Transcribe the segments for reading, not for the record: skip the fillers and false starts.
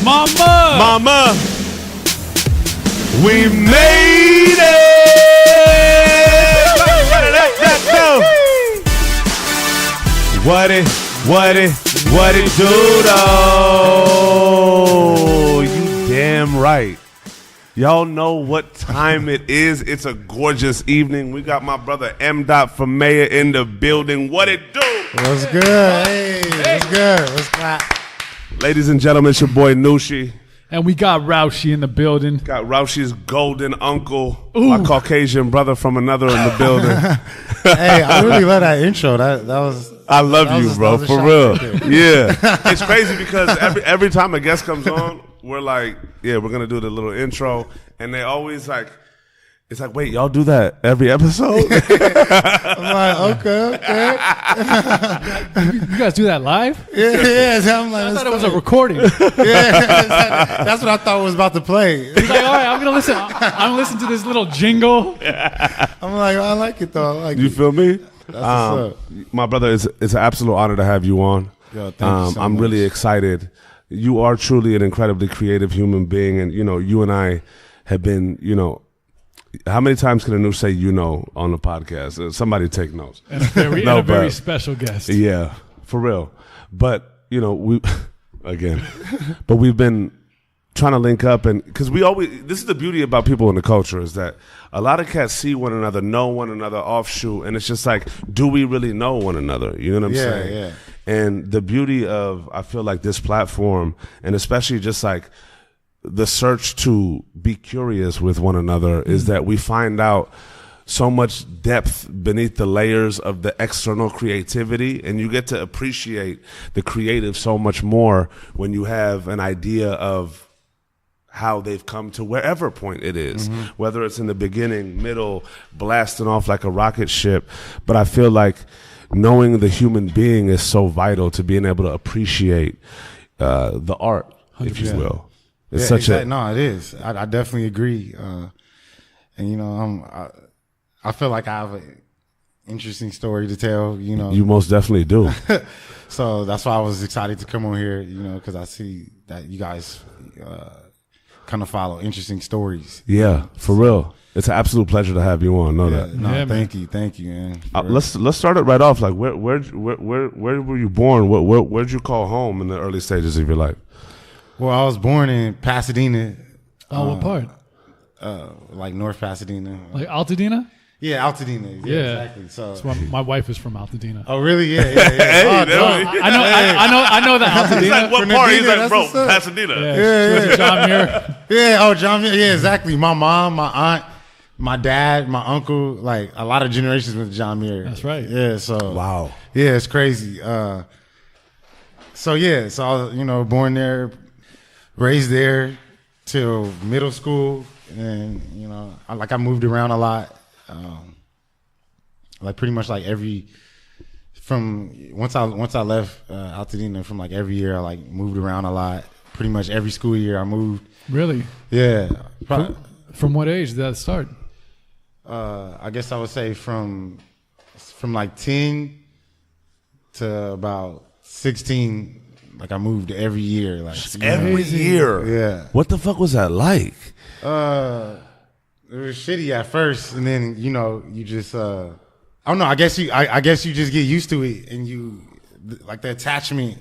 Mama, we made it. What it do though? You damn right. Y'all know what time it is. It's a gorgeous evening. We got my brother MdotforMayor in the building. What it do? What's good? Hey, what's good? What's clap? Ladies and gentlemen, it's your boy Nushi. And we got Roushi in the building. Got Roushi's golden uncle, my Caucasian brother from another in the building. Hey, I really love that intro. That was. I love you, bro, for real. Yeah, it's crazy because every time a guest comes on, we're like, yeah, we're gonna do the little intro, and they always like, it's like, wait, y'all do that every episode? I'm like, okay. You guys do that live? Yeah. I'm like, I thought it was a recording. Yeah, that's what I thought was about to play. He's like, all right, I'm gonna listen. I'm listening to this little jingle. I'm like, I like it though. I like You it. feel me? That's what's up. My brother, it's an absolute honor to have you on. Yo, thank you so I'm much. really excited. You are truly an incredibly creative human being, and you and I have been, how many times can Anu say on the podcast? Somebody take notes. And a very special guest. Yeah, for real. But we've been trying to link up, and because this is the beauty about people in the culture, is that a lot of cats see one another, know one another offshoot, and it's just like, do we really know one another? You know what I'm saying? Yeah. And the beauty of, I feel like, this platform, and especially just like the search to be curious with one another, is that we find out so much depth beneath the layers of the external creativity, and you get to appreciate the creative so much more when you have an idea of how they've come to wherever point it is, whether it's in the beginning, middle, blasting off like a rocket ship. But I feel like knowing the human being is so vital to being able to appreciate the art, if you will. It's such no, it is. I definitely agree. And I feel like I have an interesting story to tell. You most definitely do. So that's why I was excited to come on here. Because I see that you guys kind of follow interesting stories. Yeah, for real. It's an absolute pleasure to have you on. Know that. No, thank you, man. Let's start it right off. Like, where were you born? Where'd you call home in the early stages of your life? Well, I was born in Pasadena. Oh, what part? Like North Pasadena. Like Altadena? Yeah, Altadena. Yeah, exactly. So my wife is from Altadena. Oh, really? Yeah. Hey, I know that Altadena. He's like, what part? He's like, bro, what's up. Pasadena. Yeah. John Muir. Yeah. John Muir. Yeah, exactly. My mom, my aunt, my dad, my uncle, like a lot of generations with John Muir. That's right. Yeah. So wow. Yeah, it's crazy. So I was, born there, raised there till middle school, and I moved around a lot. Like pretty much like once I left Altadena, from like every year I like moved around a lot. Pretty much every school year I moved. Really? Yeah. From what age did that start? I guess I would say from like 10 to about 16. Like I moved every year. Like every year. Yeah. What the fuck was that like? It was shitty at first, and then you just I don't know. I guess you just get used to it, and you like the attachment,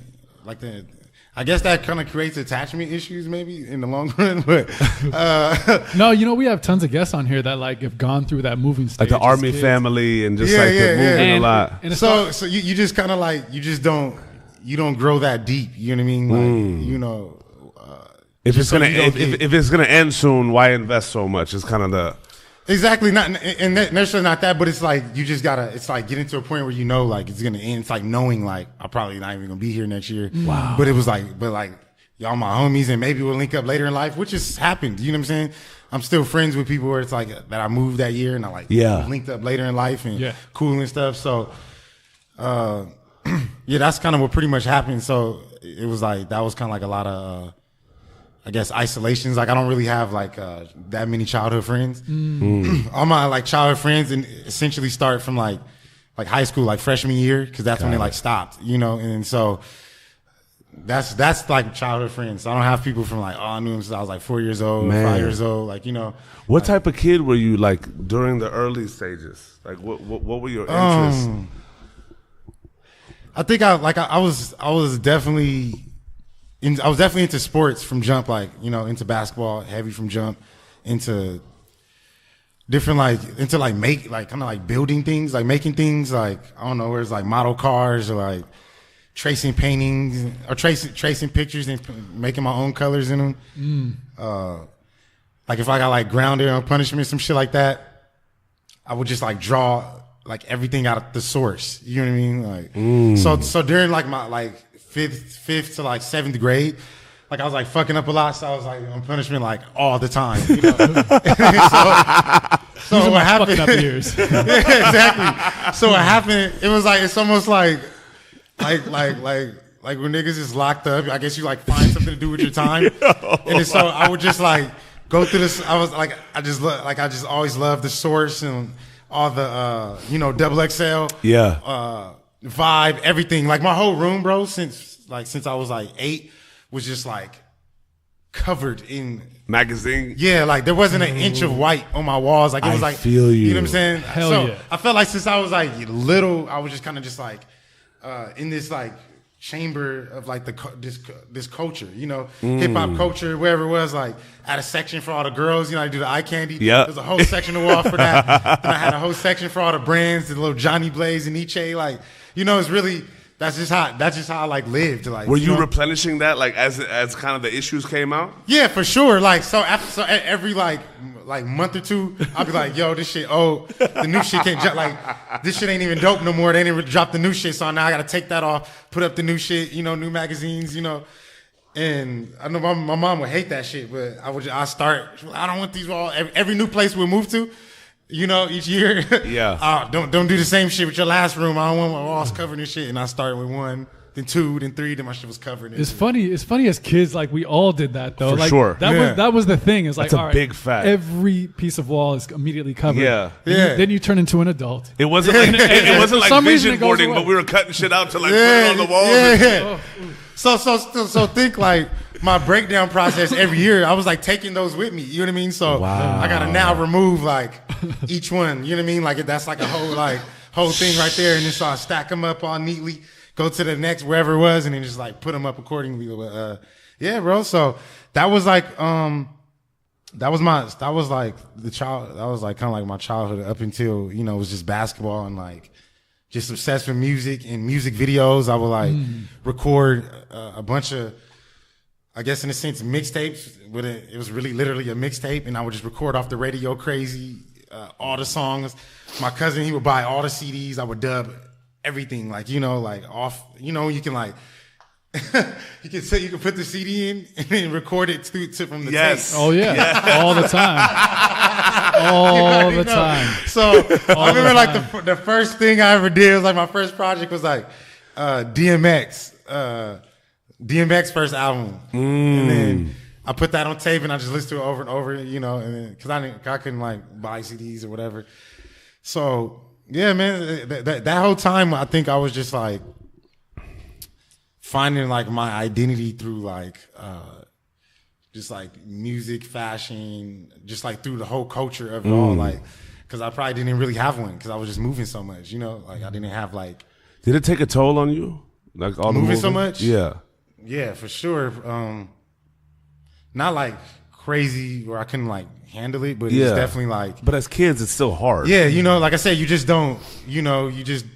I guess that kind of creates attachment issues maybe in the long run. But no, we have tons of guests on here that like have gone through that moving stage, like the army family, and just the moving a lot. And so you just kind of like you don't grow that deep. You know what I mean? Like if it's gonna end soon, why invest so much? It's kind of the exactly not, and necessarily not that, but it's like you just gotta. It's like getting to a point where like it's gonna end. It's like knowing like I'm probably not even gonna be here next year. Wow. But it was like, y'all my homies, and maybe we'll link up later in life, which has happened. You know what I'm saying? I'm still friends with people where it's like that I moved that year, and I linked up later in life and cool and stuff. So, that's kind of what pretty much happened. So it was like that was kind of like a lot of. I guess isolations. Like I don't really have like that many childhood friends. All my like childhood friends and essentially start from like high school, like freshman year, because that's when they like stopped, And so that's like childhood friends. I don't have people from like, I knew him since I was like 4 years old, Man. 5 years old. Like, What type of kid were you like during the early stages? Like what were your interests? I think I was definitely into sports from jump, like, into basketball, heavy from jump, into different building things, like making things, like, I don't know, where it's like model cars or like tracing paintings or tracing pictures and making my own colors in them. Like if I got like grounded on punishment, some shit like that, I would just like draw like everything out of the source. You know what I mean? Like, so during like my like fifth to like 7th grade, like I was like fucking up a lot. So I was like on punishment like all the time. So what happened? Fucking up years. Yeah, exactly. So what happened? It was like, it's almost like when niggas is locked up. I guess you like find something to do with your time. And so I would just like go through this. I was like, I just always loved the source and all the double XL, vibe, everything. Like my whole room, bro, since I was like 8, was just like covered in magazine. Yeah, like there wasn't an inch of white on my walls. Like it was like, feel you. You know what I'm saying? Hell yeah. I felt like since I was like little, I was just kind of just like in this like chamber of like this culture, hip hop culture, wherever it was, like at a section for all the girls, I do the eye candy. Yeah. There's a whole section of the wall for that. Then I had a whole section for all the brands, the little Johnny Blaze and Nietzsche, like, it's really, that's just how I like lived. Like, were you replenishing that like as kind of the issues came out? Yeah, for sure. Like every like month or two, I'll be like, yo, this shit, the new shit can't jump. Like this shit ain't even dope no more. They didn't even drop the new shit, so now I gotta take that off, put up the new shit, new magazines, And I know my mom would hate that shit, but I don't want these all. Every new place we move to, each year. Yeah. Don't do the same shit with your last room. I don't want my walls covered in shit. And I started with 1, then 2, then 3, then my shit was covered. It's funny as kids, like we all did that though. For like, sure. That was the thing. It's like, that's a all right, big fact. Every piece of wall is immediately covered. Yeah. Then you turn into an adult. It wasn't like, it wasn't like some reason vision it goes boarding, away. but we were cutting shit out to like put it on the walls. Yeah. So think like my breakdown process every year. I was like taking those with me. You know what I mean? So I gotta now remove like each one. You know what I mean? Like that's like a whole thing right there. And then so I stack them up all neatly. Go to the next wherever it was, and then just like put them up accordingly. Yeah, bro. So that was like kind of like my childhood up until it was just basketball and like just obsessed with music and music videos. I would like record a bunch of, I guess in a sense, mixtapes. But it was really literally a mixtape, and I would just record off the radio crazy all the songs. My cousin, he would buy all the CDs. I would dub everything, like like off. You can like you can put the CD in and then record it from the tape. Oh yeah, all the time, all the time. So I remember like the first thing I ever did was like my first project was like DMX first album, and then I put that on tape and I just listened to it over and over, and then because I couldn't like buy CDs or whatever, so. Yeah, man, that whole time, I think I was just like finding like my identity through like just like music, fashion, just like through the whole culture of it all. Like, because I probably didn't really have one because I was just moving so much, like I didn't have like. Did it take a toll on you? Like all moving the so much? Yeah. Yeah, for sure. Not like crazy where I couldn't like handle it, but it's definitely like. But as kids, it's still hard. Yeah, like I said, you just don't, you just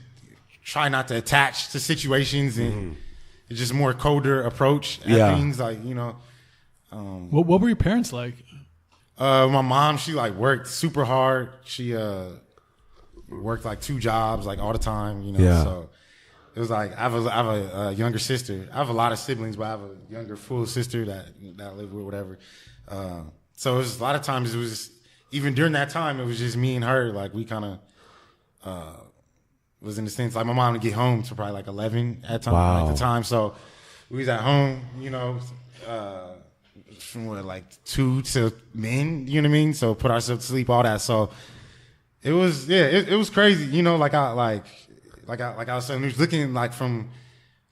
try not to attach to situations, and it's just more colder approach at things, like What were your parents like? My mom, she like worked super hard. She worked like 2 jobs like all the time, So it was like I have a younger sister. I have a lot of siblings, but I have a younger full sister that I live with, whatever. So it was a lot of times it was just, even during that time, it was just me and her. Like we kind of was in the sense like my mom would get home to probably like 11 at the time. So we was at home, from like 2 to men, you know what I mean? So put ourselves to sleep, all that. So it was, it was crazy, like I was saying, he was looking like from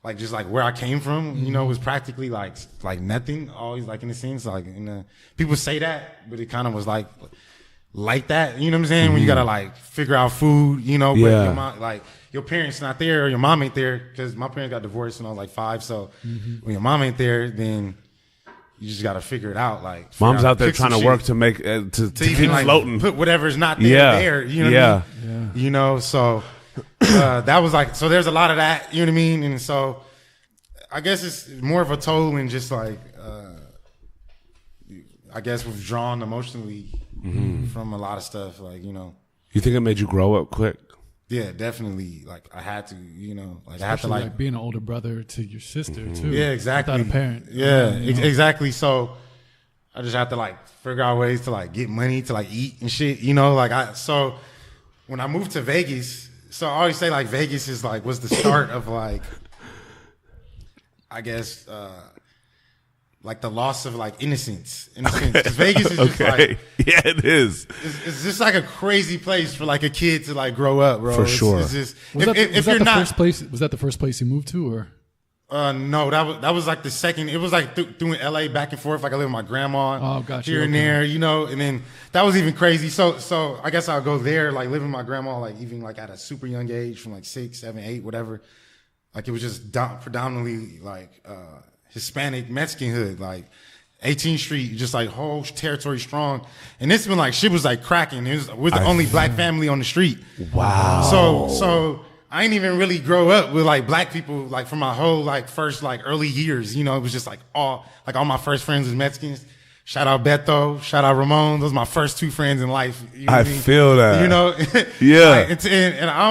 like just like where I came from, you know, was practically like nothing. Always like in a sense, like people say that, but it kind of was like that. You know what I'm saying? When you gotta like figure out food, you know, but your mom, like your parents not there or your mom ain't there, because my parents got divorced when I was like 5. So when your mom ain't there, then you just got to figure it out. Like mom's out there trying to work to make to keep even like floating. Put whatever's not there there. You know what I mean? You know, so that was like, so there's a lot of that. You know what I mean? And so I guess it's more of a toll and just like I guess withdrawn emotionally from a lot of stuff. Like, you know. You think it made you grow up quick? Yeah, definitely. Like I had to, you know, like Especially I had to like being an older brother to your sister too. Yeah, exactly. Without a parent. Yeah, exactly. So I just had to like figure out ways to like get money to like eat and shit, you know, like so when I moved to Vegas, so I always say like Vegas is like was the start of like I guess like the loss of like innocence. Because Vegas is just like it is. It's just like a crazy place for like a kid to like grow up, bro. For sure. It's just, Was that the first place you moved to, or? No, that was like the second. It was like through LA back and forth. Like I live with my grandma here and there, you know. And then that was even crazy. So I guess I'll go there, like live with my grandma, like even like at a super young age, from like 6, 7, 8, whatever. Like it was just predominantly like Hispanic Mexican hood, like 18th Street, just like whole territory strong. And this one, like shit was like cracking. We're the only black family on the street. Wow. So I ain't even really grow up with like black people like for my whole like first like early years. You know, it was just like all my first friends was Mexicans. Shout out Beto, shout out Ramon. Those are my first 2 friends in life. You know I feel that. You know, yeah. Like, and I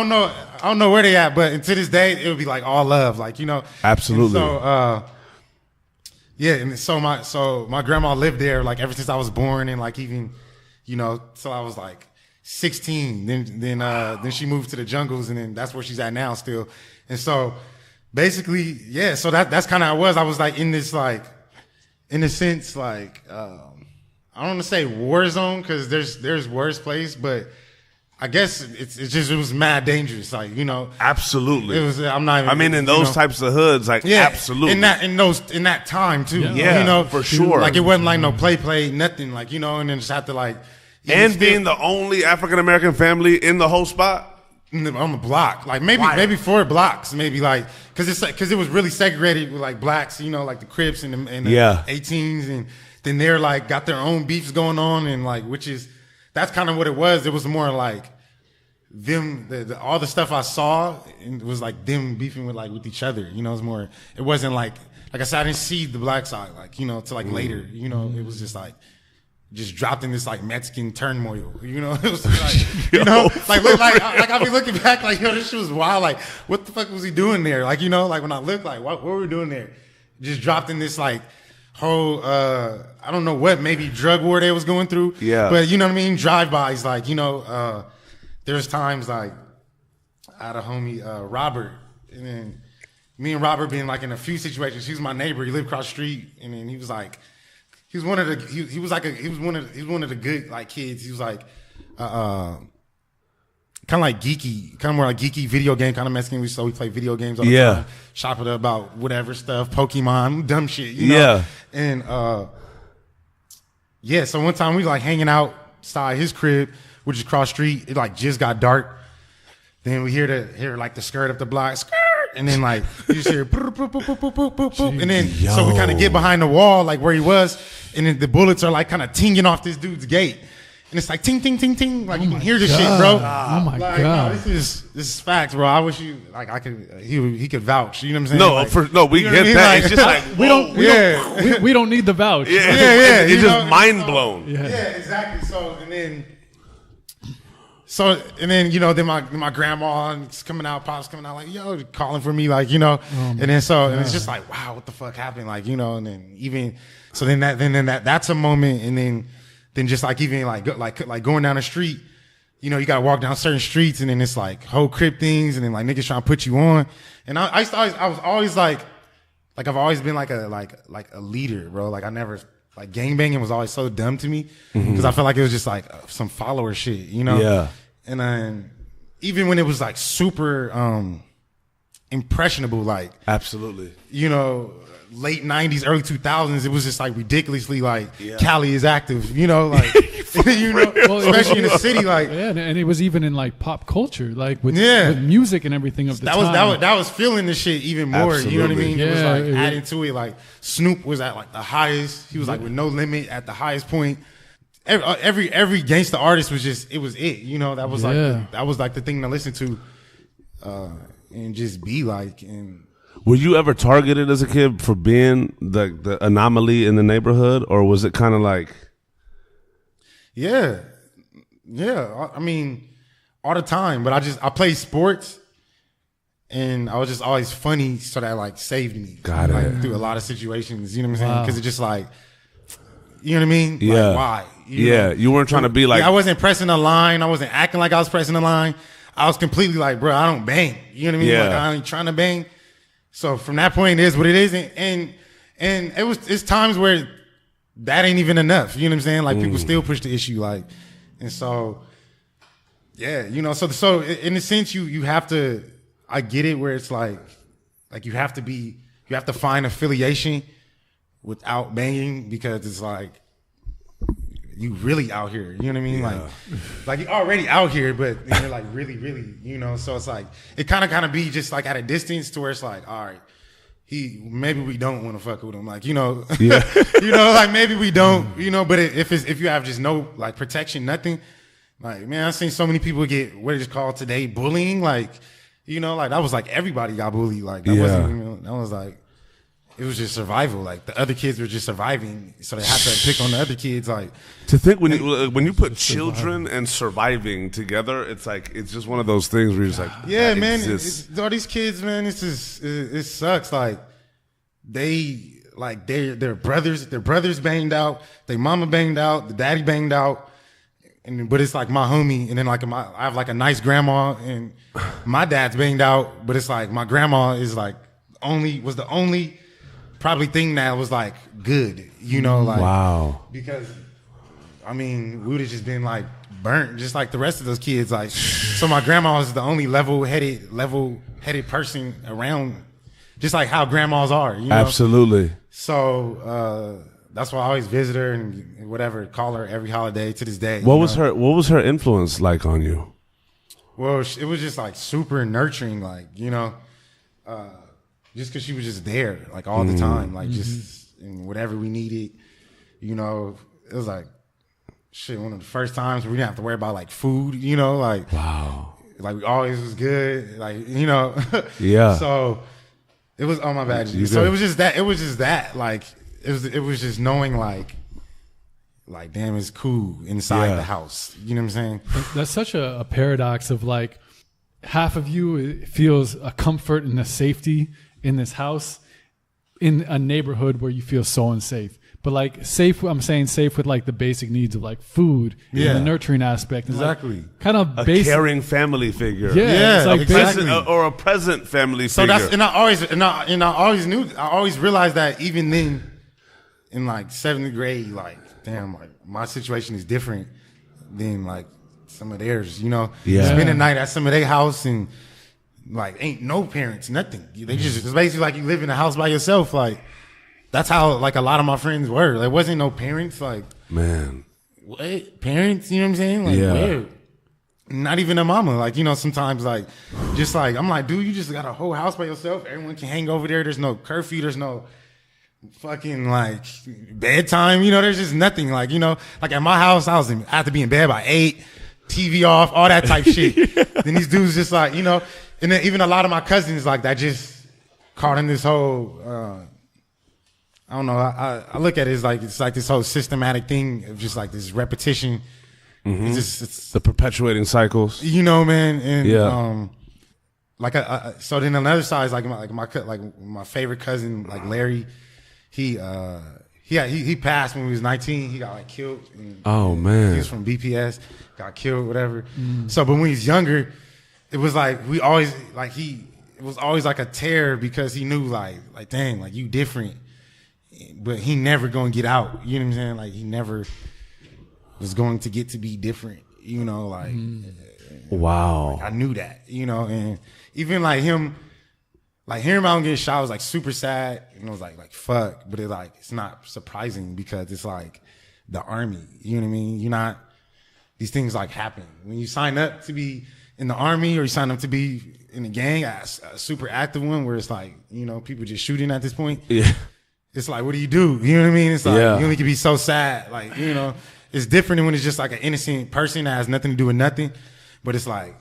don't know where they at, but to this day it would be like all love, like, you know. Absolutely. And so yeah, and so my grandma lived there like ever since I was born, and like even, you know, till I was like 16. Then she moved to the jungles, and then that's where she's at now still. And so basically, yeah, so that's kind of how I was like in this like, in a sense, like I don't want to say war zone, because there's worse place, but I guess it was mad dangerous, like, you know. Absolutely. It was. I'm not even. I mean, in those types of hoods, like, absolutely. In that time too. Yeah, you know, for sure. Like it wasn't like no play, nothing, like, you know, and then just have to like. And being the only African American family in the whole spot on the block, like maybe 4 blocks, maybe like because it was really segregated with like blacks, you know, like the Crips and the 18s, and then they're like got their own beefs going on, and like that's kind of what it was. It was more like them, all the stuff I saw, and it was like them beefing with each other. You know, it was more. It wasn't like I said, I didn't see the black side, like, you know, till like later. You know, it was just like just dropped in this like Mexican turmoil. You know, it was like, you know, like I'll be looking back like, yo, this shit was wild. Like, what the fuck was he doing there? Like, you know, like when I look, like what were we doing there? Just dropped in this like whole I don't know what, maybe drug war they was going through. Yeah. But you know what I mean? Drive-bys, like, you know, there's times like I had a homie, Robert, and then me and Robert being like in a few situations. He was my neighbor. He lived across the street, and then he was like, he was one of the good like kids. He was like kind of like geeky, kind of more like geeky video game kind of Mexican. So we play video games all the time, shop it up about whatever stuff, Pokemon, dumb shit, you know? And so one time we was like hanging outside his crib, which is across the street. It like just got dark. Then we hear like the skirt up the block, skirt, and then like you just hear boop, boop, boop, boop, boop, boop, boop. And then so we kind of get behind the wall like where he was, and then the bullets are like kind of tinging off this dude's gate. And it's like ting ting ting ting, like you can hear this shit, bro. Oh my like, god, no, this is facts, bro. I wish you like I could he could vouch. You know what I'm saying? We get that. Like, it's just like we don't need the vouch. It's just mind blown. Yeah, exactly. And then you know, then my grandma is coming out, pops coming out, like, yo, calling for me, like, you know. And then and it's just like, wow, what the fuck happened, like, you know. And then even so, then that's a moment. And then just like even like going down the street, you know, you gotta walk down certain streets, and then it's like whole crip things, and then like niggas trying to put you on. And I was always like I've always been like a leader, bro. Like I never. Like gangbanging was always so dumb to me, because I felt like it was just like some follower shit, you know? Yeah. And then even when it was like super, impressionable. Like, Absolutely. you know, late 90s, early 2000s, it was just like ridiculously like Cali is active, you know, like, you know, especially in the city, like, yeah, and it was even in like pop culture, like with music and everything of the time. That was feeling the shit even more. Absolutely. You know what I mean? Yeah, it was like adding to it. Like Snoop was at like the highest. He was like with No Limit at the highest point. Every gangsta artist was just, it was it. You know, that was like the thing to listen to, and just be like. And were you ever targeted as a kid for being the anomaly in the neighborhood, or was it kind of like? Yeah. I mean, all the time. But I played sports, and I was just always funny, so that like saved me. Got like, it. through a lot of situations. You know what I'm saying? Because it just like, you know what I mean? Yeah. Like, why? You weren't trying to be like. I wasn't pressing the line. I wasn't acting like I was pressing the line. I was completely like, bro, I don't bang. You know what I mean? Yeah. Like, I ain't trying to bang. So from that point, it is what it is. And it's times where that ain't even enough. You know what I'm saying? Like, people still push the issue. Like, and so, yeah, you know, so in a sense, you have to, I get it where it's like you have to find affiliation without banging, because it's like, you really out here, you know what I mean? Yeah. Like you're already out here, but you're like really, really, you know. So it's like it kind of be just like at a distance to where it's like, all right, maybe we don't want to fuck with him, like, you know, you know, like maybe we don't, you know. But if you have just no like protection, nothing, like, man, I've seen so many people get what is called today bullying, like, you know, like that was like everybody got bullied, like that wasn't, you know, that was like. It was just survival. Like the other kids were just surviving, so they had to pick on the other kids. Like, to think when you put children and surviving together, it's like it's just one of those things where you're just like, yeah, man. All these kids, man. It sucks. Like their brothers banged out, their mama banged out, the daddy banged out, but it's like my homie, and then like I have like a nice grandma, and my dad's banged out, but it's like my grandma is like was the only probably thing that was like good, you know, like, wow, because I mean, we would have just been like burnt just like the rest of those kids, like, so my grandma was the only level-headed person around, just like how grandmas are, you know? Absolutely. So that's why I always visit her and whatever, call her every holiday to this day. What was her influence like on you? Well, it was just like super nurturing, like, you know, just because she was just there, like, all the time, like, just and whatever we needed, you know. It was like, shit, one of the first times we didn't have to worry about, like, food, you know, like, wow, like, we always was good, like, you know. Yeah. So it was, oh, my bad. So it was just that, like, it was just knowing, like, damn, it's cool inside the house. You know what I'm saying? That's such a paradox of, like, half of you feels a comfort and a safety in this house, in a neighborhood where you feel so unsafe. But like safe, I'm saying safe with like the basic needs of like food, and the nurturing aspect, and exactly, like kind of a caring family figure, it's like exactly, or a present family figure. So that's, and I always realized that even then, in like 7th grade, like, damn, like my situation is different than like some of theirs, you know. Spend a night at some of their house and like ain't no parents, nothing. They just, it's basically like you live in a house by yourself. Like, that's how like a lot of my friends were. There wasn't no parents. Like, man, what parents? You know what I'm saying? Like, where? Not even a mama. Like, you know, sometimes like, just like, I'm like, dude, you just got a whole house by yourself. Everyone can hang over there. There's no curfew. There's no fucking like bedtime. You know, there's just nothing. Like, you know, like at my house, I had to be in bed by 8, TV off, all that type shit. Then these dudes just like, you know, and then even a lot of my cousins like that just caught in this whole, I don't know. I look at it as like, it's like this whole systematic thing of just like this repetition. Mm-hmm. It's the perpetuating cycles, you know, man. And like so then another side is like my favorite cousin, like Larry. He passed when he was 19. He got like killed. Oh man, he was from BPS, got killed, whatever. So, but when he was younger, it was like it was always like a terror, because he knew like dang, like you different, but he never gonna get out. You know what I'm saying? Like he never was going to get to be different. You know, like wow. I knew that. You know, and even like him like hearing about him getting shot was like super sad, and it was like fuck, but it's not surprising because it's like the army, you know what I mean? These things like happen when you sign up to be in the army or you sign up to be in a gang, a super active one where it's like, you know, people just shooting at this point. Yeah. It's like, what do? You know what I mean? It's like, you only can be so sad. Like, you know, it's different than when it's just like an innocent person that has nothing to do with nothing. But it's like,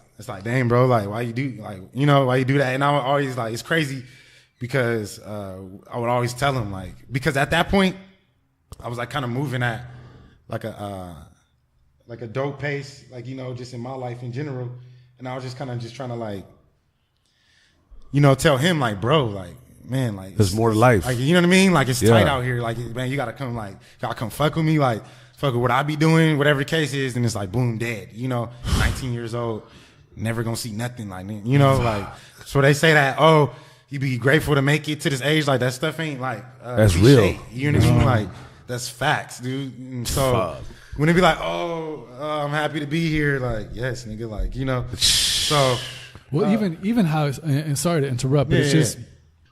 dang, bro, like, why you do that? And I would always like, it's crazy because I would always tell him like, because at that point, I was like kind of moving at like a dope pace, like, you know, just in my life in general. And I was just kind of just trying to like, you know, tell him like, bro, like, man, like there's more to life. Like, you know what I mean? Like it's tight out here. Like, man, you gotta come fuck with me. Like, fuck with what I be doing, whatever the case is. And it's like, boom, dead. You know, 19 years old, never gonna see nothing like, you know, like, so they say that, oh, you be grateful to make it to this age. Like that stuff ain't like, that's real. You know what I mean? Like that's facts, dude. And so when they be like, oh, I'm happy to be here. Like, yes, nigga, like, you know, so. Well, even how, and sorry to interrupt, but it's just,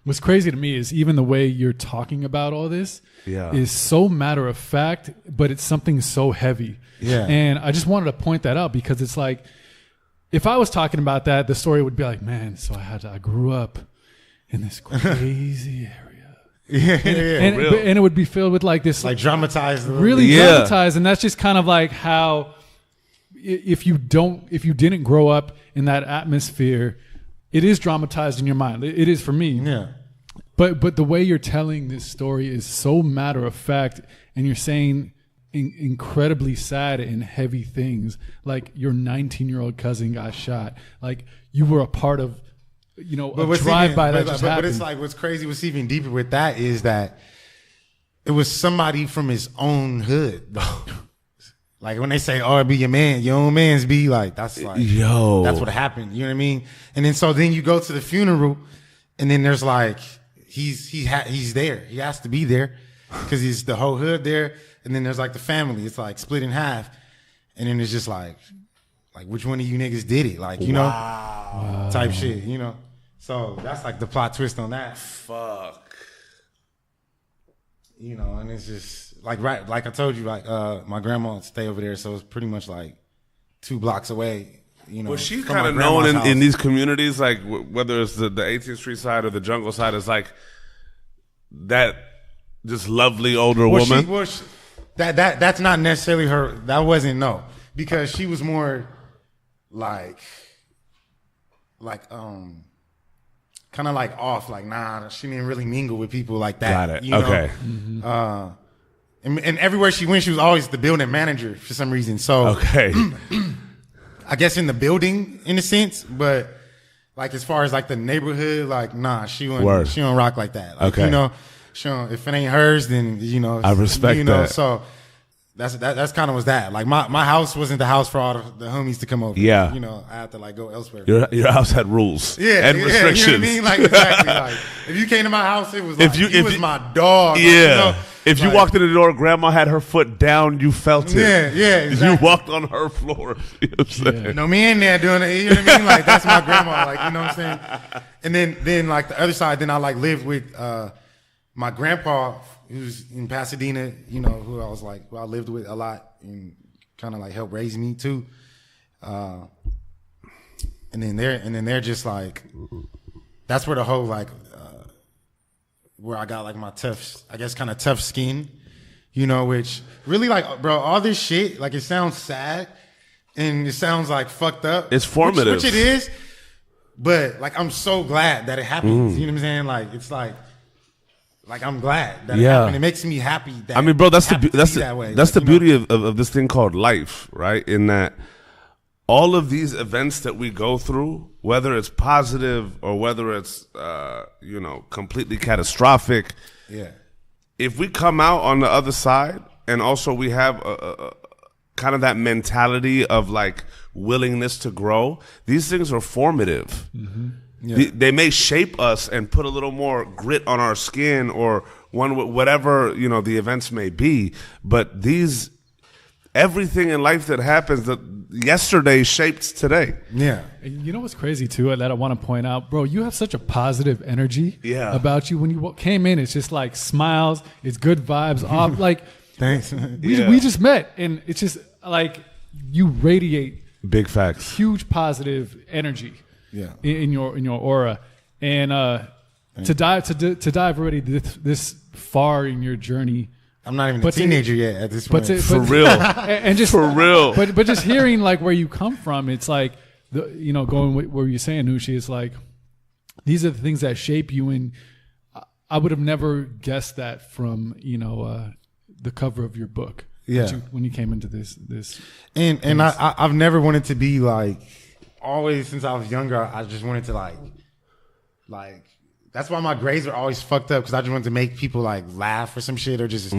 what's crazy to me is even the way you're talking about all this is so matter of fact, but it's something so heavy. Yeah. And I just wanted to point that out because it's like, if I was talking about that, the story would be like, man, so I grew up in this crazy area. And it would be filled with like this, like dramatized, really dramatized. And that's just kind of like how, if you didn't grow up in that atmosphere, it is dramatized in your mind. It is for me. Yeah. But the way you're telling this story is so matter of fact, and you're saying incredibly sad and heavy things, like your 19-year-old cousin got shot. Like you were a part of, you know, a drive-by that just happened. But it's like, what's crazy, what's even deeper with that is that it was somebody from his own hood, though. Like when they say, "Oh, be your man, your own man's be," like that's like, that's what happened. You know what I mean? And then you go to the funeral, and then there's like he's there. He has to be there because he's the whole hood there. And then there's like the family. It's like split in half, and then it's just like which one of you niggas did it? Like, you know, type shit. You know, so that's like the plot twist on that. Fuck. You know, and it's just. Like I told you, like my grandma stay over there, so it's pretty much like 2 blocks away. You know, well, she's kind of known in these communities, like whether it's the 18th Street side or the Jungle side, is like that just lovely older woman. That's not necessarily her. That wasn't because she was more like kind of like off, like nah, she didn't really mingle with people like that. Got it. You know? Okay. Mm-hmm. And everywhere she went, she was always the building manager for some reason. So okay, I guess in the building, in a sense, but like as far as like the neighborhood, like nah, she don't rock like that. Like, okay, you know, if it ain't hers, then you know I respect you know, that. So that's kind of was that. Like my house wasn't the house for all the homies to come over. Yeah, you know, I had to like go elsewhere. Your house had rules. And restrictions. You know what I mean? Like exactly. Like if you came to my house, it was like you was my dog. Yeah. Like, you know? If you walked in the door, grandma had her foot down, you felt it. Yeah, exactly. You walked on her floor. You know what I'm saying? No, me in there doing it. You know what I mean? Like that's my grandma. Like, you know what I'm saying? And then like the other side, then I like lived with my grandpa, who's in Pasadena. You know, who I lived with a lot and kind of like helped raise me too. And then they're just like, that's where the whole like. Where I got like my tough skin, you know, which really like, bro, all this shit, like it sounds sad and it sounds like fucked up. It's formative. Which it is, but like I'm so glad that it happens. You know what I'm saying? Like it's like I'm glad that it happened. It makes me happy that I mean, bro, that's the like, beauty of this thing called life, right? In that all of these events that we go through, whether it's positive or whether it's completely catastrophic, if we come out on the other side and also we have a kind of that mentality of like willingness to grow, these things are formative. Mm-hmm. Yeah. They may shape us and put a little more grit on our skin or whatever the events may be, but these everything in life that happens that yesterday shaped today. Yeah. And you know what's crazy too that I want to point out, bro? You have such a positive energy about you. When you came in, it's just like smiles, it's good vibes. Like, Thanks. we just met, and it's just like you radiate big facts, huge positive energy. Yeah. In your aura, and to dive already this far in your journey. I'm not even a teenager yet at this point. For real. And just for real. But just hearing like where you come from, it's like going with where you're saying, Nushi, it's like these are the things that shape you, and I would have never guessed that from the cover of your book. Yeah. When you came into this and I've never wanted to be like, always since I was younger, I just wanted to like that's why my grades are always fucked up, because I just wanted to make people like laugh or some shit, or just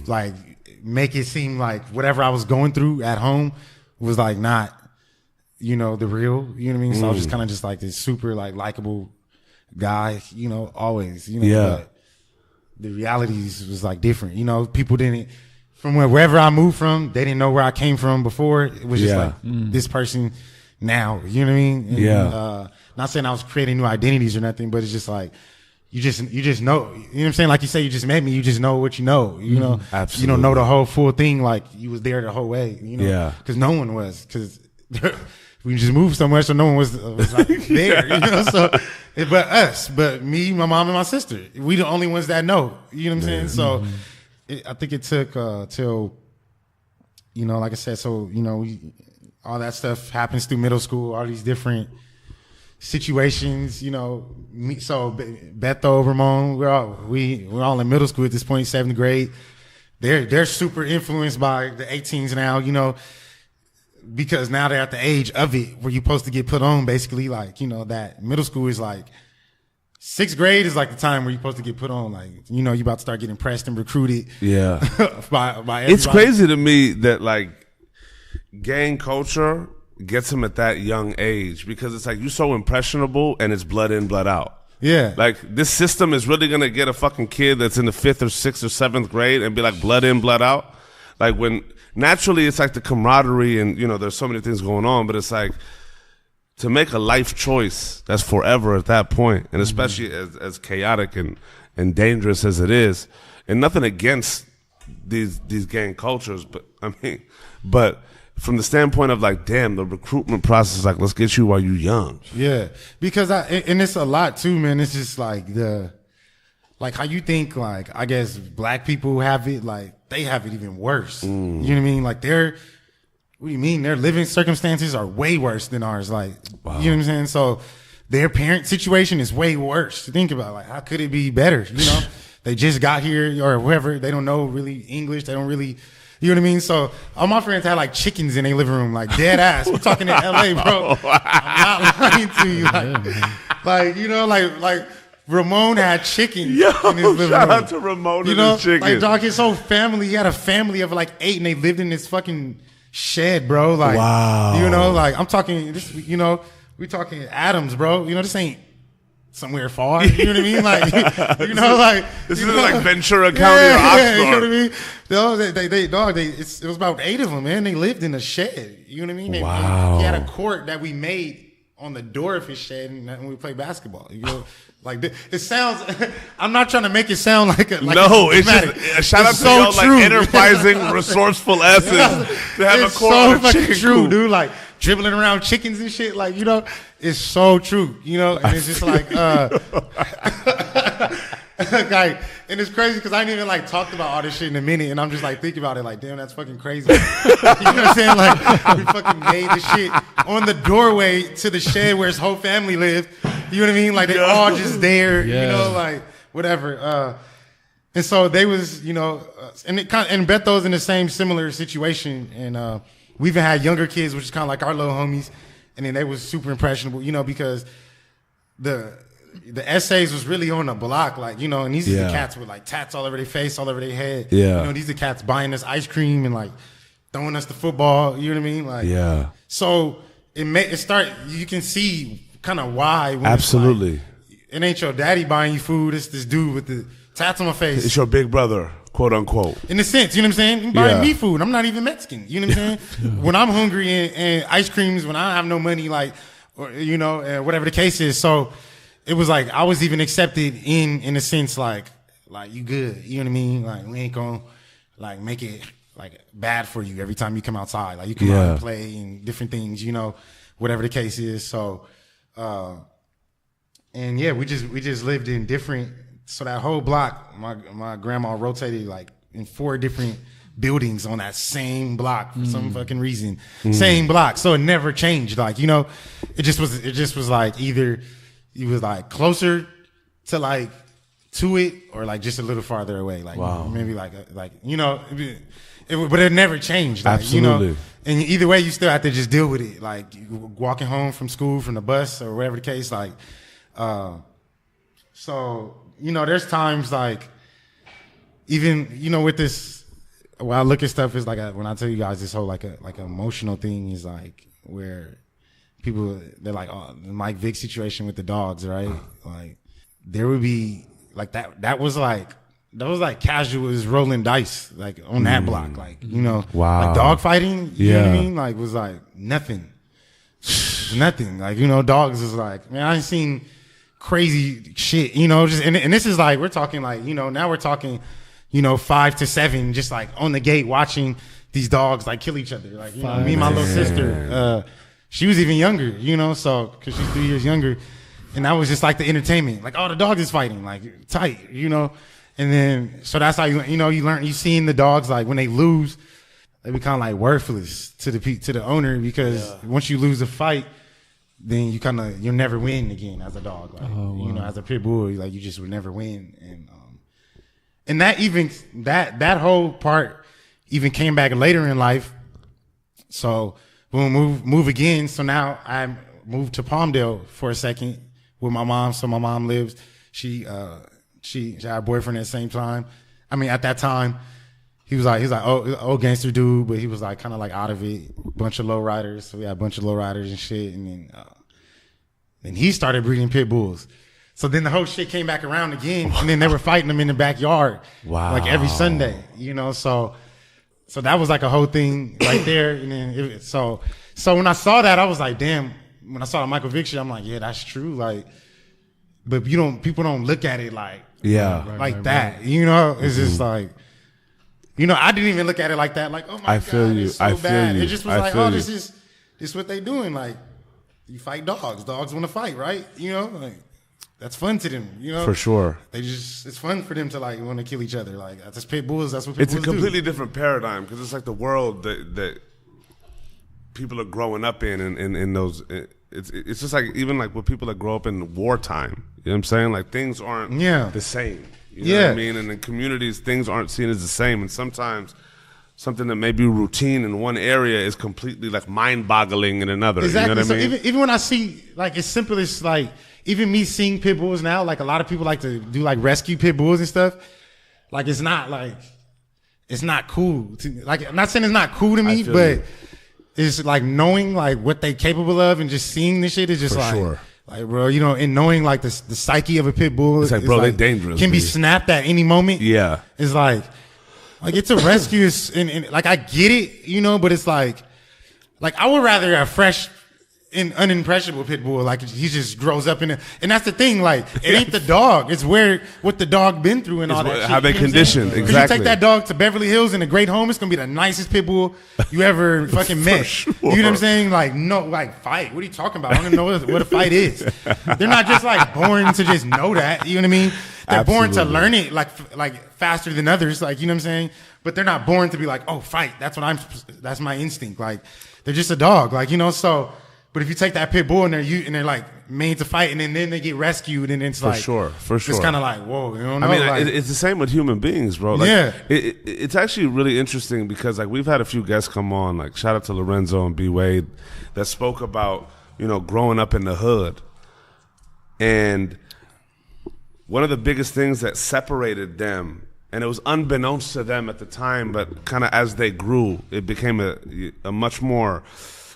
like make it seem like whatever I was going through at home was like not the real, you know what I mean? So I was just kind of just like this super like likable guy, always, but the realities was like different, people didn't, from wherever I moved from, they didn't know where I came from before. It was just like this person now, you know what I mean? And, not saying I was creating new identities or nothing, but it's just like you just know, you know what I'm saying? Like you say, you just met me, you just know what you know, Absolutely. You don't know the whole full thing, like you was there the whole way, because no one was, because we just moved somewhere, so no one was like there, so but me, my mom, and my sister, we the only ones that know, you know what I'm saying? So I think it took till like I said, so all that stuff happens through middle school, all these different situations, so Beto, Ramon, we're all in middle school at this point, 7th grade. They're super influenced by the 18s now, because now they're at the age of it where you're supposed to get put on, basically, like, that middle school is like 6th grade is like the time where you're supposed to get put on, like, you're about to start getting pressed and recruited. Yeah. by everybody. It's crazy to me that like gang culture gets him at that young age, because it's like you're so impressionable and it's blood in, blood out. Yeah. Like this system is really going to get a fucking kid that's in the 5th or 6th or 7th grade and be like blood in, blood out. Like when naturally it's like the camaraderie and, there's so many things going on, but it's like to make a life choice that's forever at that point, and especially as chaotic and dangerous as it is, and nothing against these gang cultures, but from the standpoint of like, damn, the recruitment process, like, let's get you while you're young. Yeah, because and it's a lot too, man. It's just like like how you think, like, I guess black people have it, like they have it even worse. You know what I mean? Like what do you mean? Their living circumstances are way worse than ours. Like, wow. You know what I'm saying? So their parent situation is way worse. Think about, like, how could it be better? They just got here or whoever. They don't know really English. They don't really. You know what I mean? So all my friends had like chickens in their living room, like dead ass. We're talking in LA, bro. I'm not lying to you. Like Ramon had chickens in his living room. Shout out to Ramon and his chickens. Like, dog, his whole family, he had a family of like 8, and they lived in this fucking shed, bro. Like, wow. Like I'm talking this, we talking Adams, bro. This ain't somewhere far, you know what I mean? Like, like this isn't like Ventura County or Oxford. You know what I mean? It was about 8 of them, man. They lived in a shed. You know what I mean? Wow. He had a court that we made on the door of his shed, and when we play basketball, like it sounds. I'm not trying to make it sound like a it's just a shout out to y'all, like enterprising, resourceful essence to have it's a court so on a fucking chicken true, coop. dude. Like dribbling around chickens and shit, like it's so true, and it's just like like, and it's crazy because I ain't even like talked about all this shit in a minute, and I'm just like thinking about it, like, damn, that's fucking crazy. You know what I'm saying? Like, we fucking made the shit on the doorway to the shed where his whole family lived. You know what I mean? Like, they all just there, like whatever. And so they was, and Beto's in the same similar situation, and we even had younger kids, which is kind of like our little homies, and then they was super impressionable, because the essays was really on the block, like, and these are the cats with like tats all over their face, all over their head. Yeah. These are cats buying us ice cream and like throwing us the football, you know what I mean? Like, so you can see kind of why. When absolutely. It ain't your daddy buying you food, it's this dude with the tats on my face. It's your big brother. quote unquote. In a sense, you know what I'm saying? I'm buying Yeah. me food. I'm not even Mexican. You know what I'm saying? When I'm hungry and ice creams, when I have no money, like, or, you know, whatever the case is. So it was like I was even accepted in a sense, like you good. You know what I mean? Like we ain't gonna like make it like bad for you every time you come outside. Like you come out and play and different things, you know, whatever the case is. So, and yeah, we just lived in different. So that whole block, my grandma rotated like in 4 different buildings on that same block for some fucking reason. Same block, so it never changed. Like, you know, it just was like either you was like closer to like to it or like just a little farther away. Like maybe like you know, but it never changed. Like, Absolutely. You know, and either way, you still have to just deal with it. Like walking home from school, from the bus or whatever the case. Like, so. You know, there's times like, even, you know, with this, when I look at stuff is like, when I tell you guys this whole like emotional thing is like where people, they're like, oh, the Mike Vick situation with the dogs, right? Like there would be like that was like casual as rolling dice, like on that block, like, you know, like dog fighting, you know what I mean? Like was like nothing, like, you know, dogs is like, man, I ain't seen crazy shit, you know, just and this is like we're talking like, you know, now we're talking, you know, 5 to 7 just like on the gate watching these dogs like kill each other. Like, you know, me and my little sister, she was even younger, you know, so because she's 3 years younger, and that was just like the entertainment, like, oh, the dog is fighting, like tight, you know. And then so that's how you know, you seen the dogs like when they lose, they become like worthless to the owner, because once you lose a fight, then you'll never win again as a dog. Like, you know, as a pit bull, like you just would never win. And that even, that whole part even came back later in life. So when we move again. So now I moved to Palmdale for a second with my mom. So my mom lives, she had a boyfriend at the same time. I mean, at that time, he was like, old gangster dude, but he was like kind of like out of it. Bunch of low riders. So we had a bunch of low riders and shit. And then he started breeding pit bulls. So then the whole shit came back around again. And then they were fighting them in the backyard. Wow. Like every Sunday, you know? So that was like a whole thing right there. And then so when I saw that, I was like, damn, when I saw the Michael Vick shit, I'm like, yeah, that's true. Like, but people don't look at it like, that, you know? It's just like, you know, I didn't even look at it like that. Like, oh my God, it's so bad. It just was like, oh, this is what they doing. Like, you fight dogs. Dogs want to fight, right? You know, like that's fun to them. You know, for sure. It's fun for them to like want to kill each other. Like that's pit bulls. That's what pit bulls do. It's a completely different paradigm, because it's like the world that people are growing up in those. It's just like even like with people that grow up in wartime. You know what I'm saying? Like things aren't the same. You know what I mean? And in communities, things aren't seen as the same. And sometimes something that may be routine in one area is completely like mind-boggling in another. Exactly. You know what I mean? Even when I see like as simple as like even me seeing pit bulls now, like a lot of people like to do like rescue pit bulls and stuff. Like it's not cool. Like I'm not saying it's not cool to me, but it's like knowing like what they capable of and just seeing this shit is just like, bro, you know, and knowing like the psyche of a pit bull, it's like, bro, like, they're dangerous. Can be snapped at any moment. Yeah, it's like it's a rescue, and like I get it, you know, but it's like I would rather a fresh and unimpressionable pit bull, like he just grows up in it, and that's the thing. Like it ain't the dog; it's what the dog been through and all that. How they conditioned. Exactly. You take that dog to Beverly Hills in a great home, it's gonna be the nicest pit bull you ever fucking met. Sure. You know what I'm saying? Like no, like fight. What are you talking about? I don't even know what a fight is. They're not just like born to just know that. You know what I mean? They're born to learn it like faster than others. Like you know what I'm saying? But they're not born to be like, oh, fight. That's my instinct. Like they're just a dog. Like you know so. But if you take that pit bull and they're like made to fight, and then they get rescued, and it's like for sure, it's kind of like whoa, you know. I mean, like, it's the same with human beings, bro. Like, it's actually really interesting because like we've had a few guests come on, like shout out to Lorenzo and B Wade, that spoke about growing up in the hood, and one of the biggest things that separated them, and it was unbeknownst to them at the time, but kind of as they grew, it became a much more,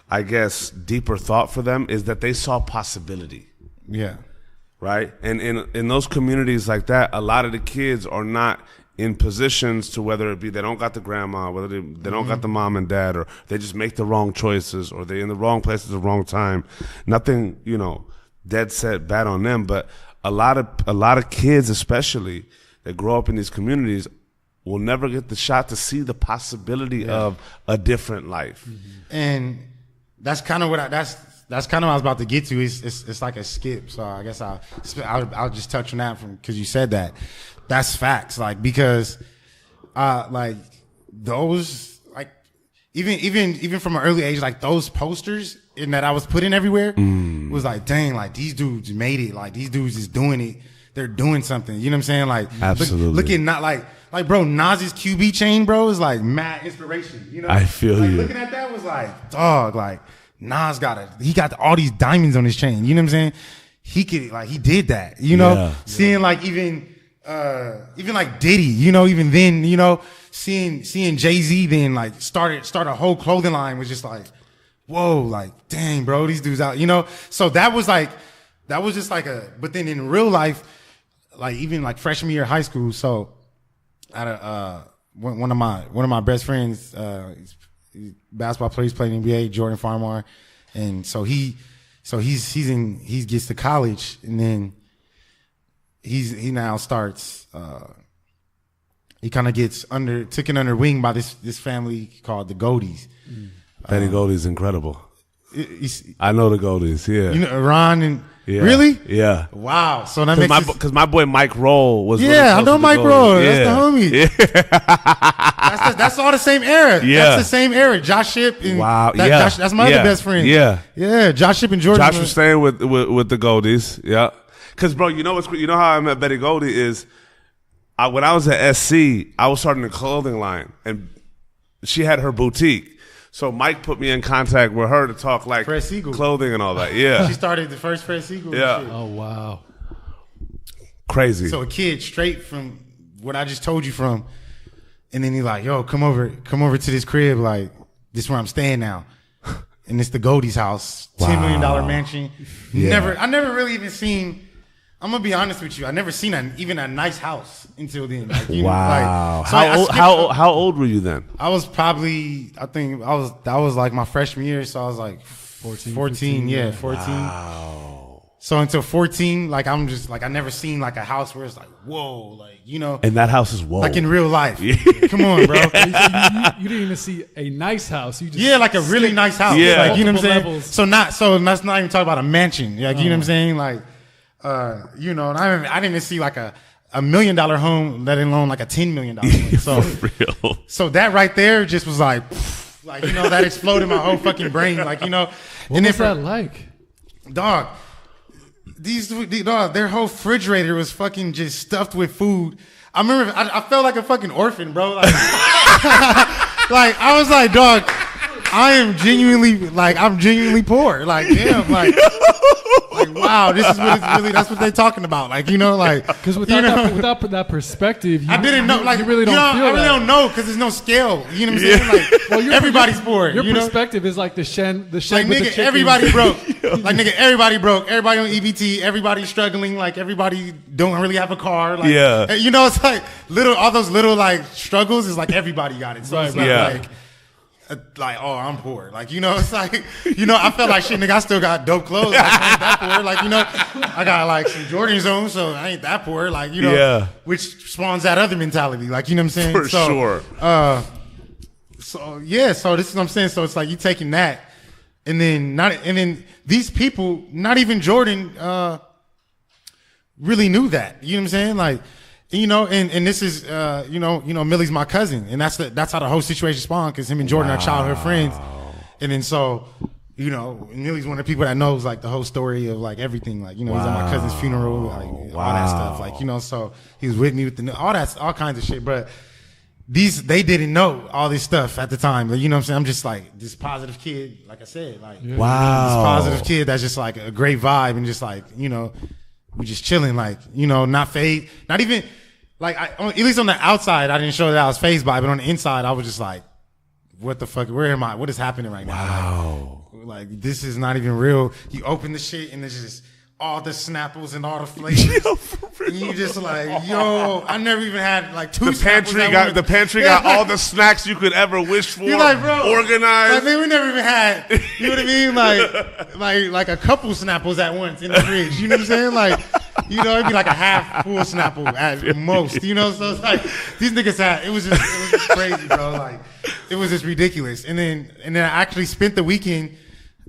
I guess, deeper thought for them, is that they saw possibility. Yeah. Right? And in those communities like that, a lot of the kids are not in positions to whether it be they don't got the grandma, whether they don't got the mom and dad, or they just make the wrong choices, or they're in the wrong place at the wrong time. Nothing, dead set bad on them, but a lot of kids, especially that grow up in these communities, will never get the shot to see the possibility of a different life. And that's kind of what that's kind of what I was about to get to. It's like a skip, so I guess I'll just touch on that because you said that. That's facts, like, because like those, like, even from an early age, like those posters in that I was putting everywhere was like, dang, like these dudes made it, like these dudes is doing it, they're doing something. You know what I'm saying? Like, absolutely. Look at not like bro, Nas's QB chain, bro, is like mad inspiration. You know, I feel like, you. Looking at that was like, dog, like Nas he got all these diamonds on his chain. You know what I'm saying? He did that. You know, seeing like even like Diddy, even then, seeing Jay-Z then like start a whole clothing line was just like, whoa, like, dang, bro, these dudes out, So that was just like but then in real life, like even like freshman year of high school, so I had one of my best friends, he's basketball player, he's playing NBA, Jordan Farmar, and so he gets to college, and then he now starts he kind of gets taken under wing by this family called the Goldies. Betty Goldie's incredible. I know the Goldies, yeah. Ron and yeah. Really? Yeah. Wow. So that makes because my boy Mike Roll was I know Mike Roll. That's the homie. Yeah. that's all the same era. Yeah. That's the same era. Josh Shipp and that's my other best friend. Yeah. Yeah. Josh Shipp and Jordan. Josh was staying with the Goldies. Yeah. Because bro, what's how I met Betty Goldie is when I was at SC, I was starting a clothing line and she had her boutique. So Mike put me in contact with her to talk like clothing and all that. Yeah. She started the first Fred Siegel. Yeah. Shit. Oh, wow. Crazy. So a kid straight from what I just told you from, and then he's like, yo, come over to this crib. Like, this is where I'm staying now. And it's the Goldie's house. Wow. $10 million mansion. Yeah. I never really even seen, I'm going to be honest with you, I never seen even a nice house until then. Like, wow. So how old were you then? I was probably, that was like my freshman year, so I was like 14, 14. Wow. So until 14, like I'm just like I never seen like a house where it's like whoa, like And that house is whoa. like in real life. Come on, bro. You didn't even see a nice house. You just like a really nice house. Yeah. Like, you know what I'm saying. Levels. So let's not even talk about a mansion. Like you know what I'm saying. Like and I didn't even see like a $1 million home, let alone like a $10 million home. So For real. So that right there just was like that exploded my whole fucking brain. Like what was that like? Dog. Their whole refrigerator was fucking just stuffed with food. I remember I felt like a fucking orphan, bro. Like, like I was like, dog, I'm genuinely poor. Like, damn, like wow, this is what it's really. That's what they're talking about. Like, like because without that perspective, I didn't know. Like, you really don't feel I really that. don't know because there's no scale. You know what I'm saying? Like, everybody's poor. Your perspective is like the shen like, with nigga, the chicken. everybody broke. Like, nigga, everybody broke. Everybody on EBT. Everybody struggling. Like, everybody don't really have a car. Like, it's like all those little like struggles is like everybody got it. So it's not like, oh, I'm poor. Like, it's like, I felt like shit, nigga, I still got dope clothes. Like, I ain't that poor. Like, I got like some Jordans on, so I ain't that poor. Like, which spawns that other mentality. Like, you know what I'm saying? For sure. So this is what I'm saying. So it's like you taking that, and then these people, not even Jordan, really knew that. You know what I'm saying? Like, and this is, Millie's my cousin, and that's how the whole situation spawned, because him and Jordan are childhood friends, and then so, Millie's one of the people that knows like the whole story of like everything, like he's at my cousin's funeral, like all that stuff, like so he was with me with all kinds of shit, but they didn't know all this stuff at the time, but you know what I'm saying? I'm just like this positive kid, like I said, like this positive kid that's just like a great vibe, and just like we just chilling, like, not fade, not even like at least on the outside, I didn't show that I was fazed by it, but on the inside, I was just like, what the fuck, where am I? What is happening right now? Like, this is not even real. You open the shit and it's just all the Snapples and all the flavors. And you just like, yo, I never even had like two Snapples. The pantry got all the snacks you could ever wish for. You're like, bro, organized. Like, man, we never even had, you know what I mean? Like a couple Snapples at once in the fridge. You know what I'm saying? Like, you know, it'd be like a half full Snapple at most. You know, so it's like these niggas it was just crazy, bro. Like, it was just ridiculous. And then I actually spent the weekend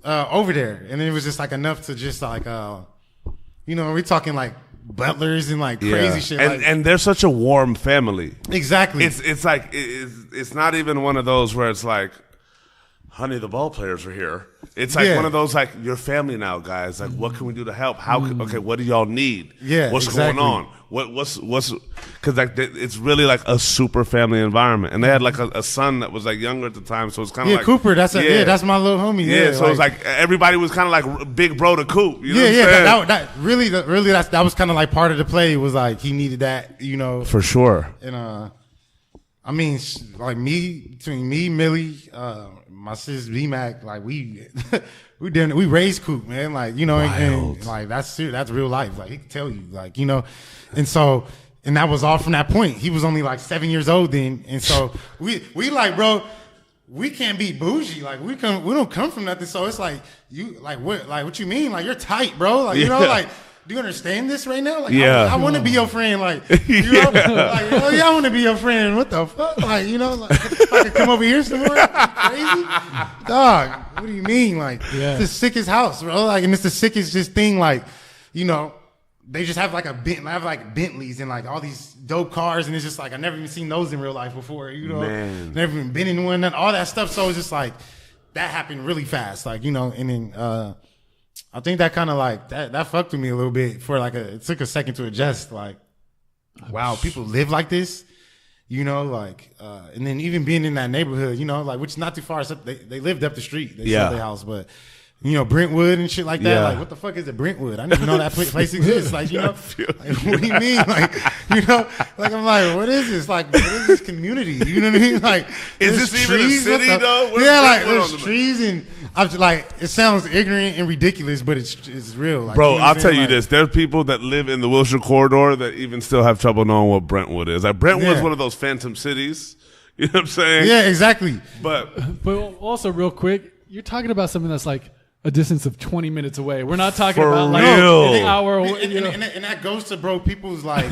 over there, and it was just like enough to just like you know, we're talking like butlers and like crazy shit. And they're such a warm family. Exactly. It's like it's not even one of those where it's like, honey, the ball players are here. It's like one of those like, your family now, guys. Like, what can we do to help? Okay, what do y'all need? Yeah, what's going on? What's because like it's really like a super family environment. And they had like a son that was like younger at the time, so it's kind of like Cooper. That's that's my little homie. Yeah, so it's like everybody was kind of like big bro to Coop. You know that really that was kind of like part of the play. Was like he needed that, you know, for sure. And I mean, like between me, Millie, my sis V-Mac, like we raised Coop, man. Like, you know, and like that's real life. Like, he can tell you, like, you know, and so, and that was all from that point. He was only like 7 years old then, and so we like, bro, we can't be bougie. Like, we don't come from nothing. So it's like, you like what you mean? Like, you're tight, bro. Like, you know, like, do you understand this right now? Like, I want to be your friend. Like, you know, like, oh yeah, I want to be your friend. What the fuck? Like, you know, like, I could come over here somewhere. Crazy, dog. What do you mean? Like, it's the sickest house, bro. Like, and it's the sickest just thing. Like, you know, they just have like Bentleys and like all these dope cars, and it's just like I never even seen those in real life before. You know, never even been in one, and all that stuff. So it's just like that happened really fast. Like, you know, and then. I think that kind of like that fucked with me a little bit for like it took a second to adjust. Like, wow, people live like this, you know, like, and then even being in that neighborhood, you know, like, which is not too far. So they lived up the street. They sold their house, but you know, Brentwood and shit like that. Like, what the fuck is it, Brentwood? I didn't even know that place exists. Like, you know, like, what do you mean? Like, you know, like, I'm like, what is this? Like, what is this community? You know what I mean? Like, is this even a city though? Yeah, like, there's trees and I'm just like, it sounds ignorant and ridiculous, but it's real. Like, bro, you know I'll tell you like, this. There's people that live in the Wilshire corridor that even still have trouble knowing what Brentwood is. Like, Brentwood's one of those phantom cities. You know what I'm saying? Yeah, exactly. But also, real quick, you're talking about something that's like a distance of 20 minutes away. We're not talking for about like an hour. And that goes to, bro, people's like,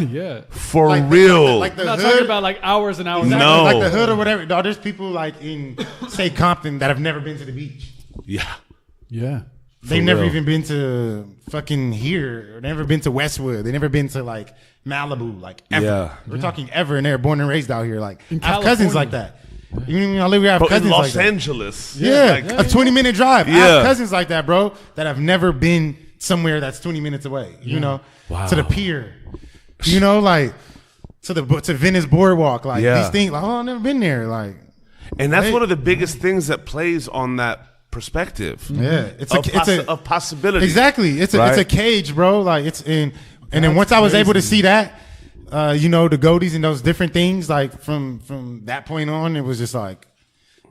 for like real. Like the I'm not hood, talking about like hours and hours. No, like the hood or whatever. No, there's people like in say Compton that have never been to the beach. Yeah. They've never even been to fucking here, or never been to Westwood. They never been to like Malibu, like ever. We're talking ever, and they're born and raised out here. Like, I have cousins like that. You know what I mean? I live here. I have cousins in like Los that. Angeles. Yeah, like a 20-minute drive. Yeah. I have cousins like that, bro, that have never been somewhere that's 20 minutes away. You know, to the pier. You know, like to Venice Boardwalk. Like these things. Like, oh, I've never been there. Like, and that's one of the biggest things that plays on that perspective. Yeah, it's a possibility. Exactly. It's a cage, bro. Like it's in. And then once I was able to see that. You know, the Goaties and those different things, like from that point on, it was just like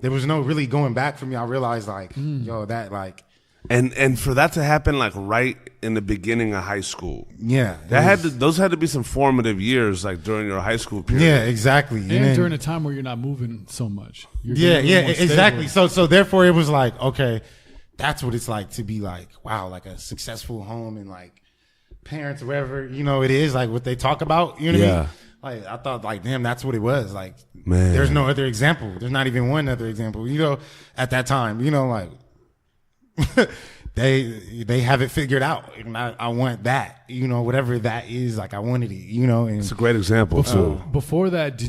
there was no really going back for me. I realized like, yo, that like and for that to happen like right in the beginning of high school. Yeah. Those had to be some formative years, like during your high school period. Yeah, exactly. And then, during a time where you're not moving so much. You're exactly. So therefore it was like, okay, that's what it's like to be like, wow, like a successful home and like parents, wherever, you know, it is like what they talk about, you know what I mean? Like, I thought like, damn, that's what it was. Like, man, there's no other example. There's not even one other example, you know, at that time, you know, like they have it figured out. And I want that, you know, whatever that is, like I wanted it, you know. And it's a great example too. Before that,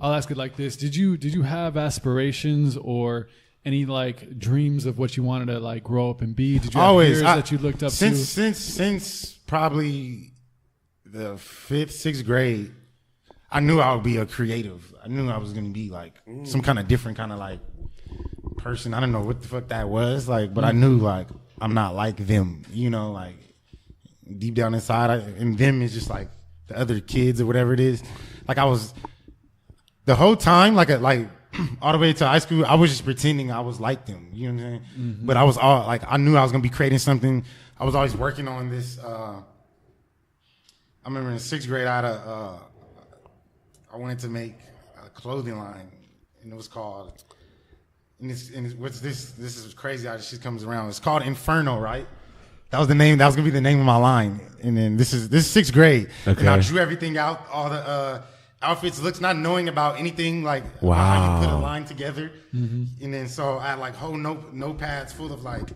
I'll ask it like this. Did you have aspirations or any like dreams of what you wanted to like grow up and be? Did you have peers that you looked up to? Since probably the 5th, 6th grade, I knew I would be a creative. I knew I was gonna be like some kind of different kind of like person. I don't know what the fuck that was like, but I knew like I'm not like them. You know, like deep down inside, and them is just like the other kids or whatever it is. Like I was the whole time like all the way to high school, I was just pretending I was like them. You know what I'm saying? But I was all like, I knew I was gonna be creating something. I was always working on this. I remember in 6th grade, I wanted to make a clothing line, and it was called. And what's this? This is crazy how this shit comes around. It's called Inferno, right? That was the name. That was gonna be the name of my line. And then this is 6th grade. Okay. And I drew everything out, all the outfits, looks, not knowing about anything like Wow. how you put a line together. And then so I had like whole notepads full of like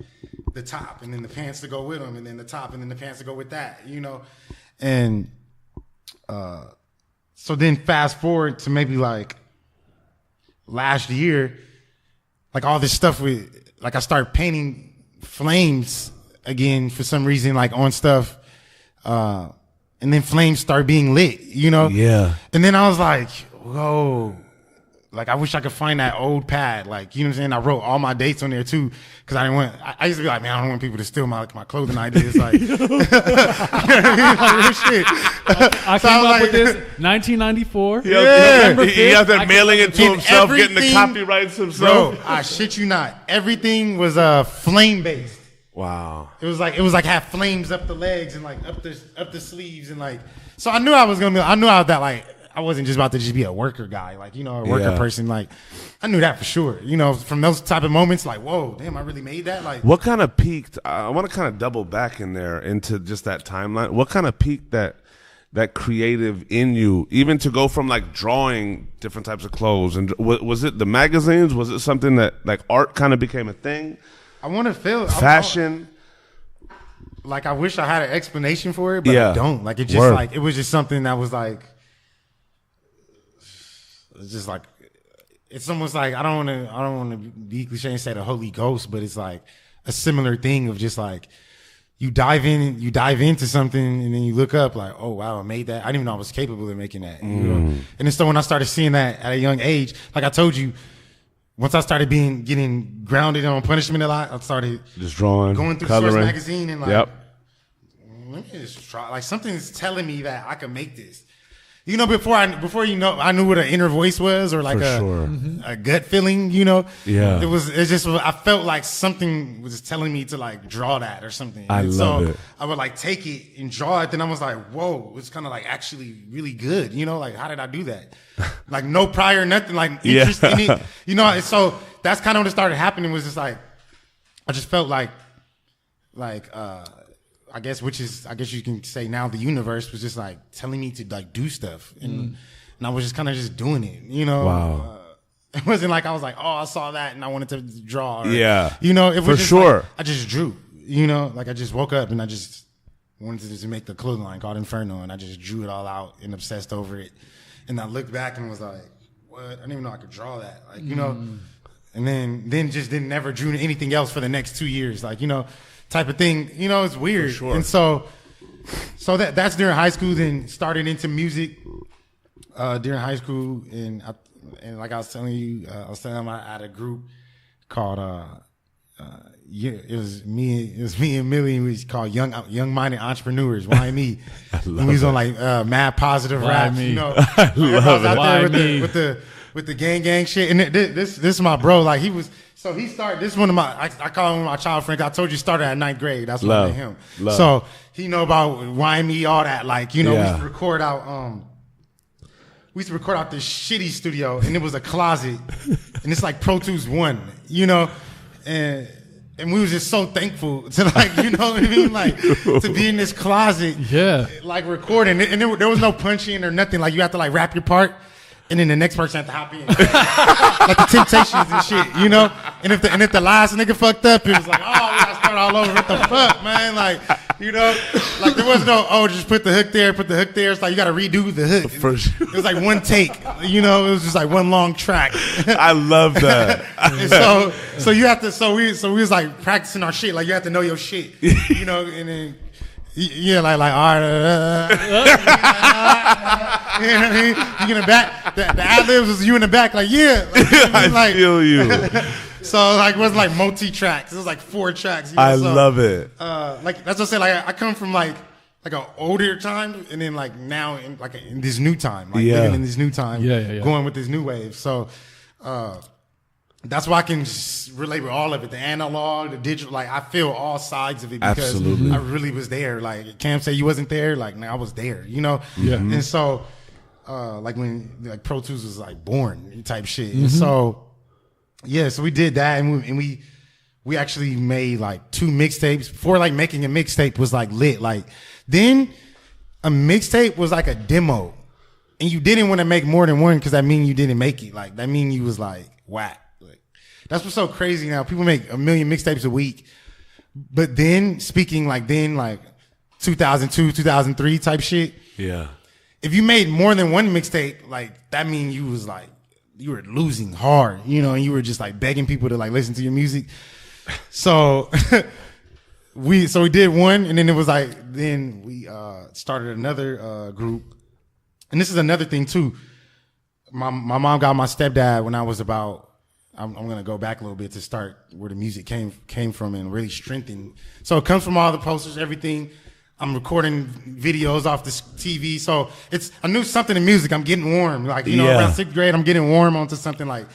the top, and then the pants to go with them, and then the top, and then the pants to go with that. You know, and so then fast forward to maybe like last year. Like all this stuff like I started painting flames again for some reason, like on stuff. And then flames start being lit, you know? Yeah. And then I was like, whoa, like I wish I could find that old pad. Like, you know what I'm saying? I wrote all my dates on there too. Cause I didn't want, I used to be like, man, I don't want people to steal my clothing ideas. Like, you know what I mean? Like, shit. I So came was up like- with this 1994. Yeah. November He out 5th, there I mailing came it up to And himself, getting the everything- copyrights himself. Bro, I shit you not. Everything was flame based. Wow. It was like have flames up the legs and like up the sleeves and like. So I knew I was gonna be. I knew that like I wasn't just about to just be a worker guy, like, you know, a worker Yeah. person. Like I knew that for sure. You know, from those type of moments, like, whoa, damn, I really made that. Like, What kind of peaked? I want to kind of double back in there into just that timeline. What kind of peaked that creative in you, even to go from like drawing different types of clothes? And was it the magazines? Was it something that like art kind of became a thing? I want to feel Fashion. like I wish I had an explanation for it, but Yeah. I don't. Like it just Word. like it was just something that was like it's just like it's almost like I don't want to be cliche and say the Holy Ghost, but it's like a similar thing of just like you dive into something and then you look up like, oh wow, I made that. I didn't even know I was capable of making that. You know? And then so when I started seeing that at a young age, like I told you, once I started getting grounded on punishment a lot, I started Just drawing, going through coloring. Source magazine and like, Yep. let me just try. Like something's telling me that I can make this. You know, before you know, I knew what an inner voice was or like For sure. a gut feeling. You know, Yeah. It's just I felt like something was telling me to like draw that or something. I And love so it. I would like take it and draw it. Then I was like, whoa, it's kind of like actually really good. You know, like how did I do that? Like no prior nothing, like interest in it. You know, and so that's kind of what started happening. Was just like I just felt like I guess you can say now the universe was just like telling me to like do stuff and I was just kind of just doing it, you know. Wow. It wasn't like I was like, oh, I saw that and I wanted to draw. Or, Yeah. you know, it was For just sure. like, I just drew, you know, like I just woke up and I just wanted to just make the clothing line called Inferno and I just drew it all out and obsessed over it. And I looked back and was like, what? I didn't even know I could draw that, like, you know. And then just didn't never drew anything else for the next 2 years, like, you know, type of thing. You know, it's weird. For sure. And so that's during high school. Then started into music during high school, and like I was telling you, I had a group called it was me and Millie. We was called Young Minded Entrepreneurs. Why me? And we was on like mad positive Why raps. me? You know, I love out it. Why there me? with the gang shit. And this is my bro. Like he was. So he started. This is one of my. I call him my child friend. I told you he started at 9th grade. That's why I met him. Love. So he know about why me, all that. Like, you know, we Yeah. used to record out. We used to record out this shitty studio, and it was a closet, and it's like Pro Tools 1, you know, and we was just so thankful to like, you know what I mean, like to be in this closet, Yeah. like recording, and there was no punch in or nothing. Like you have to like rap your part, and then the next person have to hop in, like the Temptations and shit, you know. And if the last nigga fucked up, it was like, oh, we gotta start all over. What the fuck, man? Like, you know, like there was no, oh, just put the hook there. It's like you gotta redo the hook. For sure. It was like one take, you know. It was just like one long track. I love that. And so you have to. So we was like practicing our shit. Like you have to know your shit, you know. And then yeah, like all right. You know what I mean? You in the back. The ad libs was you in the back. Like yeah. Like, you know what I mean? I feel you. So like it was like multi tracks. It was like 4 tracks. You know? I So, love it. like that's what I say. Like I come from like an older time, and then like now in this new time, like Yeah. living in this new time, Yeah. going with this new wave. So that's why I can just relate with all of it, the analog, the digital. Like I feel all sides of it because Absolutely. I really was there. Like Cam say you wasn't there, like I was there, you know. Yeah. And so, like when like Pro Tools was like born type shit, and so yeah, so we did that, and we actually made like 2 mixtapes. Before like making a mixtape was like lit. Like then a mixtape was like a demo, and you didn't want to make more than one because that mean you didn't make it. Like that mean you was like whack. That's what's so crazy now. People make 1 million mixtapes a week. But then, speaking like 2002, 2003 type shit. Yeah. If you made more than one mixtape, like that mean you was like, you were losing hard, you know, and you were just like begging people to like listen to your music. So we did one, and then it was like, then we started another group. And this is another thing too. My mom got my stepdad when I was about, I'm going to go back a little bit to start where the music came from and really strengthen. So it comes from all the posters, everything. I'm recording videos off this TV. So I knew something in music. I'm getting warm. Like, you know, around 6th grade, I'm getting warm onto something like,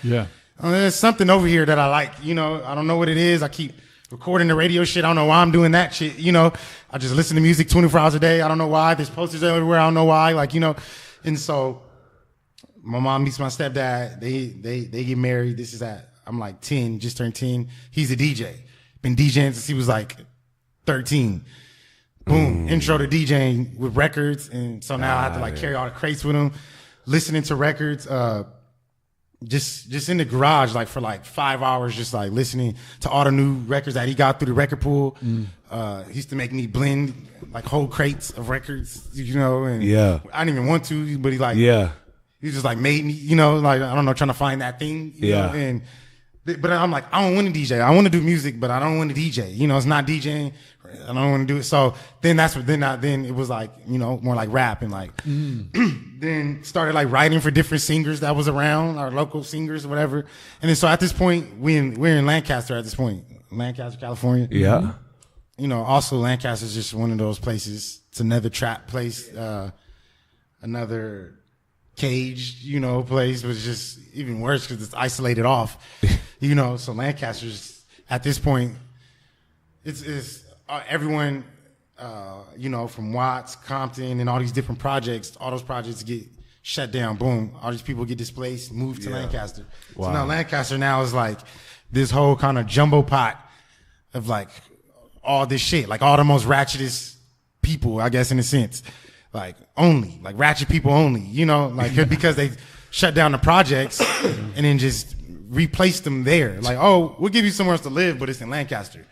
there's something over here that I like, you know, I don't know what it is. I keep recording the radio shit. I don't know why I'm doing that shit. You know, I just listen to music 24 hours a day. I don't know why. There's posters everywhere. I don't know why. Like, you know, and so my mom meets my stepdad. They get married. This is I'm like 10, just turned 10. He's a DJ. Been DJing since he was like 13. Boom. Intro to DJing with records. And so now I have to like carry all the crates with him, listening to records, just in the garage, like for like 5 hours, just like listening to all the new records that he got through the record pool. He used to make me blend like whole crates of records, you know, and I didn't even want to, but he just like made me, you know, like, I don't know, trying to find that thing, you know, but I'm like, I don't want to DJ. I want to do music, but I don't want to DJ. You know, it's not DJing. I don't want to do it. So then then it was like, you know, more like rap and like, then started like writing for different singers that was around, our local singers or whatever. And then so at this point, we're in Lancaster at this point, Lancaster, California. Yeah. You know, also Lancaster is just one of those places. It's another trap place, another cage, you know, place was just even worse because it's isolated off, you know. So Lancaster's at this point, it's everyone, you know, from Watts, Compton, and all these different projects. All those projects get shut down. Boom, all these people get displaced, moved to Lancaster. Wow. So now Lancaster now is like this whole kind of jumbo pot of like all this shit, like all the most ratchetest people, I guess, in a sense. Like only, like ratchet people only, you know, like because they shut down the projects and then just replaced them there. Like, oh, we'll give you somewhere else to live, but it's in Lancaster,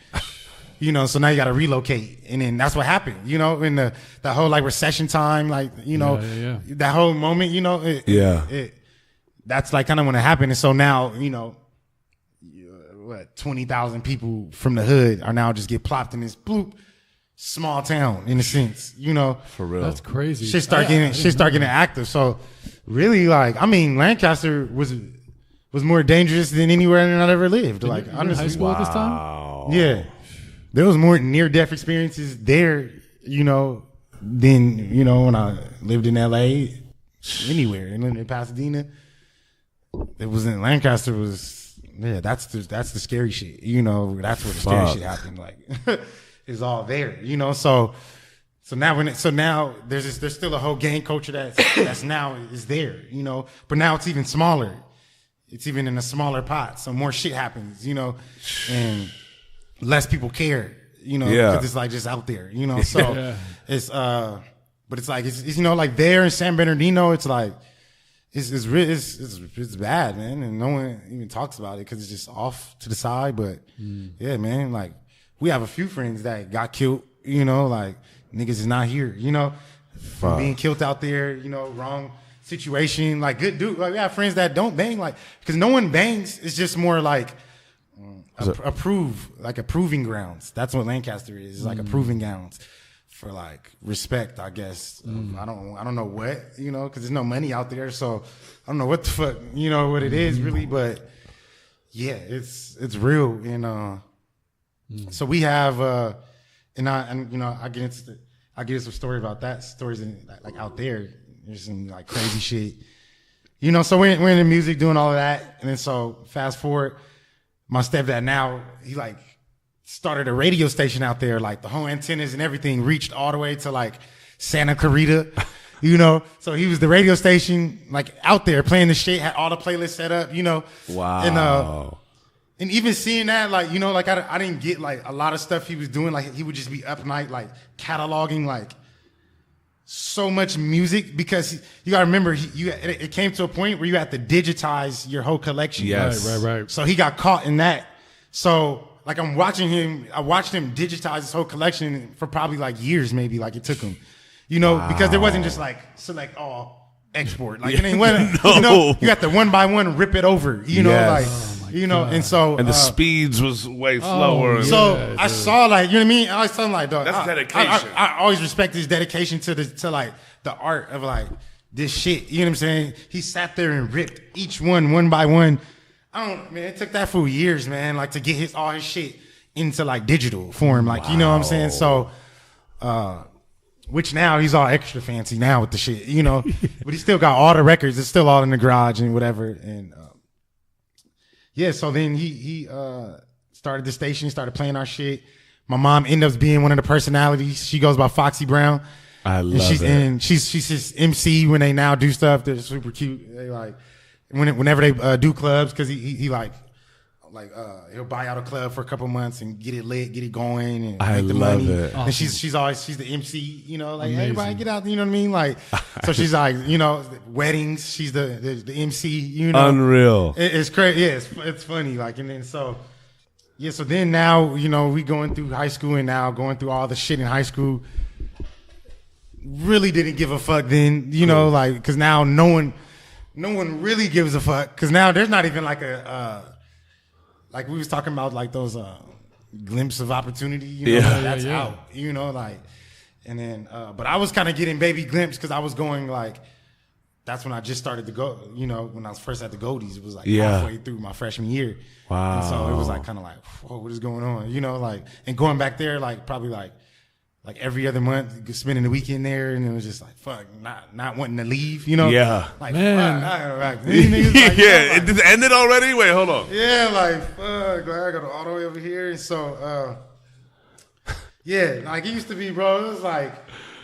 you know. So now you got to relocate, and then that's what happened, you know, in that whole like recession time, like, you know, that whole moment, you know, that's like kind of when it happened. And so now, you know, 20,000 people from the hood are now just get plopped in this bloop. Small town in a sense, you know. For real. That's crazy. Shit start getting active. So really, like, I mean, Lancaster was more dangerous than anywhere that I ever lived. Like, honestly, high school at this time? Yeah. There was more near death experiences there, you know, than, you know, when I lived in LA, anywhere. And in Pasadena. It was in Lancaster that's the scary shit. You know, that's where the scary shit happened. Like is all there, you know. So now there's still a whole gang culture that's now is there, you know. But now it's even smaller. It's even in a smaller pot. So more shit happens, you know, and less people care, you know, because it's like just out there, you know. So it's but it's like it's you know, like there in San Bernardino, it's like it's bad, man, and no one even talks about it because it's just off to the side. But yeah, man, like. We have a few friends that got killed, you know, like niggas is not here, you know, from being killed out there, you know, wrong situation. Like good dude, like we have friends that don't bang, like because no one bangs. It's just more like like a proving grounds. That's what Lancaster is. It's like a proving grounds for like respect, I guess. I don't know what, you know, because there's no money out there, so I don't know what the fuck, you know, what it is really, but yeah, it's real and. So we have, you know, I get into some story about that. Stories in, like out there, there's some like crazy shit. You know, so we're in the music doing all of that. And then so fast forward, my stepdad now, he like started a radio station out there. Like the whole antennas and everything reached all the way to like Santa Clarita, you know? So he was the radio station, like out there playing the shit, had all the playlists set up, you know? Wow. And even seeing that, like, you know, like I didn't get like a lot of stuff he was doing. Like he would just be up night, like cataloging, like, so much music because you gotta remember it came to a point where you had to digitize your whole collection. Yes. Right. So he got caught in that. So like I watched him digitize his whole collection for probably like years, maybe like it took him, you know, because there wasn't just like select all export. Like it ain't you know, you got to one by one rip it over, you know, like you know, and so and the speeds was way slower. So I saw like, you know what I mean? I was telling like, dog, that's dedication. I always respect his dedication to like the art of like this shit. You know what I'm saying? He sat there and ripped each one by one. Man, it took that for years, man, like to get all his shit into like digital form. Like, you know what I'm saying? So, which now he's all extra fancy now with the shit, you know, but he still got all the records. It's still all in the garage and whatever. And, yeah, so then he started the station, started playing our shit. My mom ended up being one of the personalities. She goes by Foxy Brown. I love it. And she's his MC when they now do stuff. They're super cute. They like whenever they do clubs, because he like he'll buy out a club for a couple months and get it lit, get it going, and make the money. It. And she's the MC, you know, like everybody get out, you know what I mean? Like, so she's like, you know, weddings, she's the MC, you know. Unreal. It's crazy. Yeah, it's funny. Like, and then so then now, you know, we going through high school and now going through all the shit in high school. Really didn't give a fuck then, you know, like, because now no one really gives a fuck, because now there's not even like like we was talking about, like those glimpse of opportunity, you know, that's out, you know, like, and then, but I was kind of getting baby glimpse because I was going like, that's when I just started to go, you know, when I was first at the Goldies, it was like halfway through my freshman year. Wow. And so it was like kind of like, whoa, what is going on? You know, like, and going back there, like probably like every other month, spending the weekend there, and it was just like, fuck, not wanting to leave, you know? Yeah. Like, man. fuck, I gotta rock. These niggas, like, Yeah, it ended already? Wait, hold on. Yeah, like, fuck, like, I got all the way over here. And so, yeah, like it used to be, bro. It was like,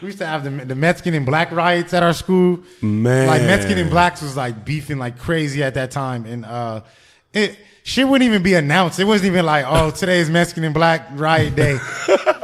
we used to have the Mexican and black riots at our school. Man. Like, Mexican and blacks was like beefing like crazy at that time. And shit wouldn't even be announced. It wasn't even like, oh, today is Mexican and black riot day.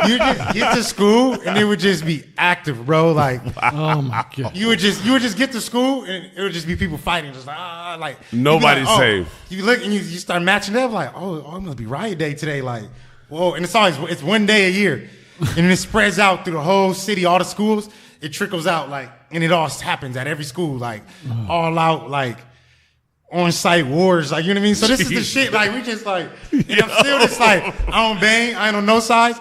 You just get to school and it would just be active, bro. Like, Oh my god. you would just get to school and it would just be people fighting, just like like Nobody's like, safe. You look and you start matching up, like, it must be riot day today, like, whoa. And it's one day a year, and then it spreads out through the whole city, all the schools. It trickles out, like, and it all happens at every school, like, all out, like, on-site wars, like, you know what I mean? So this is the shit, like, we just like, and I'm still just like, I don't bang, I ain't on no sides.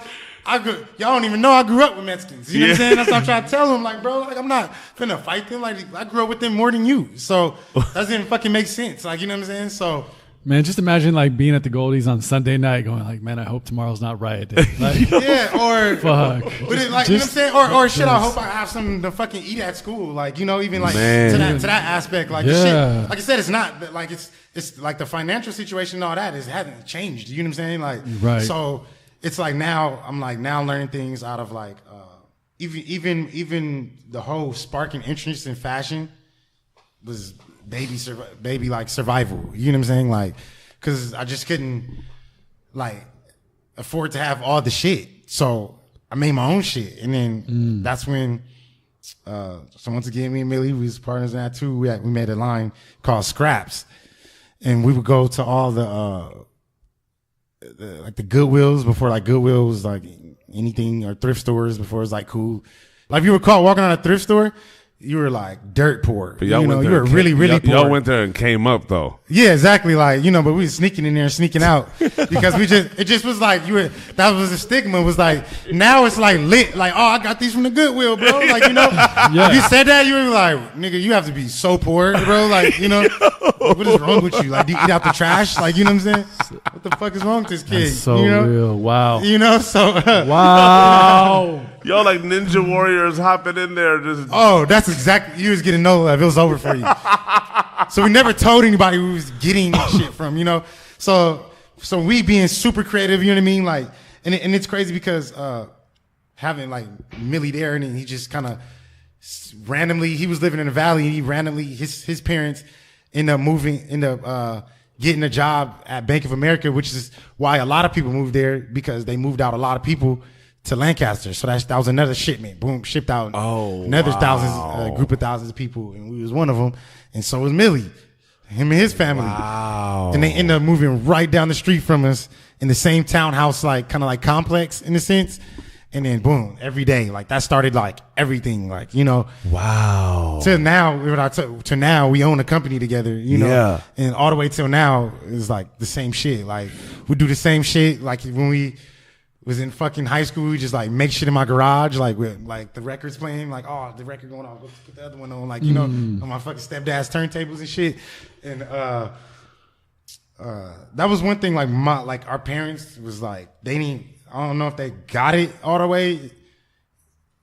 Y'all don't even know I grew up with Mexicans. You know what I'm saying? That's what I'm trying to tell them. Like, bro, like, I'm not finna fight them. Like, I grew up with them more than you. So that doesn't fucking make sense. Like, you know what I'm saying? So, Man, just imagine like being at the Goldies on Sunday night, going like, "Man, I hope tomorrow's not riot day." Like, yeah, or fuck. But it, like, you know what I'm saying? Or shit, I hope I have something to fucking eat at school. Like, you know, even like to that aspect. Like, the shit, like I said, it's not like it's like the financial situation and all that hasn't changed. You know what I'm saying? Like, right. So it's like now I'm like now learning things out of like even the whole sparking interest in fashion was baby like survival. You know what I'm saying? Like, cause I just couldn't like afford to have all the shit. So I made my own shit. And then that's when, so once again, me and Millie, we was partners in that too. We made a line called Scraps, and we would go to all the like the Goodwills before like Goodwill was like anything, or thrift stores before it was like cool. Like, if you were caught walking on a thrift store, you were like dirt poor. But y'all you know, went you there were really poor. Y'all went there and came up though. Yeah, exactly. Like, you know, but we were sneaking in there and sneaking out because it just was like that was the stigma. Was like, now it's like lit. Like, oh, I got these from the Goodwill, bro. Like, you know, if you said that, you were like, nigga, you have to be so poor, bro. Like, you know, what is wrong with you? Like, do you eat out the trash? Like, you know what I'm saying? What the fuck is wrong with this kid? That's so you know? real. Wow. You know, so wow. Yo, like Ninja Warriors hopping in there. Just Oh, that's exactly. You was getting no love. It was over for you. So we never told anybody we was getting shit from, you know. So we being super creative, you know what I mean? Like, and it's crazy because having like Millie there, and he just kind of randomly, he was living in the valley, and he randomly his parents end up getting a job at Bank of America, which is why a lot of people moved there, because they moved out a lot of people to Lancaster. So that was another shipment. Boom, shipped out another group of thousands of people, and we was one of them. And so was Millie, him and his family. Wow. And they ended up moving right down the street from us in the same townhouse, like kind of like complex in a sense. And then boom, every day, like that started like everything, like, you know. Wow. To now, we own a company together, you know. Yeah. And all the way till now is like the same shit. Like we do the same shit. Like when we was in fucking high school, we just like make shit in my garage, like with like the records playing, like, oh, the record going on, let's put the other one on, like, you know, on my fucking stepdad's turntables and shit. And that was one thing, like our parents was like, they didn't, I don't know if they got it all the way,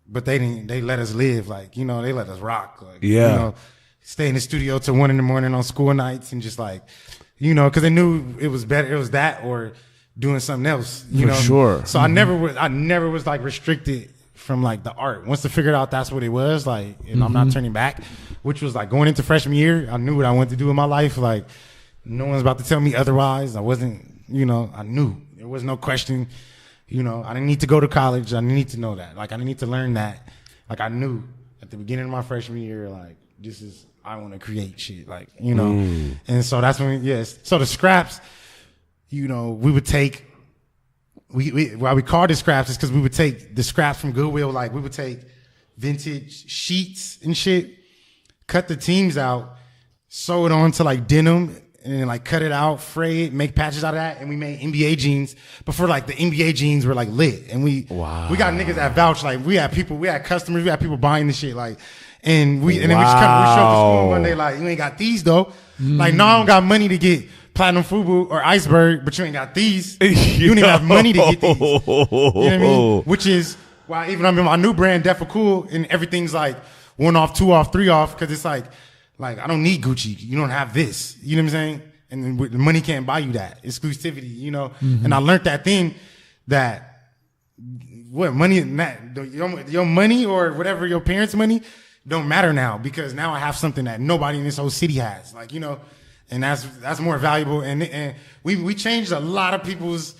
but they let us live, like, you know, they let us rock, like, you know, stay in the studio till 1 a.m. on school nights and just like, you know, cause they knew it was better, it was that or doing something else, you know. Sure. So I never was like restricted from like the art. Once I figured out that's what it was, like, and I'm not turning back, which was like going into freshman year, I knew what I wanted to do in my life. Like, no one's about to tell me otherwise. I wasn't, you know, I knew. There was no question. You know, I didn't need to go to college. I didn't need to know that. Like, I didn't need to learn that. Like, I knew at the beginning of my freshman year, like, I want to create shit. Like, you know. And so that's when, so the scraps, you know, we would take, why we called it scraps is because we would take the scraps from Goodwill. Like, we would take vintage sheets and shit, cut the teams out, sew it onto like denim, and then like cut it out, fray it, make patches out of that, and we made NBA jeans. Before like the NBA jeans were like lit, and we got niggas that vouch, like we had customers, we had people buying the shit, like, and then we showed up to school one day like, you ain't got these though, like, no, I don't got money to get Platinum Fubu or Iceberg, but you ain't got these. You don't even have money to get these. You know what I mean? Which is why even I'm in my new brand, Def Cool, and everything's like 1 off, 2 off, 3 off, because it's like I don't need Gucci. You don't have this. You know what I'm saying? And then the money can't buy you that exclusivity, you know? And I learned that thing that what money, your money or whatever, your parents' money don't matter now, because now I have something that nobody in this whole city has. Like, you know, and that's more valuable. And we changed a lot of people's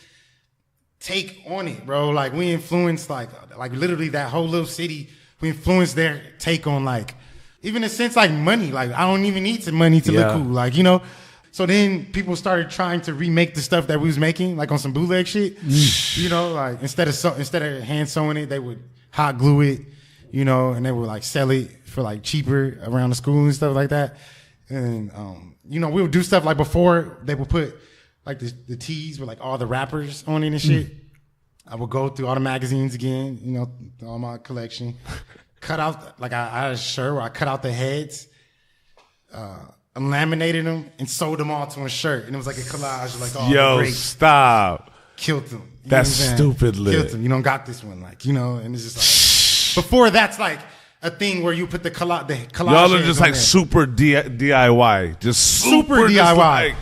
take on it, bro. Like, we influenced like literally that whole little city. We influenced their take on, like, even in a sense, like money. Like, I don't even need some money to look cool. Like, you know. So then people started trying to remake the stuff that we was making, like on some bootleg shit. You know, like instead of hand sewing it, they would hot glue it, you know, and they would like sell it for like cheaper around the school and stuff like that. And you know, we would do stuff like before they would put like the tees with like all the rappers on it and shit. I would go through all the magazines again, you know, all my collection. Cut out, like I had a shirt where I cut out the heads, laminated them, and sewed them all to a shirt. And it was like a collage of like all the greats. Stop. Killed them. That's stupid lit. Killed them. You don't got this one, like, you know, and it's just like, before that's like a thing where you put the collage. Y'all are just like super DIY. Just super DIY. Just like,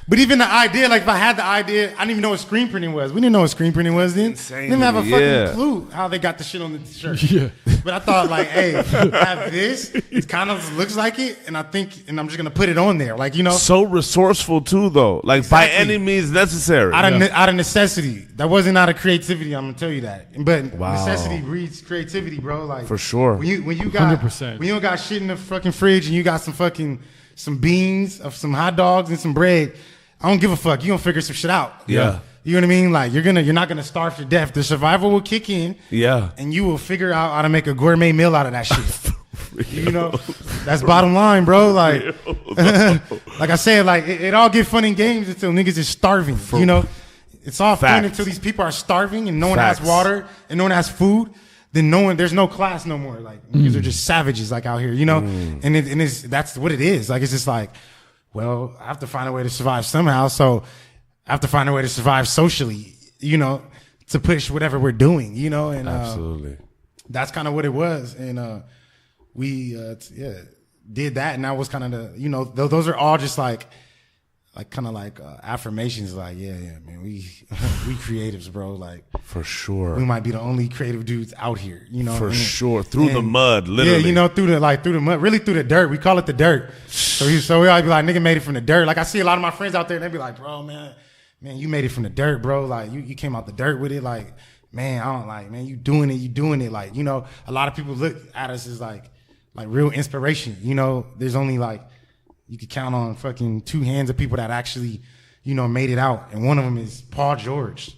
but even the idea, like if I had the idea, I didn't even know what screen printing was. We didn't know what screen printing was then. Insane. Didn't have a fucking clue how they got the shit on the shirt. Yeah. But I thought like, hey, I have this. It kind of looks like it, and I'm just gonna put it on there, like, you know. So resourceful too, though. Like by any means necessary. Out of necessity. That wasn't out of creativity. I'm gonna tell you that. But necessity breeds creativity, bro. Like, for sure. When you got 100%. when you don't got shit in the fucking fridge and you got some beans of some hot dogs and some bread, I don't give a fuck. You gonna figure some shit out. Yeah. You know what I mean? Like, you're not gonna starve to death. The survival will kick in. Yeah. And you will figure out how to make a gourmet meal out of that shit. You know, that's bottom line, bro. Like, like I said, like it all get fun in games until niggas is starving. You know, it's all fun until these people are starving and no one has water and no one has food. Then there's no class no more. Like, niggas are just savages, like out here. You know, and that's what it is. Like, it's just like, well, I have to find a way to survive somehow. So I have to find a way to survive socially, you know, to push whatever we're doing, you know. And absolutely. that's kind of what it was. And we did that, and that was kind of the, you know, those are all just like kind of like affirmations, like yeah man, we creatives, bro, like for sure we might be the only creative dudes out here, you know, for sure, through the mud, literally. Yeah, you know, through the mud, really through the dirt. We call it the dirt. So we always be like, nigga made it from the dirt. Like I see a lot of my friends out there, and they be like, bro, man, you made it from the dirt, bro. Like you came out the dirt with it. Like, man, I don't like, man, you doing it. Like, you know, a lot of people look at us as like real inspiration. You know, there's only like, you could count on fucking 2 hands of people that actually, you know, made it out. And one of them is Paul George.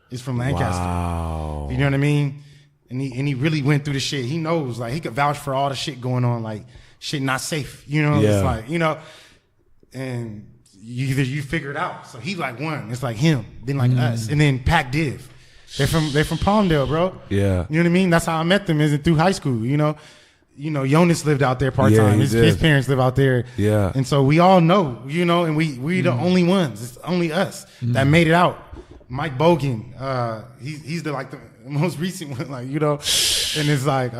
He's from Lancaster. Wow. You know what I mean? And he really went through the shit. He knows, like, he could vouch for all the shit going on, like, shit not safe. You know? Yeah. It's like, you know, and you figure it out. So he like one. It's like him, then like us, and then Pac Div. They're from Palmdale, bro. Yeah. You know what I mean? That's how I met them, is through high school, you know? You know, Jonas lived out there part time. Yeah, his parents live out there. Yeah. And so we all know, you know, and we the only ones. It's only us that made it out. Mike Bogan, he's the most recent one, like, you know, and it's like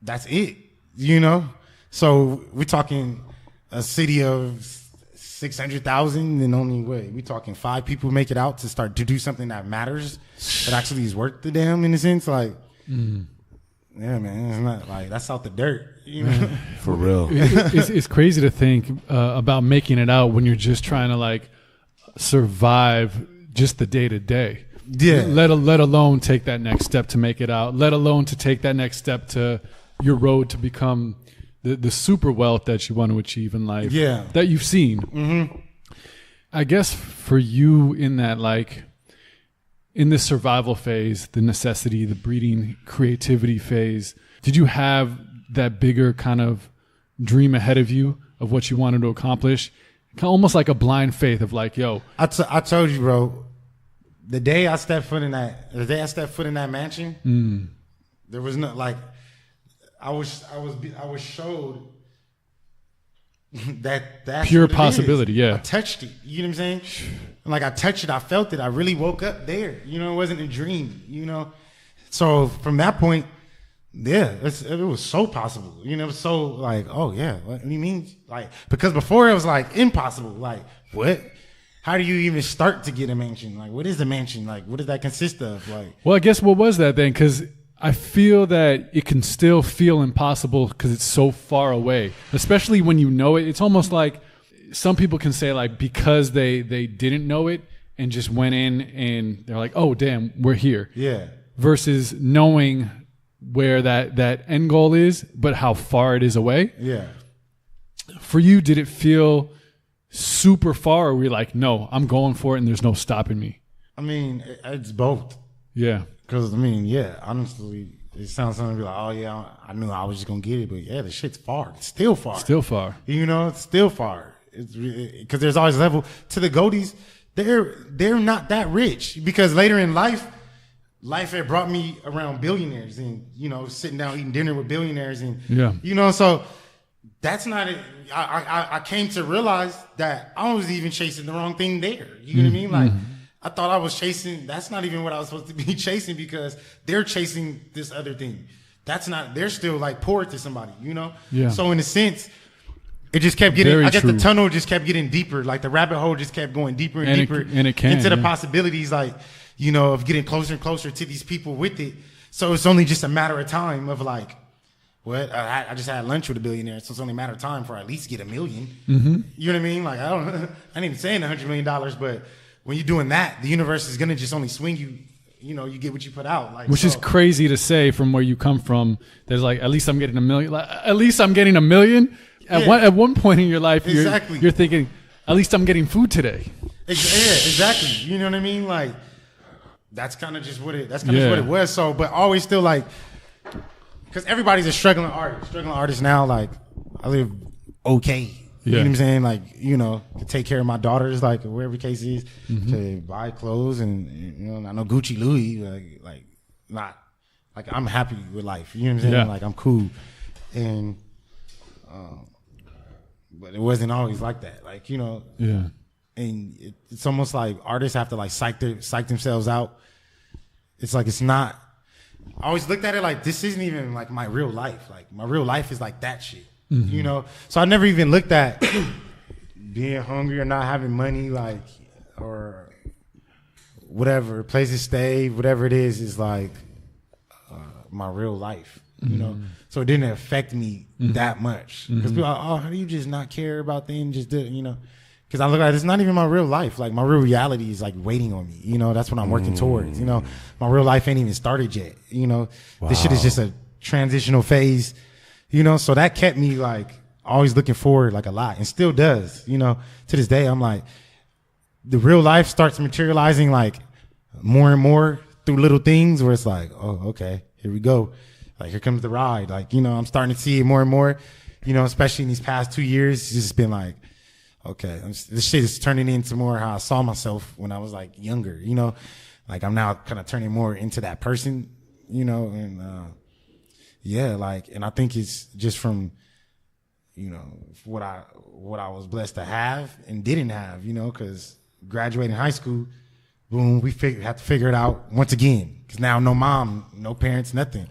that's it, you know. So we're talking a city of 600,000, and only we talking 5 people make it out to start to do something that matters, that actually is worth the damn, in a sense, like. Yeah, man, it's not like, that's out the dirt, you know. For real. It's crazy to think about making it out when you're just trying to like survive just the day to day. Yeah. Let alone take that next step to make it out. Let alone to take that next step to your road to become the super wealth that you want to achieve in life. Yeah. That you've seen. Mm-hmm. I guess for you in that, like, in this survival phase, the necessity, the breeding, creativity phase, did you have that bigger kind of dream ahead of you of what you wanted to accomplish? Almost like a blind faith of like, yo. I told you, bro, the day I stepped foot in that mansion, there was no, like, I was showed that's pure what it possibility. is. Yeah. I touched it. You know what I'm saying? And like, I touched it, I felt it. I really woke up there. You know, it wasn't a dream, you know? So from that point, yeah, it was so possible. You know, it was so like, oh yeah, what do you mean? Like, because before it was like impossible. Like, what? How do you even start to get a mansion? Like, what is a mansion? Like, what does that consist of? Like, well, I guess what was that then? Because I feel that it can still feel impossible because it's so far away, especially when you know it. It's almost like some people can say, like, because they didn't know it and just went in and they're like, oh, damn, we're here. yeah. Versus knowing where that end goal is, but how far it is away. Yeah. For you, did it feel super far, or were you like, no, I'm going for it and there's no stopping me? I mean, it's both. Yeah. Because, I mean, yeah, honestly, it sounds something to be like, oh, yeah, I knew I was just going to get it. But, yeah, the shit's far. It's still far. Still far. You know, it's still far. It's because there's always level to the Goldies. They're not that rich, because later in life had brought me around billionaires and, you know, sitting down eating dinner with billionaires and, Yeah. you know, so that's not it. I came to realize that I was even chasing the wrong thing there. You know what I mean? Like, I thought I was chasing, that's not even what I was supposed to be chasing, because they're chasing this other thing. That's not, they're still like poor to somebody, you know? Yeah. So in a sense, it just kept getting, Very I guess true. the tunnel just kept getting deeper. Like the rabbit hole just kept going deeper and deeper it can, into the yeah. possibilities, like, you know, of getting closer and closer to these people with it. So it's only just a matter of time of like, what? I just had lunch with a billionaire, so it's only a matter of time for I at least get $1 million. Mm-hmm. You know what I mean? Like, I ain't even saying $100 million, but when you're doing that, the universe is gonna just only swing you. You know, you get what you put out. Like, Which is crazy to say from where you come from. There's like, at least I'm getting $1 million. Like, at least I'm getting $1 million. At one point in your life, Exactly. you're thinking, at least I'm getting food today. Yeah, exactly. You know what I mean? Like, that's kind of just what it. That's kind of just what it was. So, but always still like, because everybody's a struggling artist now. Like, I live okay. You know what I'm saying? Like, you know, to take care of my daughters, like wherever the case is, to buy clothes and, you know, I know Gucci Louis, like not, like I'm happy with life. You know what I'm saying? Yeah. Like I'm cool. And, but it wasn't always like that. Like, you know, Yeah. and it's almost like artists have to like psych themselves out. It's like, it's not, I always looked at it like this isn't even like my real life. Like my real life is like that shit, you know. So I never even looked at being hungry or not having money, like or whatever place to stay, whatever it is like my real life, you know. So it didn't affect me that much because people are like, oh, how do you just not care about things? Just do it, you know. Because I look at it, it's not even my real life. Like my real reality is like waiting on me. You know, that's what I'm working towards. You know, my real life ain't even started yet. You know, this shit is just a transitional phase. You know, so that kept me like always looking forward like a lot, and still does. You know, to this day, I'm like, the real life starts materializing like more and more through little things where it's like, oh, okay, here we go. Like here comes the ride. Like, you know, I'm starting to see it more and more. You know, especially in these past 2 years, it's just been like, okay, this shit is turning into more how I saw myself when I was like younger, you know, like I'm now kind of turning more into that person, you know, and, yeah, like, and I think it's just from, you know, what I was blessed to have and didn't have, you know, cause graduating high school, boom, we had to figure it out once again. Cause now no mom, no parents, nothing.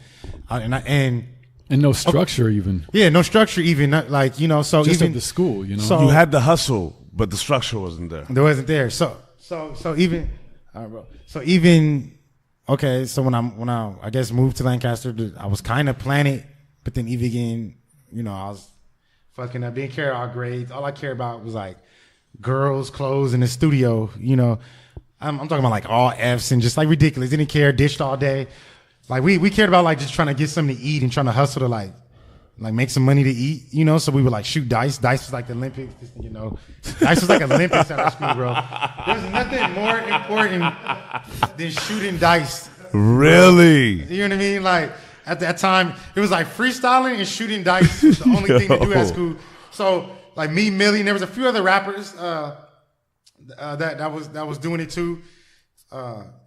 And no structure even. Yeah, no structure even. Like, you know, so just even of the school, you know. So You had the hustle, but the structure wasn't there. there wasn't there. So even, all right, bro. So even, okay. So when I guess moved to Lancaster, I was kind of planning, but then even again, you know, I was fucking up, didn't care about grades. All I cared about was like girls, clothes, in the studio. You know, I'm talking about like all Fs and just like ridiculous. Didn't care, dished all day. Like we cared about like just trying to get something to eat and trying to hustle to like make some money to eat, you know. So we would like shoot dice. Dice was like the Olympics, you know. Dice was like Olympics at our school, bro. There's nothing more important than shooting dice. Really? You know what I mean? Like at that time, it was like freestyling and shooting dice was the only thing to do at school. So like me, Millie, and there was a few other rappers that was doing it too.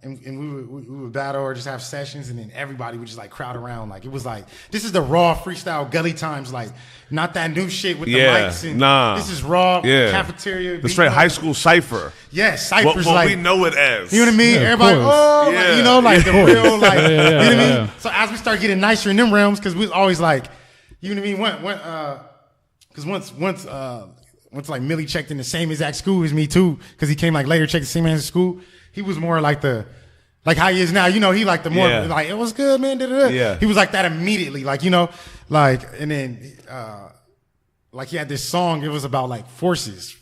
And we would battle or just have sessions, and then everybody would just like crowd around. Like it was like, this is the raw freestyle gully times, like not that new shit with the mics. And this is raw cafeteria. The straight high school cipher. Yes, ciphers. What like we know it as. You know what I mean? Yeah, Everybody, course. like, you know, like the real, like, you know what I mean? yeah. So as we start getting nicer in them realms, because we was always like, you know what I mean? Because once like Millie checked in the same exact school as me too, because he came like later, checked the same exact school. He was more like like how he is now, you know, he like the more like, it was good, man. Yeah. He was like that immediately, like, you know, like, and then, like he had this song, it was about like forces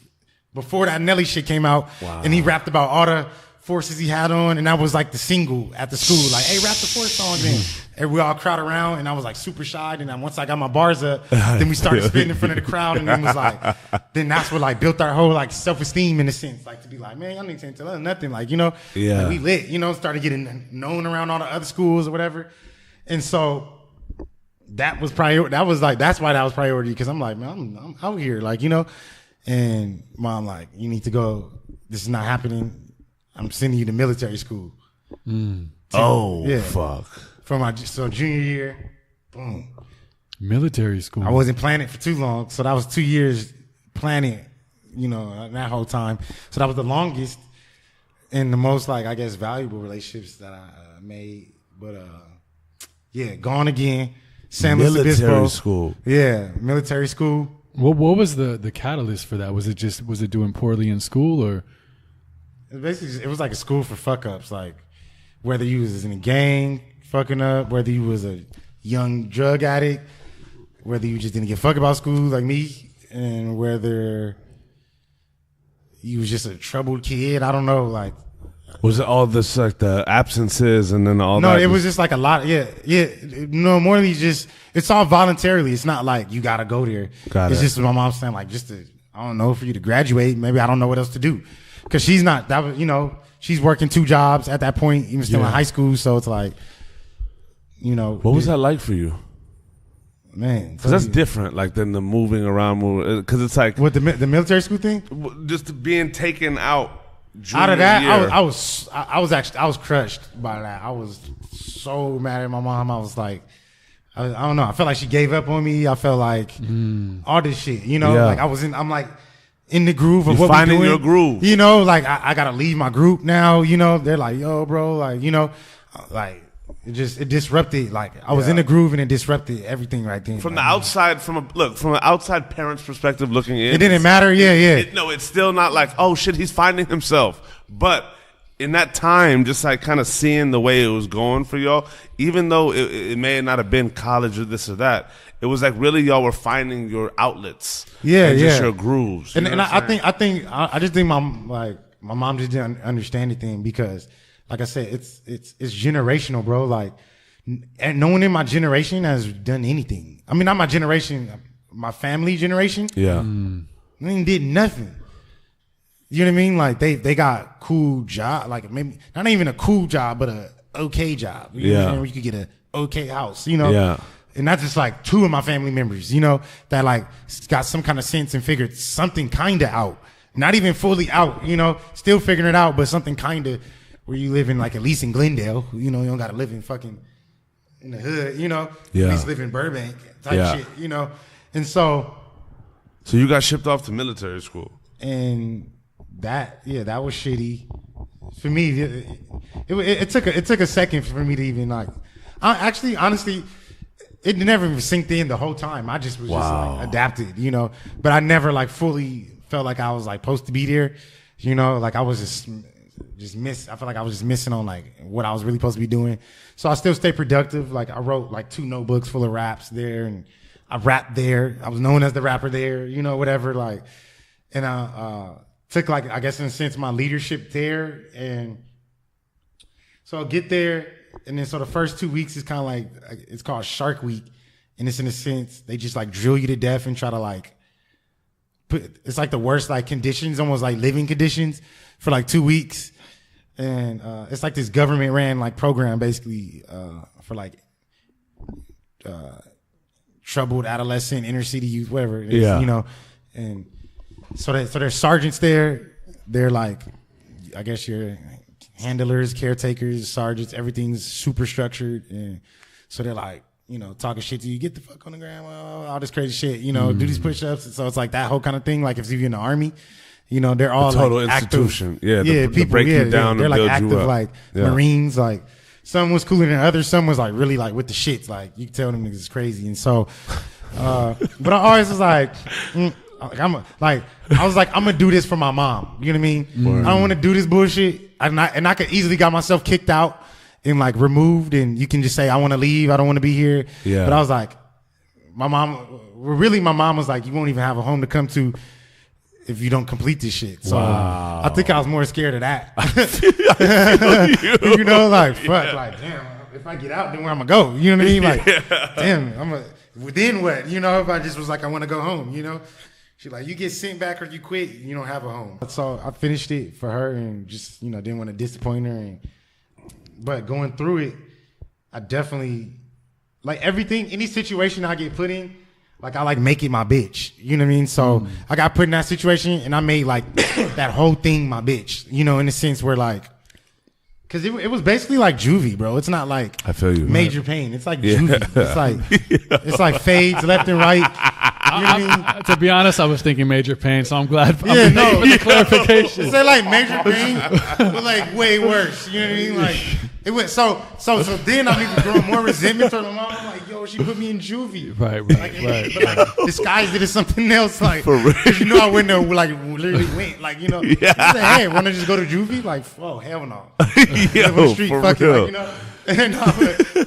before that Nelly shit came out. Wow. And he rapped about all the forces he had on. And that was like the single at the school, like, hey, rap the force song then. And we all crowd around, and I was like super shy. And then once I got my bars up, then we started spitting in front of the crowd, and then was like, then that's what like built our whole like self-esteem in a sense, like to be like, man, y'all ain't saying tell us nothing, like, you know, like, we lit, you know, started getting known around all the other schools or whatever. And so that was priority. That was like, that's why that was priority, because I'm like, man, I'm out here, like, you know. And mom like, you need to go. This is not happening. I'm sending you to military school. Fuck. For my junior year, boom. Military school. I wasn't planning for too long, so that was 2 years planning, you know, that whole time. So that was the longest and the most, like, I guess, valuable relationships that I made. But yeah, gone again. San Luis Obispo. Military school. Yeah, military school. What was the catalyst for that? Was it doing poorly in school, or? Basically, it was like a school for fuck ups. Like whether you was in a gang fucking up, whether you was a young drug addict, whether you just didn't give a fuck about school like me, and whether you was just a troubled kid. I don't know. Like, was it all this like the absences and then all no, that? it was just like a lot. Yeah. No, more than just, it's all voluntarily. It's not like you gotta go there. It's just my mom saying like, just to, I don't know, for you to graduate. Maybe I don't know what else to do. Cause she's not that was, you know, she's working 2 jobs at that point, even still in high school. So it's like, you know, what was that like for you? Man, because that's different, like than the moving around, because it's like what the military school thing, just being taken out of that. Year. I was crushed by that. I was so mad at my mom. I was like, I don't know. I felt like she gave up on me. I felt like all this shit, you know, like I'm like in the groove of what we're doing. Your groove, you know, like I gotta leave my group now. You know, they're like, yo, bro, like, you know, like. it disrupted. Like I was in the groove and it disrupted everything right then. From the outside, from an outside parent's perspective looking in, it didn't matter. Yeah. It's still not like, oh shit, he's finding himself. But in that time, just like kind of seeing the way it was going for y'all, even though it may not have been college or this or that, it was like really y'all were finding your outlets. And just your grooves. And I just think my mom just didn't understand anything because, like I said, it's generational, bro. Like, and no one in my generation has done anything. I mean, not my generation, my family generation. Yeah. They did nothing. You know what I mean? Like they got cool job, like maybe not even a cool job, but a okay job. You know what I mean? Where you could get a okay house, you know? Yeah. And that's just like two of my family members, you know, that like got some kind of sense and figured something kind of out. Not even fully out, you know, still figuring it out, but something kind of where you live in, like at least in Glendale, you know, you don't got to live in fucking in the hood, you know, at least live in Burbank type shit, you know. And so you got shipped off to military school. And that was shitty for me. It took a second for me to even like, honestly, it never even sinked in the whole time. I just was just like adapted, you know, but I never like fully felt like I was like supposed to be there, you know, like I was I felt like I was just missing on like what I was really supposed to be doing. So I still stayed productive. Like I wrote like 2 notebooks full of raps there, and I rapped there. I was known as the rapper there, you know, whatever. Like, and I took like, I guess in a sense, my leadership there. And so I'll get there. And then so the first 2 weeks is kind of like, it's called Shark Week. And it's in a sense, they just like drill you to death and try to like it's like the worst like conditions, almost like living conditions for like 2 weeks. And it's like this government ran like program basically for like troubled adolescent, inner city youth, whatever it is, you know. And so there's sergeants there. They're like, I guess your handlers, caretakers, sergeants, everything's super structured. And so they're like, you know, talking shit to you, get the fuck on the ground, all this crazy shit, you know, do these push-ups. And so it's like that whole kind of thing. Like if you're in the army, you know, they're all the total like institution. Active, People break you down they're and like build active, you up. like Marines. Like some was cooler than others. Some was like really like with the shits. Like you can tell them niggas is crazy. And so, but I always was like, I'm gonna do this for my mom. You know what I mean? I don't want to do this bullshit. And I could easily got myself kicked out and like removed, and you can just say I want to leave. I don't want to be here. Yeah. But I was like, my mom was like, you won't even have a home to come to if you don't complete this shit. So I think I was more scared of that. You know, like fuck, like damn, if I get out, then where I'm gonna go? You know what I mean? Like, damn, then what? You know, if I just was like, I want to go home, you know? She's like, you get sent back or you quit, you don't have a home. So I finished it for her and just, you know, didn't want to disappoint her. But going through it, I definitely, like everything, any situation I get put in, like I like make it my bitch. You know what I mean? So I got put in that situation and I made like that whole thing my bitch, you know, in the sense where like, cause it was basically like juvie, bro. It's not like I feel you, major pain. It's like juvie. It's like fades left and right. You know what I mean? To be honest, I was thinking major pain, so I'm glad for the clarification. It's like major pain, but like way worse. You know what I mean? Like it went so then I'm even growing more resentment toward my mom. I'm like, yo, she put me in juvie. Right. But like disguised it as something else. Like, cause you know I went there like literally went like, you know, I said, hey, wanna just go to juvie? Like, oh hell no. Yo, street, for fuck real. it, like, you know. And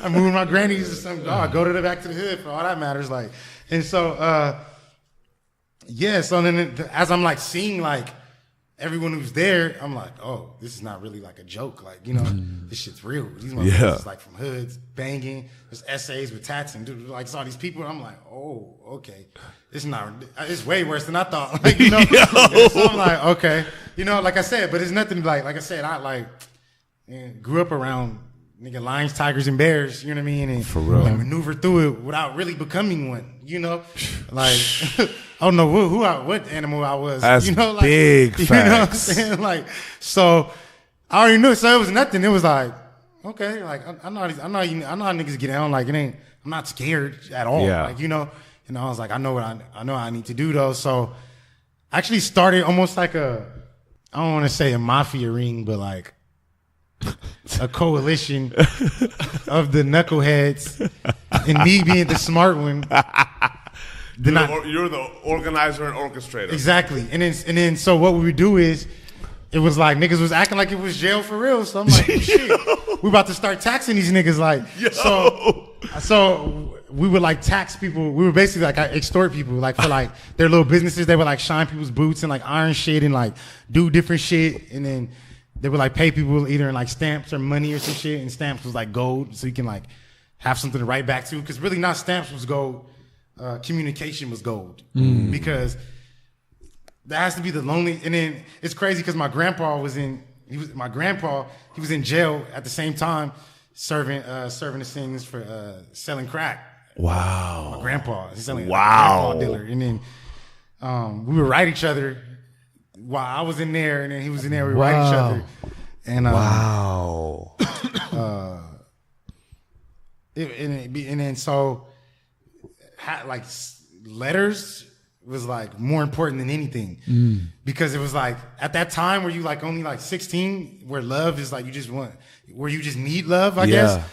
I moved my grannies or something. Oh, I go to the back to the hood for all that matters. Like, and so so then as I'm like seeing like everyone who's there, I'm like, oh, this is not really like a joke. Like, you know, this shit's real. These motherfuckers is like from hoods, banging. There's essays with tats and dude, like saw these people. And I'm like, oh, okay. It's way worse than I thought. Like, you know, so I'm like, okay. You know, like I said, but it's nothing like I said, I like grew up around nigga lions, tigers, and bears, you know what I mean? And for real. Like, maneuver through it without really becoming one, you know? Like, I don't know what animal I was. That's you know, like, big facts. You know what I'm saying? Like, so I already knew. So it was nothing. It was like, okay, like I know how niggas get down. Like, I'm not scared at all. Yeah. Like, you know. And I was like, I know what I need to do though. So I actually started almost like I don't want to say a mafia ring, but like a coalition of the knuckleheads and me being the smart one. You're the organizer and orchestrator. Exactly. And then so what we would do is, it was like niggas was acting like it was jail for real. So I'm like, shit, we about to start taxing these niggas. Like, so we would like tax people. We were basically like extort people, like for like their little businesses. They would like shine people's boots and like iron shit and like do different shit. And then they would like pay people either in like stamps or money or some shit. And stamps was like gold, so you can like have something to write back to. Because really, not stamps was gold. Communication was gold because that has to be the lonely. And then it's crazy because my grandpa was in jail at the same time serving the things for selling crack. Wow. My grandpa, he's selling a grandpa dealer. And then we would write each other while I was in there, and then he was in there. We would write each other. And and then so. Like letters was like more important than anything because it was like at that time where you like only like 16, where love is like you just need love, I guess.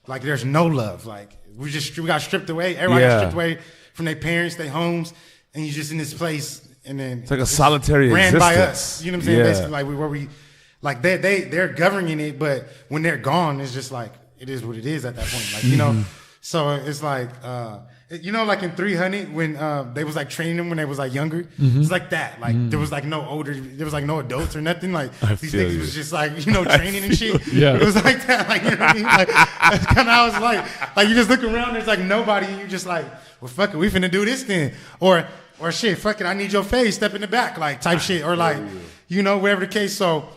Like there's no love. Like we got stripped away. Everybody got stripped away from their parents, their homes, and you're just in this place. And then it's like a solitary ran existence. By us. You know what I'm saying? Basically, like where we like they're governing it, but when they're gone, it's just like it is what it is at that point. Like you know, so it's like. You know, like in 300, when they was like training them when they was like younger, it's like that. Like there was like no adults or nothing. Like these niggas was just like, you know, training and shit. Yeah. It was like that. Like, you know what I mean? Like that's kind of how it's like you just look around, there's like nobody, and you just like, well, fuck it, we finna do this then, or shit, fuck it, I need your face, step in the back, like type shit, or like, you know, whatever the case. So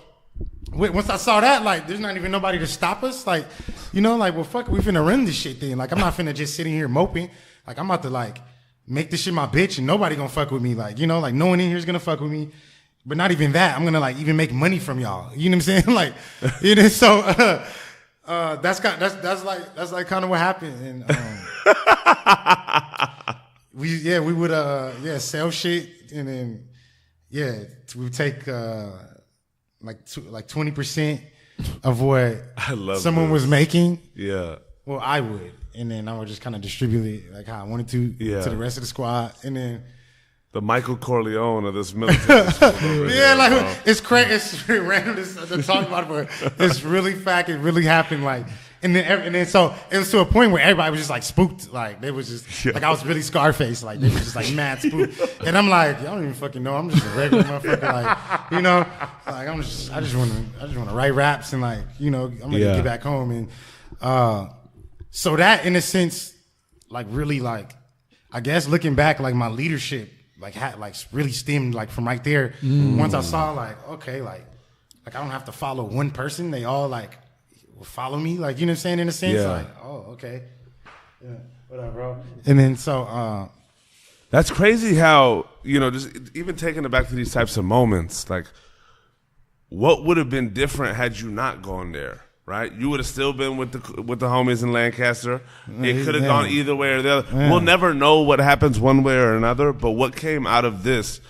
once I saw that, like, there's not even nobody to stop us. Like, you know, like, well, fuck it, we finna run this shit then. Like, I'm not finna just sitting here moping. Like, I'm about to, like, make this shit my bitch and nobody gonna fuck with me. Like, you know, like, no one in here is gonna fuck with me. But not even that. I'm gonna, like, even make money from y'all. You know what I'm saying? Like, you know, so that's like kind of what happened. And we would sell shit, and then we would take like 20% of what someone was making. Yeah. Well, I would. And then I would just kind of distribute it like how I wanted to the rest of the squad. And then the Michael Corleone of this military. Like it's crazy. It's random to talk about it, but it's really fact. It really happened. Like, and then so it was to a point where everybody was just like spooked. Like they was just like I was really Scarface. Like they was just like mad spooked. And I'm like, y'all don't even fucking know. I'm just a regular motherfucker. Like, you know, like I just want to write raps and like, you know, I'm gonna get back home. And so that in a sense, like really like, I guess looking back, like my leadership like had like really stemmed like from right there. Once I saw like, okay, like I don't have to follow one person. They all like will follow me. Like, you know what I'm saying? In a sense, like, oh, okay. Yeah, whatever, bro. And then so that's crazy how, you know, just even taking it back to these types of moments, like what would have been different had you not gone there? Right, you would have still been with the homies in Lancaster. It could have gone either way or the other. Yeah. We'll never know what happens one way or another. But what came out of this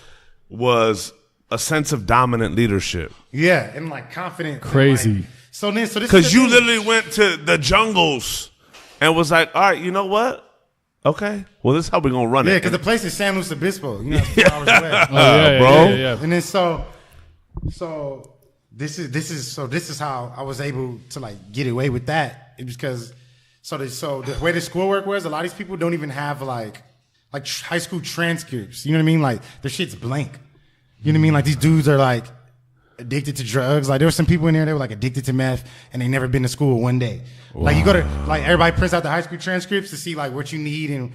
was a sense of dominant leadership. Yeah, and like confident. Crazy. Like, so this because you literally went to the jungles and was like, all right, you know what? Okay, well, this is how we're gonna run it. Yeah, because the place is San Luis Obispo. You know, it's 4 hours away. Bro. Yeah. And then so. This is how I was able to like get away with that. It was because the way the schoolwork was, a lot of these people don't even have like high school transcripts. You know what I mean? Like their shit's blank. You know what I mean? Like these dudes are like addicted to drugs. Like there were some people in there that were like addicted to meth and they never been to school one day. Wow. Like you go to like everybody prints out the high school transcripts to see like what you need, and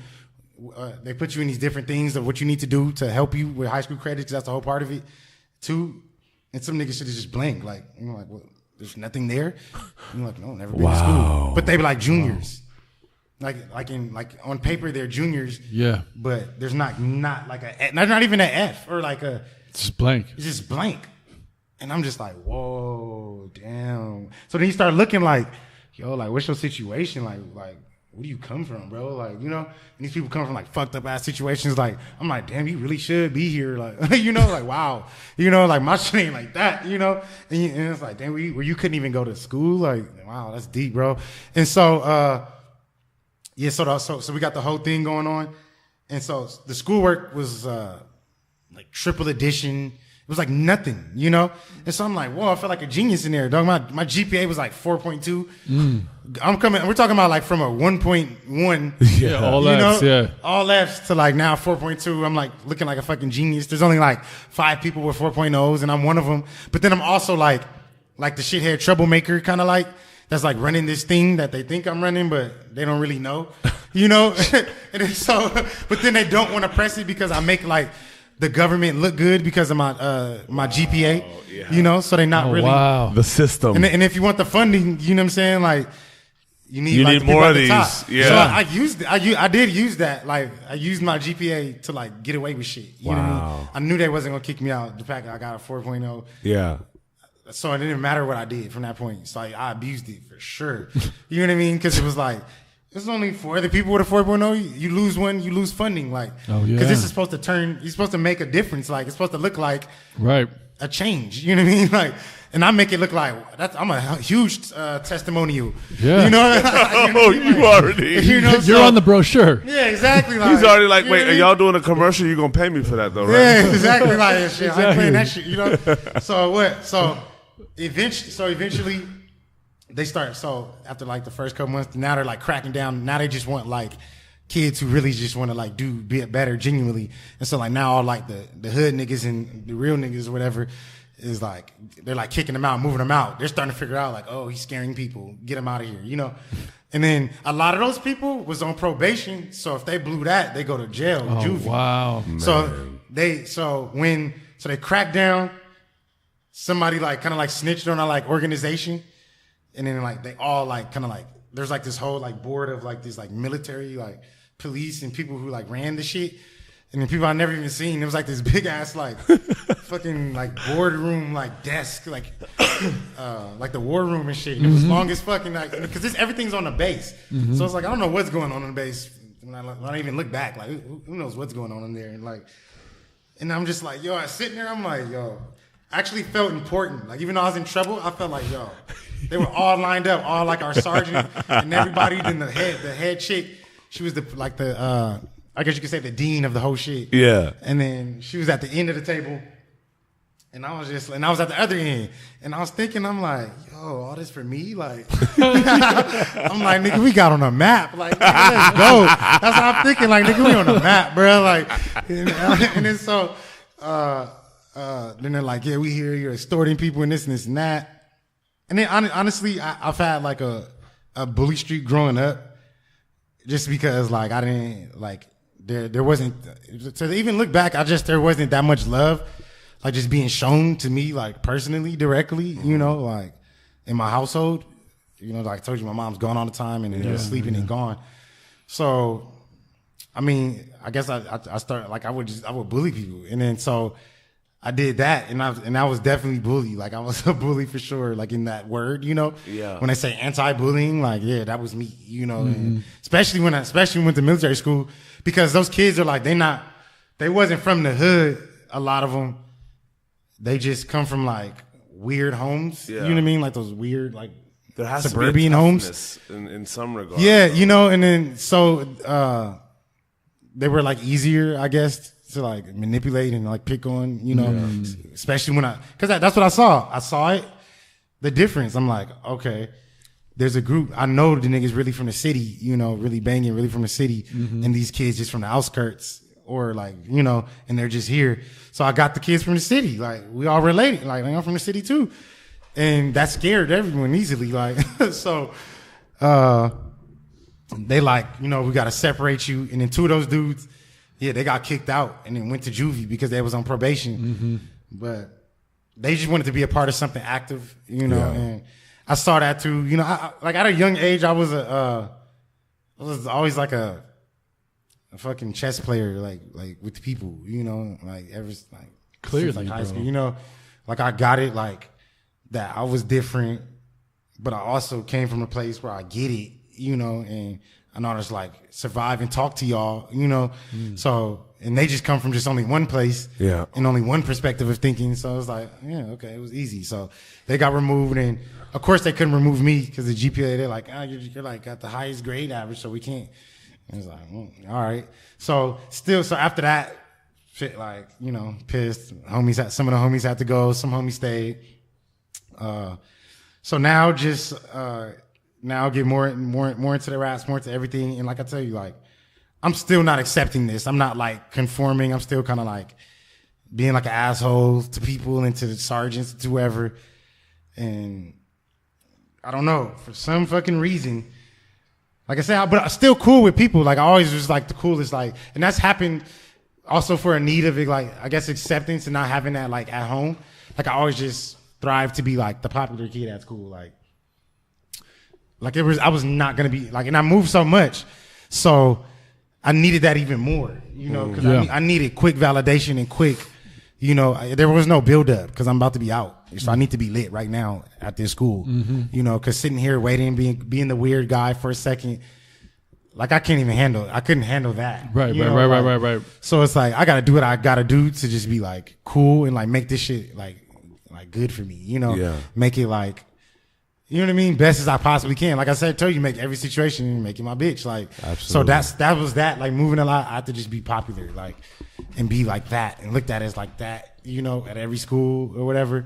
they put you in these different things of what you need to do to help you with high school credits. 'Cause that's the whole part of it too. And some niggas should have just blanked, like, you know, like, well, there's nothing there. And you're like, no, never been to school. But they be like juniors. Like on paper, they're juniors. Yeah. But there's not like not even an F or like a. It's just blank. It's just blank. And I'm just like, whoa, damn. So then you start looking like, yo, like, what's your situation? Like, where do you come from, bro? Like, you know, and these people come from like fucked up ass situations. Like, I'm like, damn, you really should be here. Like, you know, like, wow, you know, like my shit ain't like that, you know? And it's like, damn, where you couldn't even go to school. Like, wow, that's deep, bro. And so, yeah, so we got the whole thing going on. And so the schoolwork was, like triple edition. It was like nothing, you know? And so I'm like, whoa, I felt like a genius in there, dog. My GPA was like 4.2. We're talking about like from a 1.1. Yeah, all F's, yeah. All F's to like now 4.2. I'm like looking like a fucking genius. There's only like 5 people with 4.0s and I'm one of them. But then I'm also like the shithead troublemaker kind of like, that's like running this thing that they think I'm running, but they don't really know, you know? And so, but then they don't want to press it because I make like, the government look good because of my GPA, you know, so they're not really the system. And if you want the funding, you know what I'm saying, like you need like, more of these. Yeah. So I did use that. Like I used my GPA to like get away with shit. You know what I mean? I knew they wasn't gonna kick me out. The fact that I got a 4.0. Yeah. So it didn't matter what I did from that point. So I abused it for sure. You know what I mean? Because it was like. It's only for other people with a 4.0. You lose one, you lose funding. Like, because this is supposed to you're supposed to make a difference. Like, it's supposed to look like a change. You know what I mean? Like, and I make it look like I'm a huge testimonial. Yeah. You know? You already. You know, you're on the brochure. Yeah, exactly. Like, he's already like, wait, are y'all doing a commercial? You gonna pay me for that though, right? Yeah, exactly. Like, shit, I ain't playing that shit. You know? So what? So eventually. They start, so after like the first couple months, now they're like cracking down. Now they just want like kids who really just want to like be better genuinely. And so like now all like the hood niggas and the real niggas or whatever is like, they're like kicking them out, moving them out. They're starting to figure out like, oh, he's scaring people. Get him out of here, you know? And then a lot of those people was on probation. So if they blew that, they go to jail, juvie. Wow. So they cracked down. Somebody like kind of like snitched on our like organization. And then like they all like kind of like there's like this whole like board of like this like military like police and people who like ran the shit, and then people I never even seen. It was like this big ass like fucking like boardroom like desk like the war room and shit. And it was long as fucking like because everything's on the base, so it's like I don't know what's going on the base. When I even look back, like who knows what's going on in there, and I'm just like yo, I sitting there, I'm like yo. I actually felt important. Like, even though I was in trouble, I felt like, yo, they were all lined up, all like our sergeant and everybody. Then the head chick, she was I guess you could say the dean of the whole shit. Yeah. And then she was at the end of the table. And I was at the other end. And I was thinking, I'm like, yo, all this for me? Like, I'm like, nigga, we got on a map. Like, nigga, let's go. That's what I'm thinking. Like, nigga, we on a map, bro. Like, and then so, then they're like, yeah, we hear you're extorting people and this and that. And then honestly, I've had like a bully streak growing up just because like I didn't like there wasn't to even look back, there wasn't that much love like just being shown to me like personally, directly, you know, like in my household. You know, like I told you, my mom's gone all the time and then sleeping and gone. So I mean, I guess I started like I would bully people, and then so I did that, and I was definitely bullied. Like I was a bully for sure. Like in that word, you know. Yeah. When I say anti-bullying, like yeah, that was me. You know, and especially when I went to military school, because those kids are like they wasn't from the hood. A lot of them, they just come from like weird homes. Yeah. You know what I mean? Like those weird like there has suburban to be homes in some regard. Yeah, you know, and then so they were like easier, I guess, to like manipulate and like pick on, you know, especially because that's what I saw. I saw it, the difference. I'm like, okay, there's a group. I know the niggas really from the city, you know, really banging, really from the city, and these kids just from the outskirts or like, you know, and they're just here. So I got the kids from the city. Like we all related. Like I'm from the city too, and that scared everyone easily. Like so, they like, you know, we got to separate you, and then two of those dudes. Yeah, they got kicked out and then went to juvie because they was on probation. But they just wanted to be a part of something active, you know. Yeah. And I saw that too. You know, I, like at a young age, I was always like a fucking chess player, like with people, you know, like clearly, like high school, you know, like I got it, like that I was different, but I also came from a place where I get it, you know, and I know how to like survive and talk to y'all, you know. So, and they just come from just only one place, and only one perspective of thinking. So it was like, yeah, okay, it was easy. So they got removed, and of course they couldn't remove me because the GPA. They're like, you're like got the highest grade average, so we can't. And it's like, all right. So after that, shit, like, you know, pissed. Some of the homies had to go. Some homies stayed. So now just now get more into the raps, more into everything. And like I tell you, like, I'm still not accepting this. I'm not like conforming. I'm still kind of like being like an asshole to people and to the sergeants, to whoever. And I don't know, for some fucking reason, like I said, but I'm still cool with people. Like I always was like the coolest, like, and that's happened also for a need of like, I guess, acceptance and not having that like at home. Like I always just thrive to be like the popular kid at school. Like I was not going to be like, and I moved so much. So I needed that even more, you know, because I needed quick validation and quick, you know, there was no build up because I'm about to be out. So I need to be lit right now at this school, you know, because sitting here waiting, being the weird guy for a second, like I couldn't handle that. Right. So it's like, I got to do what I got to do to just be like cool and like make this shit like good for me, you know, make it like, you know what I mean? Best as I possibly can. Like I said, tell you, make every situation, make it my bitch. Like, absolutely. So that was that, like moving a lot. I had to just be popular, like, and be like that and looked at as like that, you know, at every school or whatever.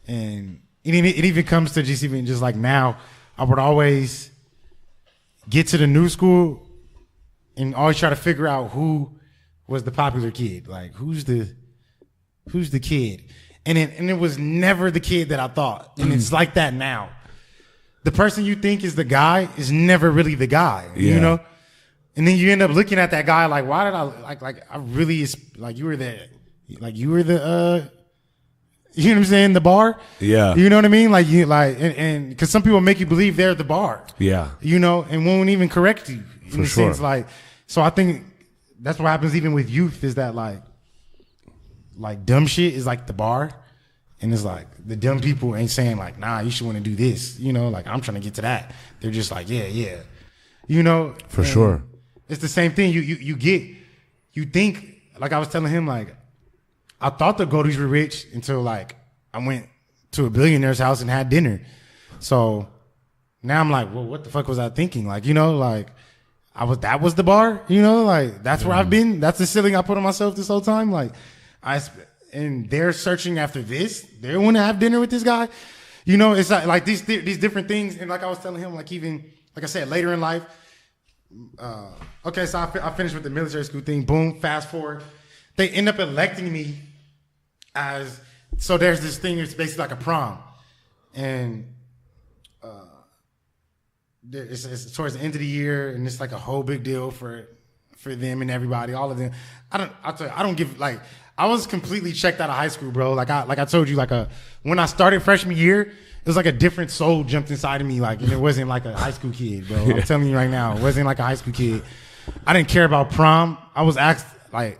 And it even comes to just like now, I would always get to the new school and always try to figure out who was the popular kid. Like, who's the kid? And it was never the kid that I thought. And it's like that now. The person you think is the guy is never really the guy, you know? And then you end up looking at that guy like, why did I like I really, like you were the, you know what I'm saying? The bar. Yeah. You know what I mean? Like and cause some people make you believe they're the bar. Yeah. You know, and won't even correct you. In a sense, like, so I think that's what happens even with youth is that like dumb shit is like the bar. And it's like the dumb people ain't saying like, nah, you should want to do this. You know, like I'm trying to get to that. They're just like, yeah. You know? For sure. It's the same thing. You think, like I was telling him, like, I thought the Goldies were rich until like I went to a billionaire's house and had dinner. So now I'm like, well, what the fuck was I thinking? Like, you know, like that was the bar, you know, like that's where I've been. That's the ceiling I put on myself this whole time. Like and they're searching after this. They want to have dinner with this guy. You know, it's like these different things. And like I was telling him, like even, like I said, later in life, okay, so I finished with the military school thing. Boom, fast forward. They end up electing me as, so there's this thing, it's basically like a prom. And it's towards the end of the year, and it's like a whole big deal for them and everybody, all of them. I'll tell you, I don't give, like, I was completely checked out of high school, bro. Like I told you, like when I started freshman year, it was like a different soul jumped inside of me. Like, and it wasn't like a high school kid, bro. I'm telling you right now, it wasn't like a high school kid. I didn't care about prom. I was asked, like,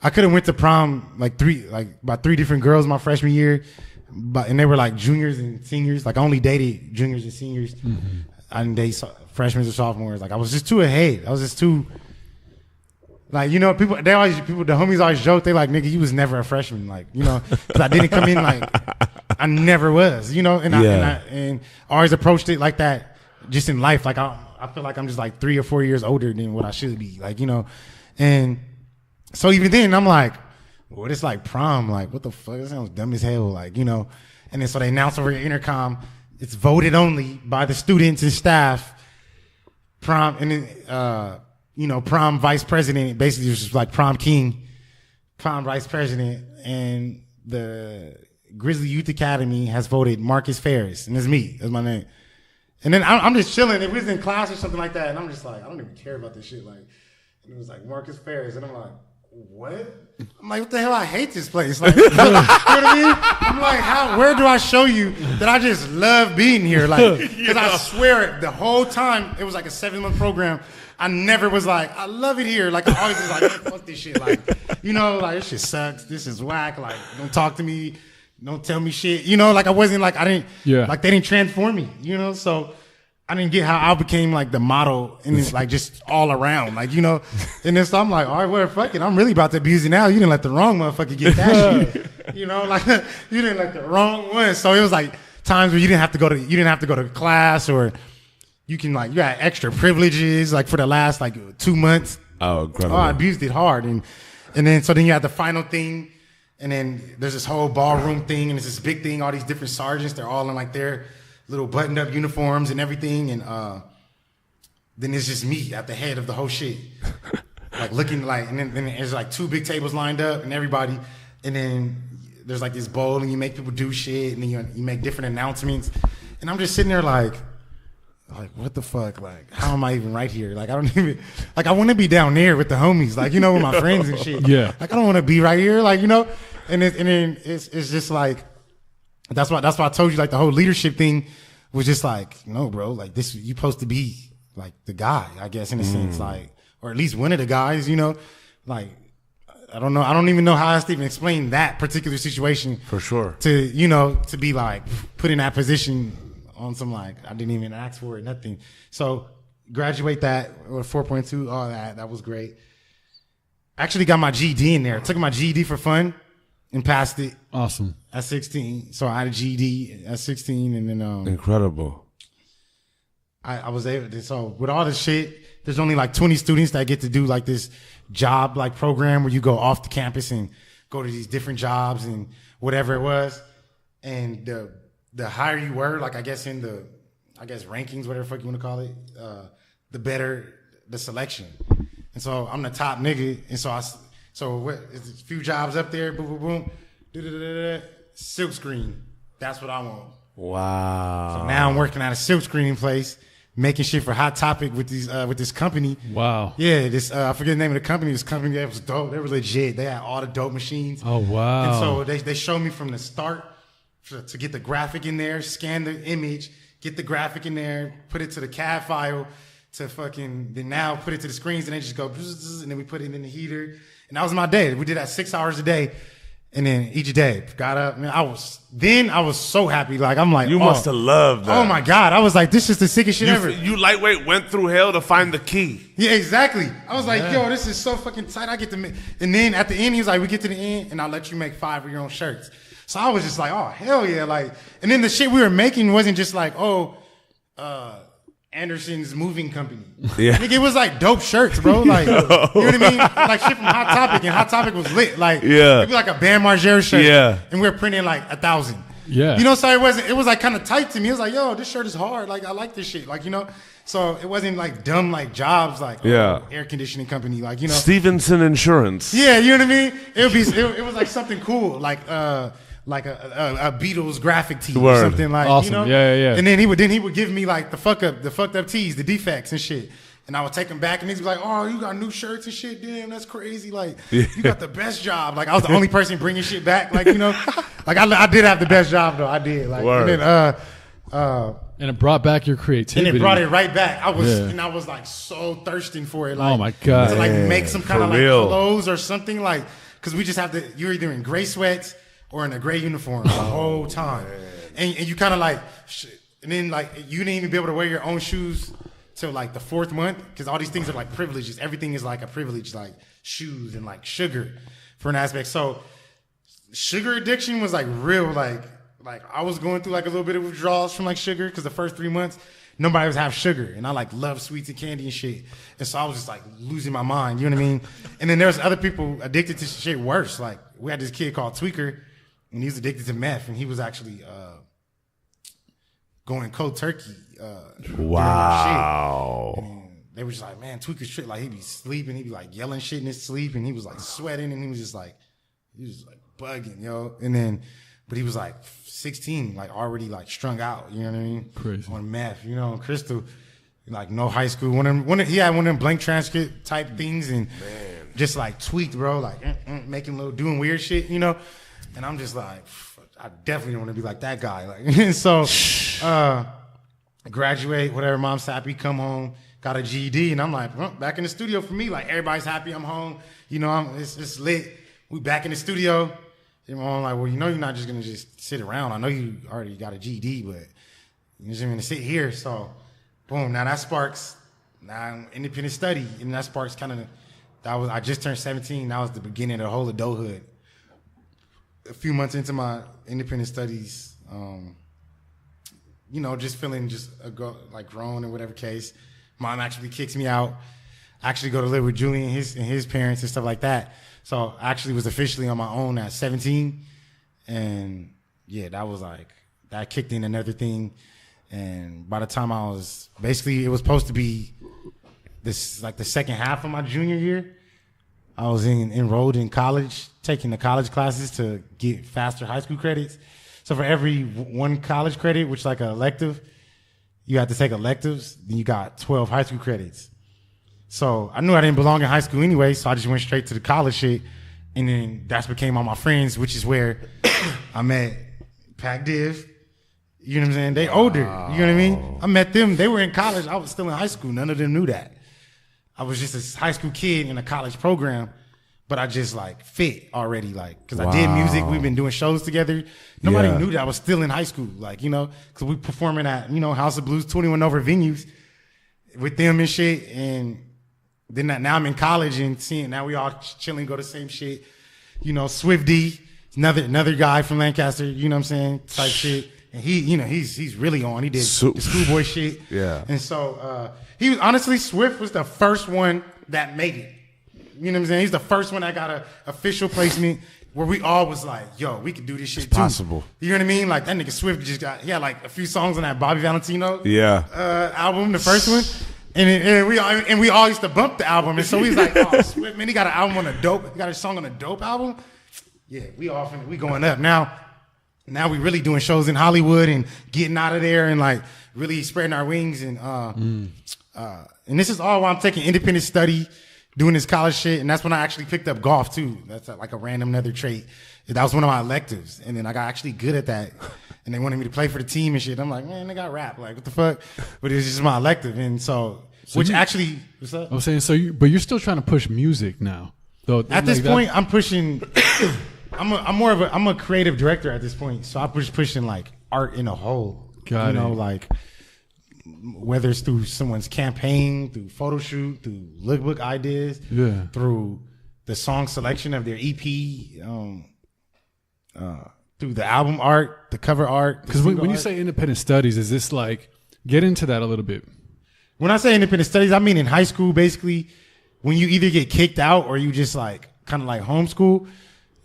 I could have went to prom about three different girls my freshman year, and they were like juniors and seniors. Like I only dated juniors and seniors. I didn't date freshmen or sophomores. Like I was just too ahead. I was just too. Like, you know, the homies always joke, they like, nigga, you was never a freshman. Like, you know, cause I didn't come in like, I never was, you know, and I always approached it like that just in life. Like, I feel like I'm just like 3 or 4 years older than what I should be. Like, you know, and so even then I'm like, what is like prom? Like, what the fuck? That sounds dumb as hell. Like, you know, and then so they announce over your intercom, it's voted only by the students and staff. Prom, and then, you know, prom vice president, basically was just like prom king, prom vice president, and the Grizzly Youth Academy has voted Marcus Ferris, and it's me, that's my name. And then I'm just chilling, it was in class or something like that, and I'm just like, I don't even care about this shit, like, and it was like Marcus Ferris, and I'm like, what? I'm like, what the hell? I hate this place. Like, you know what I mean? I'm like, where do I show you that I just love being here? Like, because I swear the whole time, it was like a 7-month program. I never was like, I love it here. Like, I always was like, fuck this shit. Like, you know, like, this shit sucks. This is whack. Like, don't talk to me. Don't tell me shit. You know, like, I wasn't like, like, they didn't transform me, you know? So I didn't get how I became like the model and it's like just all around, like, you know. And then so I'm like, all right, well, fuck it, I'm really about to abuse it now. You didn't let the wrong motherfucker get that shit, you know, like you didn't let the wrong one. So it was like times where you didn't have to go to class, or you can like you had extra privileges like for the last like 2 months. Oh, incredible. I abused it hard, and then so then you had the final thing, and then there's this whole ballroom thing, and it's this big thing. All these different sergeants, they're all in like their little buttoned up uniforms and everything, and then it's just me at the head of the whole shit, like looking like, and then there's like 2 big tables lined up and everybody, and then there's like this bowl and you make people do shit, and then you make different announcements, and I'm just sitting there like what the fuck, like how am I even right here? Like I don't even like I want to be down there with the homies, like, you know, with my friends and shit. Yeah, like I don't want to be right here, like, you know, and then it's just like. That's why I told you, like, the whole leadership thing was just like, no, bro, like this, you supposed to be like the guy, I guess, in a sense, like, or at least one of the guys, you know, like, I don't know. I don't even know how else to even explain that particular situation. For sure. To, you know, to be like put in that position on some, like, I didn't even ask for it, nothing. So graduate that with 4.2, all that. That was great. Actually got my GED in there. Took my GED for fun and passed it. Awesome. At 16. So I had a GED at 16, and then incredible. I was able to, so with all this shit, there's only like 20 students that get to do like this job like program where you go off the campus and go to these different jobs and whatever it was. And the higher you were, like I guess in the rankings, whatever the fuck you want to call it, the better the selection. And so I'm the top nigga, and so it's a few jobs up there, boom, boom, boom, silk screen. That's what I want. Wow. So now I'm working at a silk screening place, making shit for Hot Topic with this company. Wow. Yeah, this I forget the name of the company. This company that was dope. They were legit. They had all the dope machines. Oh wow. And so they showed me from the start to get the graphic in there, scan the image, get the graphic in there, put it to the CAD file, to fucking then now put it to the screens, and they just go and then we put it in the heater. And that was my day. We did that 6 hours a day. And then each day got up, man. I was so happy. Like, I'm like, you must have loved that. Oh my God. I was like, this is the sickest shit ever. You lightweight went through hell to find the key. Yeah, exactly. I was like, yo, this is so fucking tight. I get to make, and then at the end, he was like, we get to the end and I'll let you make 5 of your own shirts. So I was just like, oh, hell yeah. Like, and then the shit we were making wasn't just like, Anderson's moving company. Yeah. Nigga, it was like dope shirts, bro. Like, you know what I mean? Like shit from Hot Topic, and Hot Topic was lit. Like, yeah. It'd be like a Bam Margera shirt. Yeah. And we were printing like 1,000. Yeah. You know, so it was like kind of tight to me. It was like, yo, this shirt is hard. Like, I like this shit. Like, you know, so it wasn't like dumb, like jobs, like air conditioning company, like, you know. Stevenson Insurance. Yeah, you know what I mean? It was like something cool, like a Beatles graphic tee or something, like, awesome. You know? Yeah. And then he would give me like the fucked up tees, the defects and shit. And I would take them back, and he'd be like, "Oh, you got new shirts and shit. Damn, that's crazy. Like, you got the best job." Like, I was the only person bringing shit back. Like, you know, like I did have the best job though. I did. Like, word. And then and it brought back your creativity. and it brought it right back. I was like so thirsting for it. Like, oh my God. to like make some kind of like real. clothes or something, like, because we just have to. You're either in gray sweats or in a gray uniform the whole time, and you kind of like, and then like you didn't even be able to wear your own shoes till like the 4th month, because all these things are like privileges. Everything is like a privilege, like shoes and like sugar for an aspect. So sugar addiction was like real, like I was going through like a little bit of withdrawals from like sugar, because the first 3 months nobody was have sugar, and I like love sweets and candy and shit, and so I was just like losing my mind, you know what I mean? And then there's other people addicted to shit worse. Like, we had this kid called Tweaker, and he was addicted to meth, and he was actually going cold turkey. Wow. And they were just like, man, Tweaker's shit. Like, he'd be sleeping, he'd be like yelling shit in his sleep, and he was like sweating, and he was just like bugging, yo. And then, but he was like 16, like already like strung out, you know what I mean? Crazy. On meth, you know, Crystal, like no high school. He had one of them blank transcript type things, and just like tweaked, bro, like doing weird shit, you know? And I'm just like, I definitely don't want to be like that guy. Like, so, graduate, whatever, mom's happy, come home, got a GED, and I'm like, back in the studio for me. Like, everybody's happy, I'm home. You know, it's lit. We back in the studio. And I'm like, well, you know, you're not just going to just sit around. I know you already got a GED, but you're just going to sit here. So boom. Now that sparks. Now independent study, and that sparks I just turned 17. That was the beginning of the whole adulthood. A few months into my independent studies, just feeling like grown in whatever case. Mom actually kicks me out. I actually go to live with Julian and his parents and stuff like that. So I actually was officially on my own at 17. And yeah, that kicked in another thing. And by the time it was supposed to be this, like the second half of my junior year, I was enrolled in college, taking the college classes to get faster high school credits. So for every one college credit, which is like an elective, you had to take electives, then you got 12 high school credits. So I knew I didn't belong in high school anyway, so I just went straight to the college shit. And then that's became all my friends, which is where I met Pac Div. You know what I'm saying? They older. You know what I mean? I met them. They were in college. I was still in high school. None of them knew that. I was just a high school kid in a college program, but I just like fit already, like, because I did music. We've been doing shows together. Nobody knew that I was still in high school, like, because we performing at, House of Blues, 21 over venues with them and shit. And then now I'm in college and seeing, now we all chilling, go to the same shit. Swift D, another guy from Lancaster, you know what I'm saying, type shit. And he's really on. He did the Schoolboy shit. Yeah. And so he was, honestly, Swift was the first one that made it. You know what I'm saying? He's the first one that got an official placement where we all was like, yo, we could do this shit too. Possible. You know what I mean? Like that nigga Swift he had like a few songs on that Bobby Valentino album, the first one. And we all used to bump the album. And so he's like, oh, Swift, man, he got an album on he got a song on a dope album. Yeah, we going up. Now we really doing shows in Hollywood and getting out of there and like really spreading our wings and this is all while I'm taking independent study, doing this college shit, and that's when I actually picked up golf too. That's like a random another trait. That was one of my electives, and then I got actually good at that. And they wanted me to play for the team and shit. I'm like, man, they got rap. Like, what the fuck? But it was just my elective, and so what's up? I was saying, but you're still trying to push music now, though. At this point, I'm pushing. I'm a creative director at this point, so I'm just pushing like art in a whole. Like whether it's through someone's campaign, through photo shoot, through lookbook ideas, through the song selection of their EP, through the album art, the cover art. Because when you say independent studies, is this like, get into that a little bit? When I say independent studies, I mean in high school, basically, when you either get kicked out or you just like kind of like homeschool.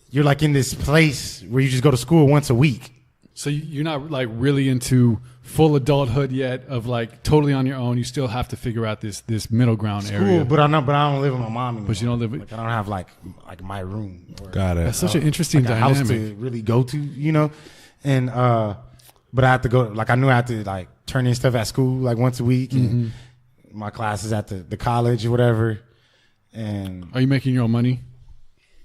You're like in this place where you just go to school once a week. So you're not like really into full adulthood yet of like totally on your own. You still have to figure out this middle ground area. But I don't live with my mom anymore. But you don't live with, like, I don't have like my room. Got it. That's such an interesting like dynamic. A house to really go to, And but I have to go. Like I knew I had to like turn in stuff at school like once a week, and my classes at the college or whatever. And are you making your own money?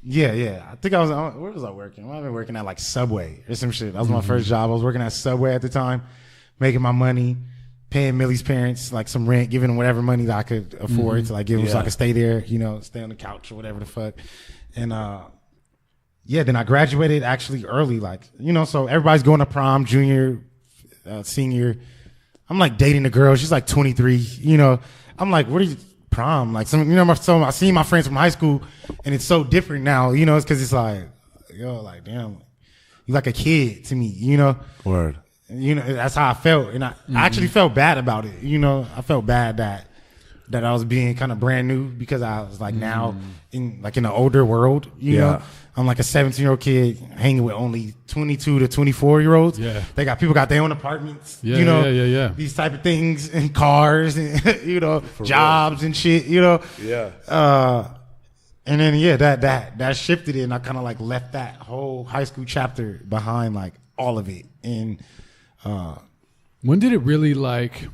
Yeah. I think where was I working? Well, I've been working at like Subway or some shit. That was my first job. I was working at Subway at the time, making my money, paying Millie's parents like some rent, giving them whatever money that I could afford to like give them so I could stay there, stay on the couch or whatever the fuck. And then I graduated actually early, like, so everybody's going to prom, junior, senior. I'm like dating a girl. She's like 23, I'm like, what are you? Prom, like so I seen my friends from high school, and it's so different now, it's because it's like, like damn, you like a kid to me, Word. That's how I felt, and I actually felt bad about it, I felt bad that I was being kind of brand new because I was like now in an older world, you know. I'm like a 17-year-old kid hanging with only 22 to 24-year-olds. Yeah. People got their own apartments, these type of things and cars and, for jobs real. And shit, Yeah. And then, that shifted it and I kind of like left that whole high school chapter behind, like all of it. And, when did it really like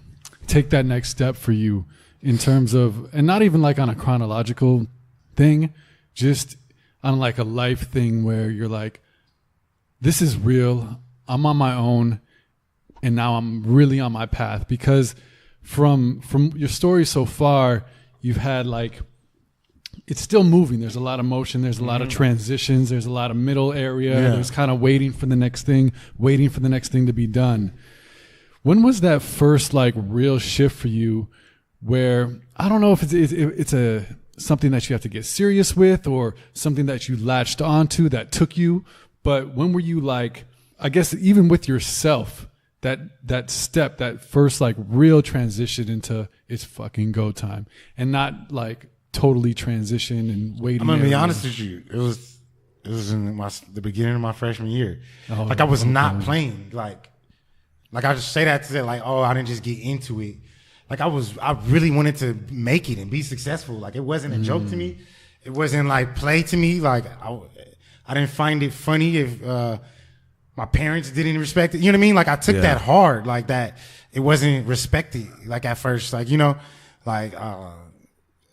take that next step for you in terms of, and not even like on a chronological thing, just on like a life thing where you're like, this is real. I'm on my own, and now I'm really on my path. Because from your story so far, you've had like, it's still moving. There's a lot of motion. There's a lot of transitions. There's a lot of middle area. There's kind of waiting for the next thing to be done. When was that first like real shift for you where, I don't know if it's a something that you have to get serious with or something that you latched onto that took you, but when were you like, I guess even with yourself, that step, that first like real transition into it's fucking go time, and not like totally transition and waiting? I'm gonna be honest with you. It was in the beginning of my freshman year. Oh, like I was not playing. Like I just say that to say like, oh, I didn't just get into it. Like I really wanted to make it and be successful. Like it wasn't a joke to me. It wasn't like play to me. Like I didn't find it funny if my parents didn't respect it. You know what I mean? Like I took that hard, like that. It wasn't respected. Like at first, like, like,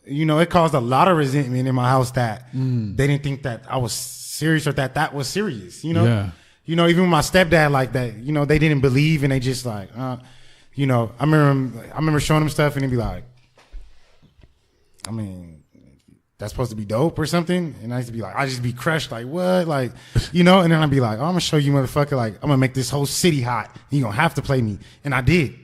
it caused a lot of resentment in my house that they didn't think that I was serious or that was serious, Yeah. Even with my stepdad, like that, they didn't believe and they just like, I remember showing them stuff and he'd be like, I mean, that's supposed to be dope or something. And I used to be like, I just be crushed, like, what? Like, and then I'd be like, oh, I'm gonna show you, motherfucker, like, I'm gonna make this whole city hot. You gonna have to play me. And I did.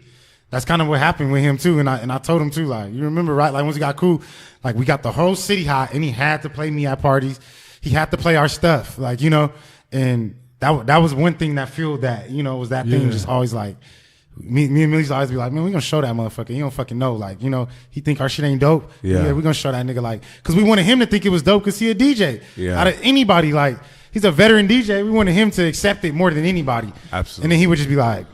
That's kind of what happened with him too. And I told him too, like, you remember, right? Like once he got cool, like we got the whole city hot and he had to play me at parties. He had to play our stuff, like, and that was one thing that fueled that, was that thing just always like, me and Millie's always be like, man, we gonna show that motherfucker. He don't fucking know. Like, he think our shit ain't dope. Yeah, we gonna show that nigga, like, cause we wanted him to think it was dope cause he a DJ. Yeah. Out of anybody, like, he's a veteran DJ. We wanted him to accept it more than anybody. Absolutely. And then he would just be like,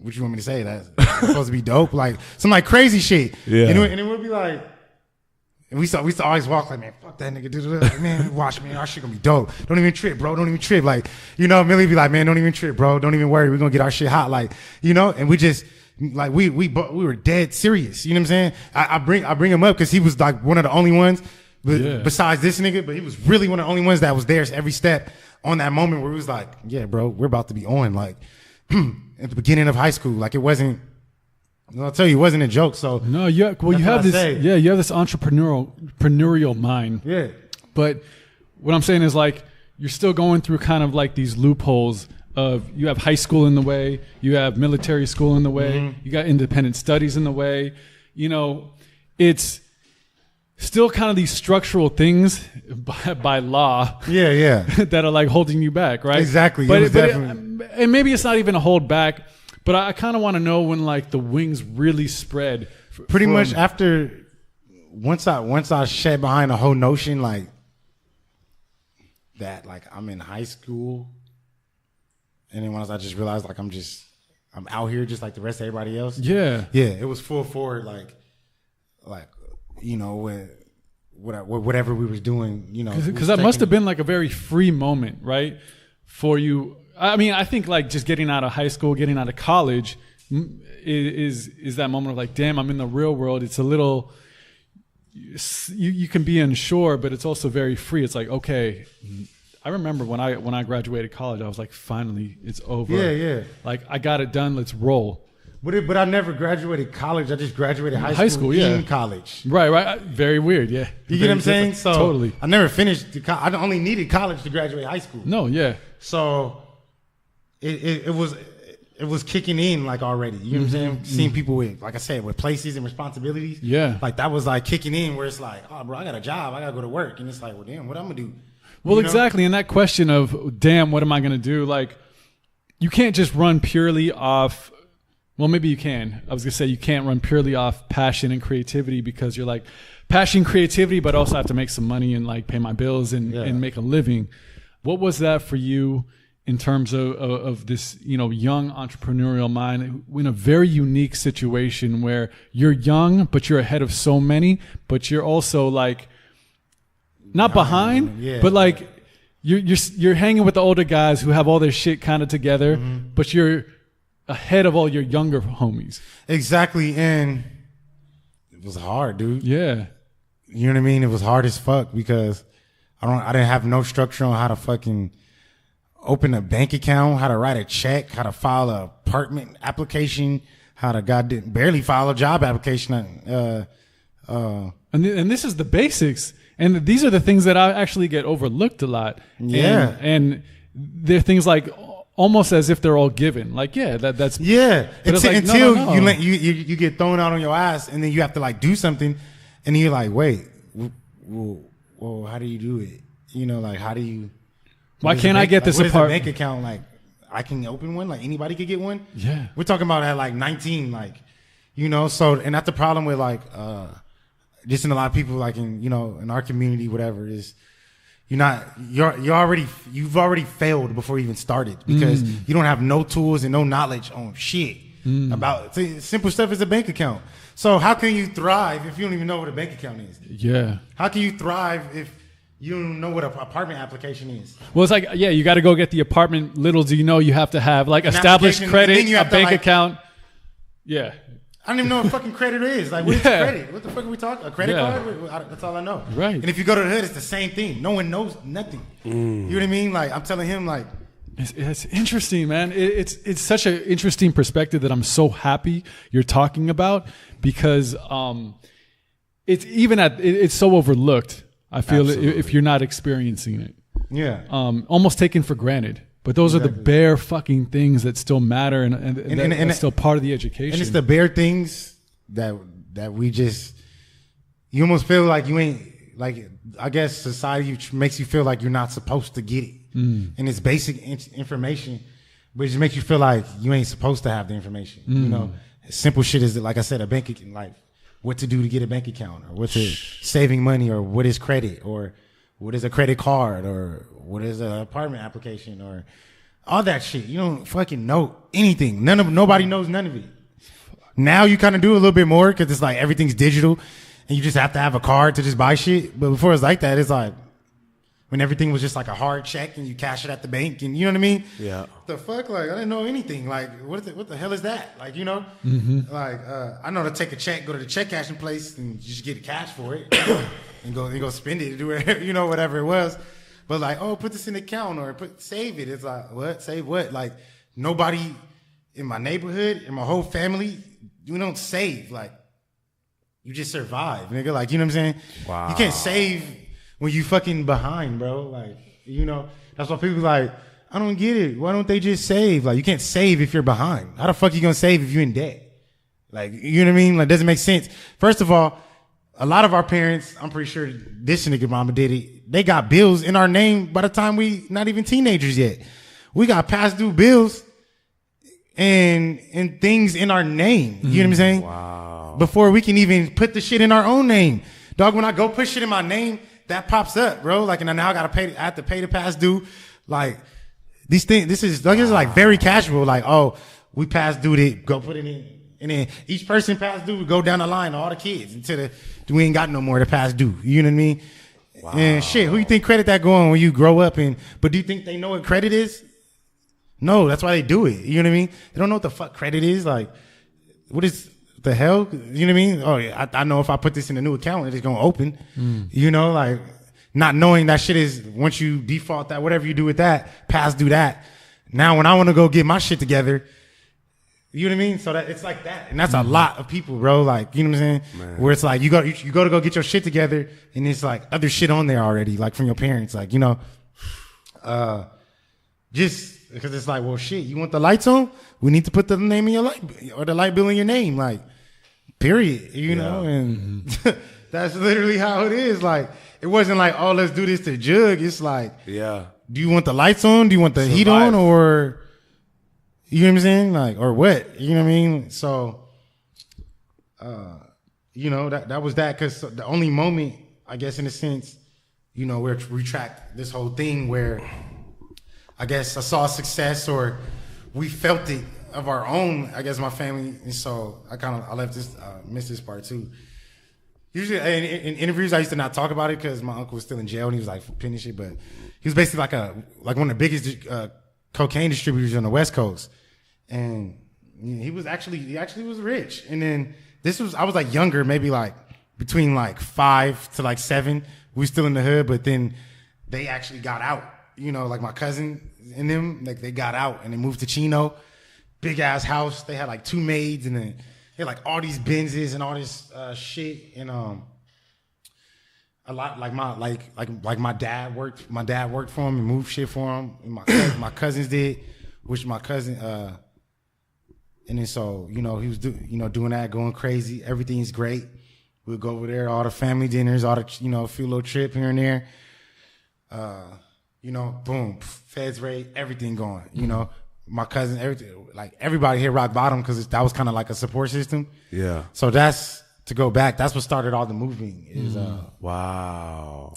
what you want me to say? That's supposed to be dope? Like, some like crazy shit. Yeah. And then we'd be like, and we used to always walk like, man, fuck that nigga. Like, man, watch, man, our shit gonna be dope. Don't even trip, bro. Don't even trip. Like, Millie be like, man, don't even trip, bro. Don't even worry. We're gonna get our shit hot. Like, and we just, like, we were dead serious. You know what I'm saying? I bring him up because he was like one of the only ones, besides this nigga, but he was really one of the only ones that was there every step on that moment where he was like, yeah, bro, we're about to be on. Like, at the beginning of high school, like it wasn't, I'll tell you, it wasn't a joke. So no, you have this entrepreneurial mind. Yeah. But what I'm saying is like you're still going through kind of like these loopholes of you have high school in the way, you have military school in the way, you got independent studies in the way. It's still kind of these structural things by law. Yeah. that are like holding you back, right? Exactly. And maybe it's not even a hold back. But I kind of want to know when like the wings really spread. Pretty much after once I shed behind the whole notion like that, like I'm in high school, and then once I just realized like I'm out here just like the rest of everybody else. Yeah. It was full forward like whatever we was doing, because that must have been like a very free moment, right, for you. I mean, I think like just getting out of high school, getting out of college is that moment of like, damn, I'm in the real world. It's a little, you can be unsure, but it's also very free. It's like, okay, I remember when I graduated college, I was like, finally, it's over. Yeah. Like I got it done. Let's roll. But I never graduated college. I just graduated high school in college. Right. Very weird. Yeah. You get what I'm saying? So totally. I never finished. I only needed college to graduate high school. No. Yeah. So it was kicking in like already. You know what I'm saying? Seeing people with, like I said, with places and responsibilities. Yeah. Like that was like kicking in where it's like, oh, bro, I got a job. I got to go to work. And it's like, well, damn, what I'm going to do? Well, exactly. And that question of, damn, what am I going to do? Like, you can't just run purely off. Well, maybe you can. I was going to say you can't run purely off passion and creativity because you're like passion, creativity, but also have to make some money and like pay my bills and make a living. What was that for you in terms of this, young entrepreneurial mind in a very unique situation where you're young, but you're ahead of so many, but you're also like not behind, but like you're hanging with the older guys who have all their shit kind of together, but you're ahead of all your younger homies. Exactly. And it was hard, dude. Yeah. You know what I mean? It was hard as fuck because I didn't have no structure on how to fucking open a bank account, how to write a check, how to file an apartment application, how to barely file a job application. And this is the basics. And these are the things that I actually get overlooked a lot. Yeah. And there are things like almost as if they're all given. Like, that's yeah. But it's like, Until no. you get thrown out on your ass, and then you have to like do something, and you're like, wait, well, how do you do it? You know, like how do you? Why can't I get this apartment? apartment? Bank account, like I can open one. Like anybody could get one. Yeah, we're talking about at like 19, like you know. So and that's the problem with like just in a lot of people like in our community, whatever is. You've already failed before you even started because you don't have no tools and no knowledge on shit about simple stuff as a bank account. So how can you thrive if you don't even know what a bank account is? Yeah. How can you thrive if you don't know what an apartment application is? Well, it's like, you got to go get the apartment. Little do you know, you have to have like established credit, a bank account. Yeah. I don't even know what fucking credit is. Like, what is credit? What the fuck are we talking? A credit card? That's all I know. Right. And if you go to the hood, it's the same thing. No one knows nothing. You know what I mean? Like, I'm telling him, like... It's interesting, man. It's such an interesting perspective that I'm so happy you're talking about because it's so overlooked. I feel if you're not experiencing it. Yeah. Almost taken for granted. But those are the bare fucking things that still matter and that's still part of the education. And it's the bare things that we just, you almost feel like you ain't, like, I guess society makes you feel like you're not supposed to get it. And it's basic information, but it just makes you feel like you ain't supposed to have the information. You know, simple shit is, like I said, a bank account, like what to do to get a bank account or what's saving money or what is credit or what is a credit card or what is an apartment application or all that shit. You don't fucking know anything. Nobody knows none of it. Now you kind of do a little bit more because it's like everything's digital and you just have to have a card to just buy shit. But before it's like that, it's like when everything was just like a hard check and you cash it at the bank and you know what I mean? Yeah. The fuck? Like, I didn't know anything. Like, what the hell is that? Like, you know? Like, I know to take a check, go to the check cashing place and just get cash for it and go spend it, do it, you know, whatever it was. But like, oh, put this in the account or save it. It's like, what? Save what? Like, nobody in my neighborhood, in my whole family, we don't save. Like, you just survive, nigga. Like, you know what I'm saying? Wow. You can't save when you fucking behind, bro. Like, you know, that's why people like, I don't get it. Why don't they just save? Like, you can't save if you're behind. How the fuck you gonna save if you're in debt? Like, you know what I mean? Like, it doesn't make sense. First of all, a lot of our parents, I'm pretty sure this nigga mama did it. They got bills in our name by the time we not even teenagers yet. We got past due bills and things in our name. You know what I'm saying? Wow. Before we can even put the shit in our own name. Dog, when I go put shit in my name, that pops up, bro. Like, and now I have to pay the past due. Like, these things, this is like very casual. Like, oh, we past due it, go put it in. And then each person past due would go down the line, all the kids, until we ain't got no more to pass due. You know what I mean? Wow. And shit, who you think credit that going when you grow up? But do you think they know what credit is? No, that's why they do it. You know what I mean? They don't know what the fuck credit is. Like, what is the hell? You know what I mean? Oh, yeah, I know if I put this in a new account, it's going to open. You know, like, not knowing that shit is, once you default that, whatever you do with that, past due that. Now, when I want to go get my shit together, you know what I mean? So that it's like that. And that's a lot of people, bro. Like, you know what I'm saying? Man. Where it's like, you go to go get your shit together and it's like other shit on there already, like from your parents. Like, you know, just because it's like, well, shit, you want the lights on? We need to put the name in your light or the light bill in your name. Like, period, you know? And that's literally how it is. Like, it wasn't like, oh, let's do this to jug. It's like, do you want the lights on? Do you want the heat on? Or, you know what I'm saying? Like, or what? You know what I mean? So, you know, that was that. Cause the only moment, I guess, in a sense, you know, where to retract this whole thing where I guess I saw success or we felt it of our own, I guess, my family. And so I left this, missed this part too. Usually in interviews, I used to not talk about it because my uncle was still in jail and he was like pinning shit, but he was basically like one of the biggest, cocaine distributors on the West Coast. And he actually was rich. And then I was like younger, maybe like between like 5 to like 7. We were still in the hood, but then they actually got out, you know, like my cousin and them, like they got out and they moved to Chino, big ass house. They had like 2 maids and then they had like all these Benzes and all this, shit. And, a lot like my dad worked for him and moved shit for him. And my cousins did. which my cousin, and then so, you know, he was doing that, going crazy. Everything's great. We'll go over there, all the family dinners, all the, you know, a few little trip here and there. You know, boom, feds raid, everything going, you know. My cousin, everything, like everybody hit rock bottom because that was kind of like a support system. Yeah. So that's, to go back, that's what started all the moving is, wow.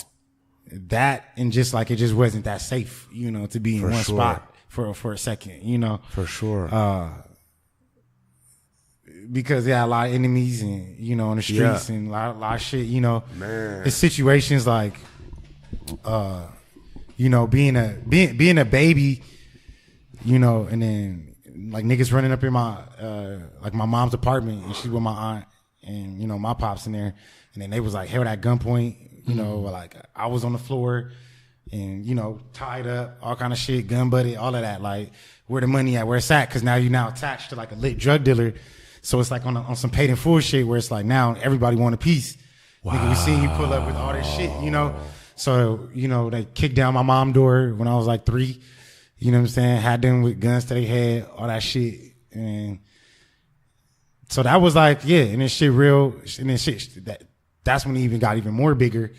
That, and just like, it just wasn't that safe, you know, to be in one spot for a second, you know. For sure. Because they had a lot of enemies and, you know, on the streets and a lot of shit, you know. Man. It's situations like, you know, being a baby, you know, and then like niggas running up in my like my mom's apartment, and she's with my aunt, and you know my pops in there, and then they was like held at gunpoint, you know, like I was on the floor, and you know tied up, all kind of shit, gun butted, all of that, like where the money at, where it's at, because now you're now attached to like a lit drug dealer, so it's like on some paid in full shit where it's like now everybody want a piece. Wow. Nigga, we seen you pull up with all this shit, you know. So, you know, they kicked down my mom's door when I was like 3. You know what I'm saying? Had them with guns to their head, all that shit. And so that was like, yeah, and then shit real, and then shit, that's when it even got even more bigger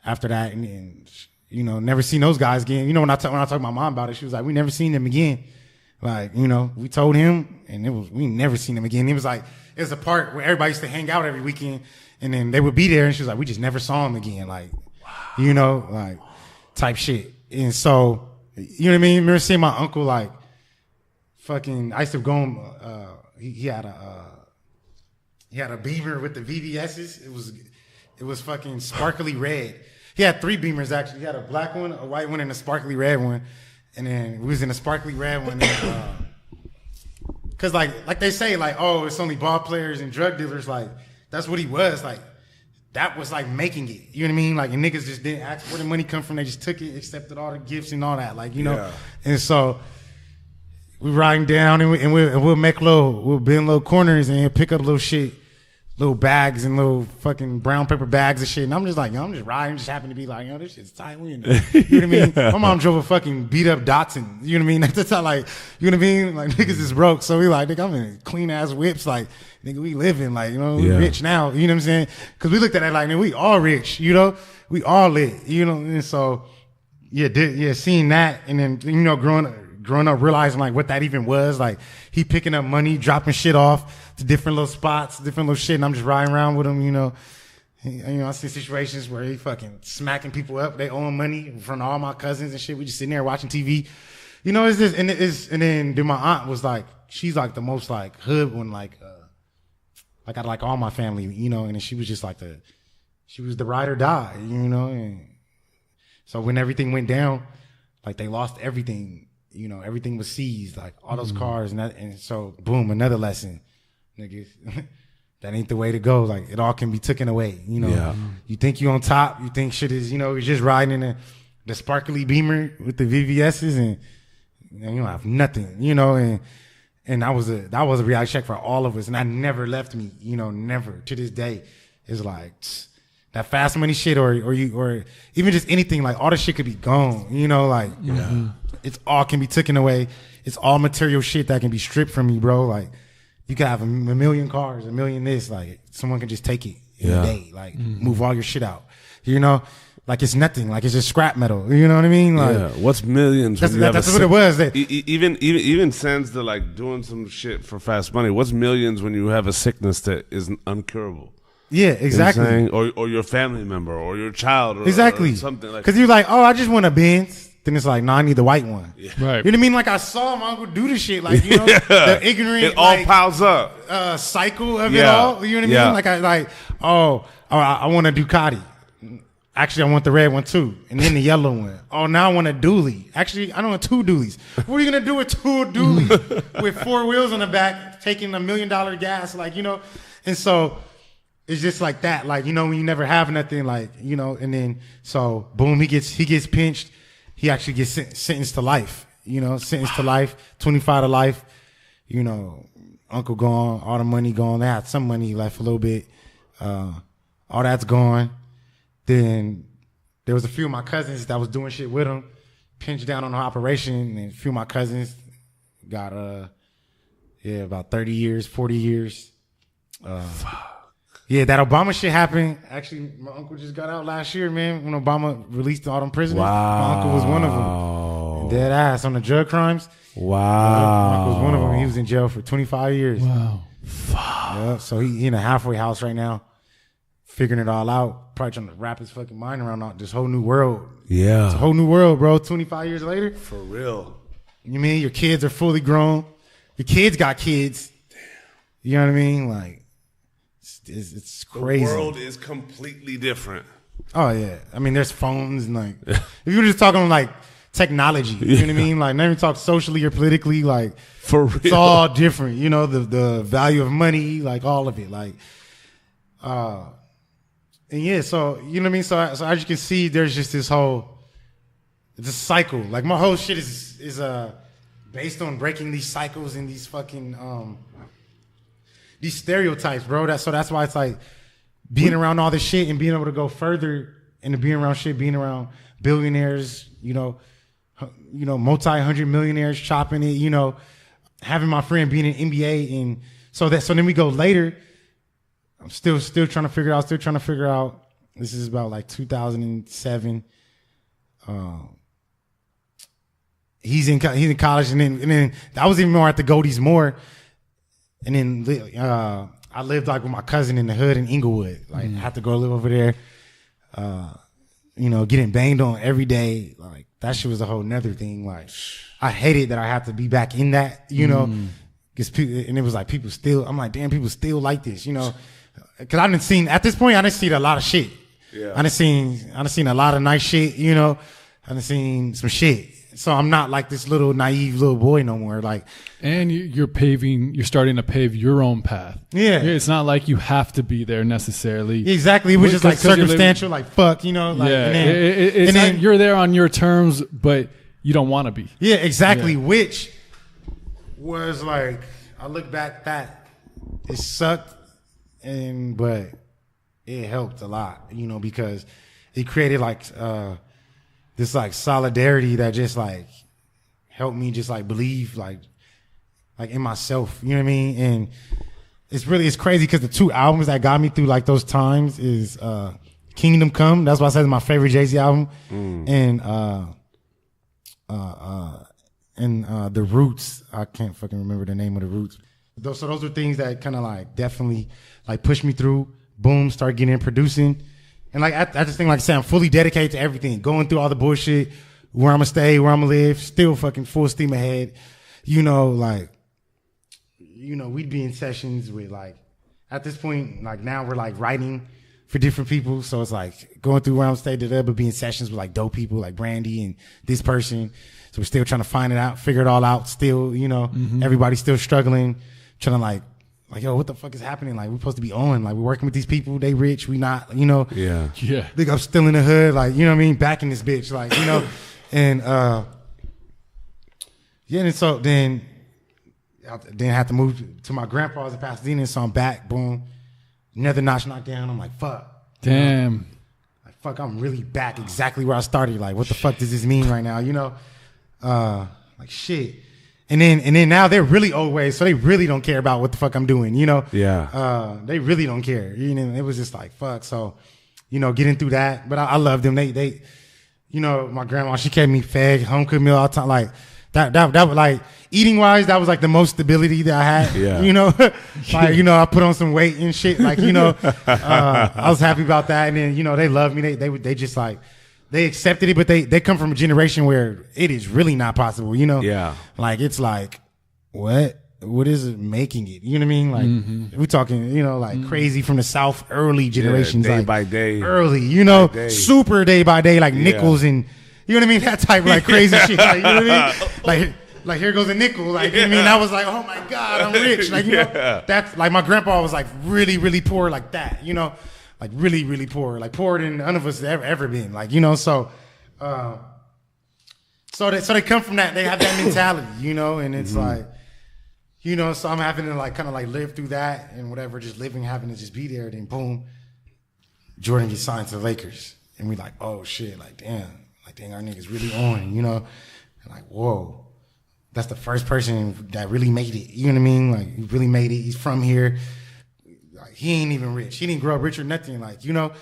after that. And you know, never seen those guys again. You know, when I talked to my mom about it, she was like, we never seen them again. Like, you know, we told him, and we never seen them again. It was like, it was a part where everybody used to hang out every weekend, and then they would be there, and she was like, we just never saw him again. Like, you know, like type shit. And so, you know what I mean? I remember seeing my uncle, like, fucking, I used to go home, he had a Beamer with the VVS's. It was fucking sparkly red. He had 3 Beamers, actually. He had a black one, a white one, and a sparkly red one. And then we was in a sparkly red one. And, cause like they say, like, oh, it's only ball players and drug dealers. Like, that's what he was. Like, that was like making it. You know what I mean? Like, and niggas just didn't ask where the money come from. They just took it, accepted all the gifts and all that. Like, you know. Yeah. And so we riding down and we'll make we'll bend little corners and pick up little shit, little bags and little fucking brown paper bags and shit. And I'm just like, yo, I'm just riding, just happen to be like, yo, this shit's tight. We in there. You know what I mean? My mom drove a fucking beat up Datsun. You know what I mean? That's how, like, you know what I mean? Like, niggas is broke. So we like, nigga, I'm in clean ass whips. Like, nigga, we living, like, you know, we rich now. You know what I'm saying? Cause we looked at that like, nigga, we all rich, you know? We all lit, you know? And so, seeing that, and then, you know, growing up realizing like what that even was, like he picking up money, dropping shit off to different little spots, different little shit, and I'm just riding around with him, you know. I see situations where he fucking smacking people up, they owe him money in front of all my cousins and shit. We just sitting there watching TV. You know, and then my aunt was like, she's like the most like hood one, like out of like all my family, you know, and then she was just like she was the ride or die, you know. And so when everything went down, like they lost everything. You know, everything was seized, like all those cars, and so boom, another lesson, niggas. That ain't the way to go. Like it all can be taken away. You know, You think you on top, you think shit is, you know, you're just riding in the sparkly Beamer with the VVS's, and you don't have nothing. You know, and that was a reality check for all of us, and that never left me. You know, never to this day. It's like that fast money shit, or even just anything. Like all the shit could be gone. You know, like. Yeah. It's all can be taken away. It's all material shit that can be stripped from you, bro. Like you could have a million cars, a million this. Like someone can just take it in a day. Like move all your shit out. You know, like it's nothing. Like it's just scrap metal. You know what I mean? Like what's millions? That's what it was. Even sends to like doing some shit for fast money. What's millions when you have a sickness that is uncurable? Yeah, exactly. You know what I'm saying? Or your family member or your child or, exactly. Or something like. Because you're like, oh, I just want a Benz. Then it's like, no, I need the white one. Yeah. Right. You know what I mean? Like I saw my uncle do this shit. Like, you know, the ignorant. It all piles up. Cycle of it all. You know what I mean? Like I want a Ducati. Actually, I want the red one too. And then the yellow one. Oh, now I want a dually. Actually, I don't want 2 dualies. What are you going to do with 2 dualies? With 4 wheels on the back, taking $1 million gas, like, you know? And so it's just like that. Like, you know, when you never have nothing, like, you know, and then so boom, he gets pinched. He actually gets sentenced to life, you know, 25 to life, you know, uncle gone, all the money gone. They had some money left a little bit. All that's gone. Then there was a few of my cousins that was doing shit with him, pinched down on the operation, and a few of my cousins got about 30 years, 40 years. Yeah, that Obama shit happened. Actually, my uncle just got out last year, man, when Obama released all them prisoners. Wow. My uncle was one of them. Dead ass on the drug crimes. Wow. My uncle was one of them. He was in jail for 25 years. Wow. Yeah, so he in a halfway house right now, figuring it all out. Probably trying to wrap his fucking mind around this whole new world. Yeah. It's a whole new world, bro. 25 years later. For real. You mean your kids are fully grown? Your kids got kids. You know what I mean? Like, it's crazy. The world is completely different. Oh, yeah. I mean, there's phones and like, if you were just talking like technology, you know what I mean? Like, not even talk socially or politically, like, For real. it's all different. You know, the value of money, like all of it. Like, and yeah, so, you know what I mean? So as you can see, there's just this cycle. Like, my whole shit is based on breaking these cycles and these fucking, these stereotypes, bro. That's why it's like being around all this shit and being able to go further into being around shit, being around billionaires, you know, multi-hundred millionaires chopping it, you know, having my friend being in NBA. And so then we go later. I'm still trying to figure out, this is about like 2007. He's in college, and then I was even more at the Goldies more. And then I lived like with my cousin in the hood in Inglewood. Like, I had to go live over there. You know, getting banged on every day. Like, that shit was a whole nother thing. Like, I hated that I had to be back in that, you know. And it was like people still, I'm like, damn, people still like this, you know. Because at this point, I done seen a lot of shit. Yeah. I done seen a lot of nice shit, you know. I done seen some shit. So I'm not like this little naive little boy no more. Like, and you're starting to pave your own path. Yeah. It's not like you have to be there necessarily. Exactly. It was just like circumstantial, like fuck, you know. Like, yeah. And then you're there on your terms, but you don't want to be. Yeah, exactly. Yeah. Which was like, I look back, that it sucked, but it helped a lot, you know, because it created like this like solidarity that just like helped me just like believe like in myself, you know what I mean? And it's crazy because the two albums that got me through like those times is Kingdom Come. That's why I said it's my favorite Jay-Z album. And The Roots. I can't fucking remember the name of The Roots. So those are things that kind of like definitely like pushed me through. Boom, start getting in producing. And like I just think, like I said, I'm fully dedicated to everything. Going through all the bullshit, where I'm gonna stay, where I'm gonna live, still fucking full steam ahead. You know, like, you know, we'd be in sessions with like, at this point, like now we're like writing for different people. So it's like going through where I'm staying, but be in sessions with like dope people like Brandy and this person. So we're still trying to find it out, figure it all out. Still, you know, everybody's still struggling, trying to like, yo, what the fuck is happening? Like, we're supposed to be on. Like, we're working with these people. They rich. We not, you know. Yeah. Yeah. Think I'm still in the hood. Like, you know what I mean? Back in this bitch. Like, you know. And, yeah, and so then I had to move to my grandpa's in Pasadena. So I'm back. Boom. Another notch knocked down. I'm like, fuck. Damn. You know? Like, fuck, I'm really back exactly where I started. Like, what the fuck does this mean right now? You know? Like, shit. And then now they're really old ways, so they really don't care about what the fuck I'm doing, you know? Yeah. They really don't care. You know, it was just like, fuck. So, you know, getting through that. But I love them. They, you know, my grandma, she kept me fed, home cooked meal all the time. Like, that was like, eating wise, that was like the most stability that I had. Yeah. You know? Like, you know, I put on some weight and shit. Like, you know, I was happy about that. And then, you know, they love me. They just like, they accepted it, but they come from a generation where it is really not possible, you know? Yeah. Like, it's like, what is it making it? You know what I mean? Like, we talking, you know, like crazy from the South, early generations. Day like, by day. Early, you know, Day. super day by day, like nickels and, you know what I mean? That type of like crazy shit. Like, you know what I mean? Like here goes a nickel. Like, you know what I mean? I was like, oh my God, I'm rich. Like, you know, that's like my grandpa was like really, really poor like that, you know? Like really, really poor, like poorer than none of us have ever been. Like, you know, so they come from that. They have that mentality, you know, and it's like, you know, so I'm having to like kind of like live through that and whatever, just living, having to just be there. Then boom, Jordan gets signed to the Lakers, and we like, oh shit, like dang, our niggas really on, you know, and like whoa, that's the first person that really made it. You know what I mean? Like, he really made it. He's from here. Like, he ain't even rich. He didn't grow up rich or nothing. Like, you know,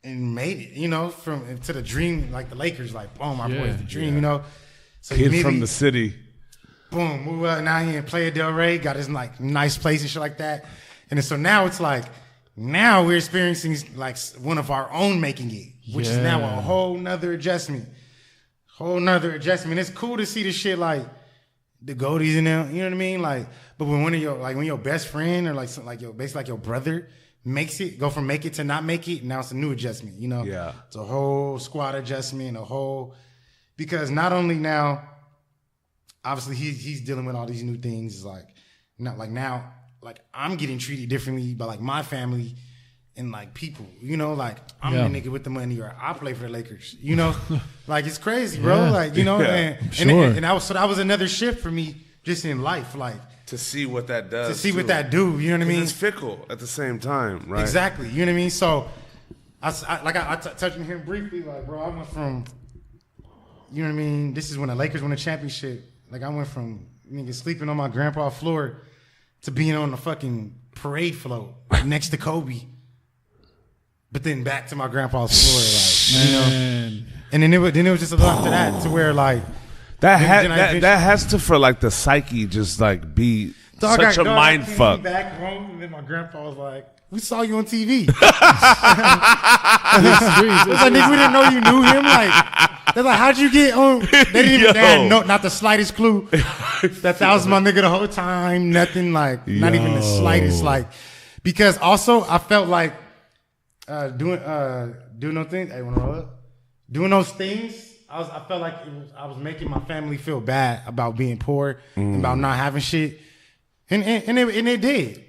and made it, you know, from to the dream, like the Lakers, like, boom, my boy's the dream, you know. So kid from the city. Boom, move up. Now he in Playa del Rey, got his like nice place and shit like that. And then, so now it's like, now we're experiencing like one of our own making it, which is now a whole nother adjustment. It's cool to see this shit like the Goldies in them, you know what I mean? Like, but when when your best friend or like your basically like your brother makes it, go from make it to not make it, now it's a new adjustment, you know? Yeah. It's a whole squad adjustment, because not only now, obviously he's dealing with all these new things. It's like, not like now, like I'm getting treated differently by like my family and like people, you know, like I'm the nigga with the money, or I play for the Lakers, you know, like it's crazy, bro. Like, you know, and that was another shift for me just in life, like to see what that does. To see what that do, you know what I mean? It's fickle at the same time, right? Exactly, you know what I mean? So I touched on him briefly, like, bro, I went from, you know what I mean? This is when the Lakers won a championship. Like, I went from nigga sleeping on my grandpa's floor to being on the fucking parade float next to Kobe. But then back to my grandpa's floor, like, you know. And then it was just a lot to that, to where like that has to, for like the psyche, just like be such a mind fuck. Back home, and then my grandpa was like, "We saw you on TV." It's like, nigga, we didn't know you knew him. Like, they're like, "How'd you get on?" They didn't even know, not the slightest clue that was my nigga the whole time. Nothing, like, not even the slightest, like, because also I felt like doing those things. Hey, wanna roll up? Doing those things. I felt like I was making my family feel bad about being poor, about not having shit, and it did.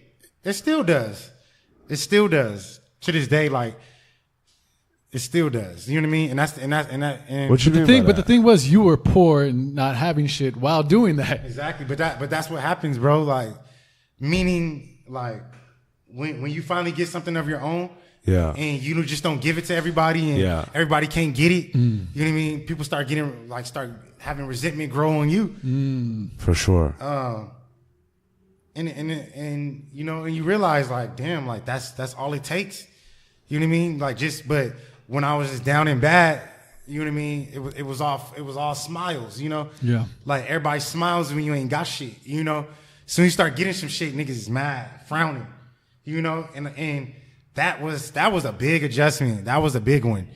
It still does. It still does to this day. Like, it still does. You know what I mean? And what you mean by that? But the thing was, you were poor and not having shit while doing that. Exactly. But that's what happens, bro. Like, meaning, like, when you finally get something of your own. Yeah. And you just don't give it to everybody, and everybody can't get it. You know what I mean? People start having resentment grow on you. For sure. And you know, and you realize, like, damn, like that's all it takes. You know what I mean? Like, but when I was just down and bad, you know what I mean? It was all smiles, you know? Yeah. Like, everybody smiles when you ain't got shit, you know? Soon you start getting some shit, niggas is mad, frowning, you know? And that was a big adjustment. That was a big one.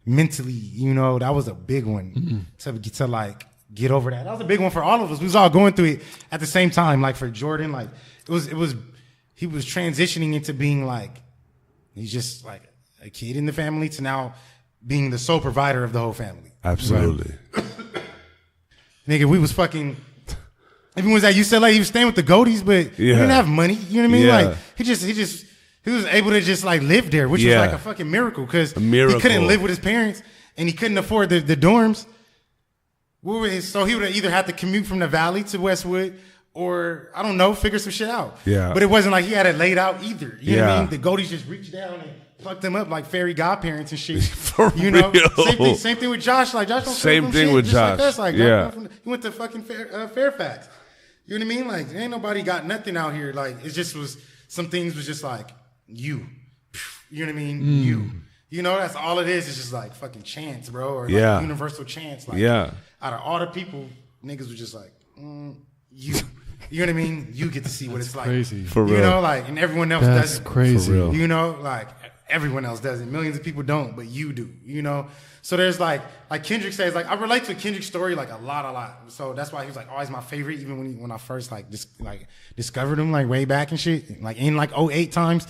Mentally, you know, that was a big one to like get over that. That was a big one for all of us. We was all going through it at the same time. Like, for Jordan, like, he was transitioning into being like, he's just like a kid in the family to now being the sole provider of the whole family. Absolutely. Right? Nigga, we was fucking, even when he was at UCLA, he was staying with the Goldies, but he didn't have money. You know what I mean? Like, he was able to just like live there, which was like a fucking miracle, because he couldn't live with his parents and he couldn't afford the dorms. So he would either have to commute from the Valley to Westwood, or, I don't know, figure some shit out. Yeah. But it wasn't like he had it laid out either. You know what I mean? The Goldies just reached down and plucked him up like fairy godparents and shit. For you know? real. Same thing with Josh. Like, Josh don't same thing with Josh. Like us. Like, he went to fucking Fairfax. You know what I mean? Like, ain't nobody got nothing out here. Like, it just was, some things was just like, you know what I mean? You know, that's all it is. It's just like fucking chance, bro, or like universal chance. Like, out of all the people, niggas were just like, you know what I mean? You get to see what it's like. Crazy. For real. You know, like, and everyone else doesn't. That's crazy. You know, like, everyone else doesn't. Millions of people don't, but you do. You know, so there's like Kendrick says, like, I relate to Kendrick's story like a lot. So that's why he was like always my favorite, even when I first like discovered him, like, way back and shit, like in like 08 times.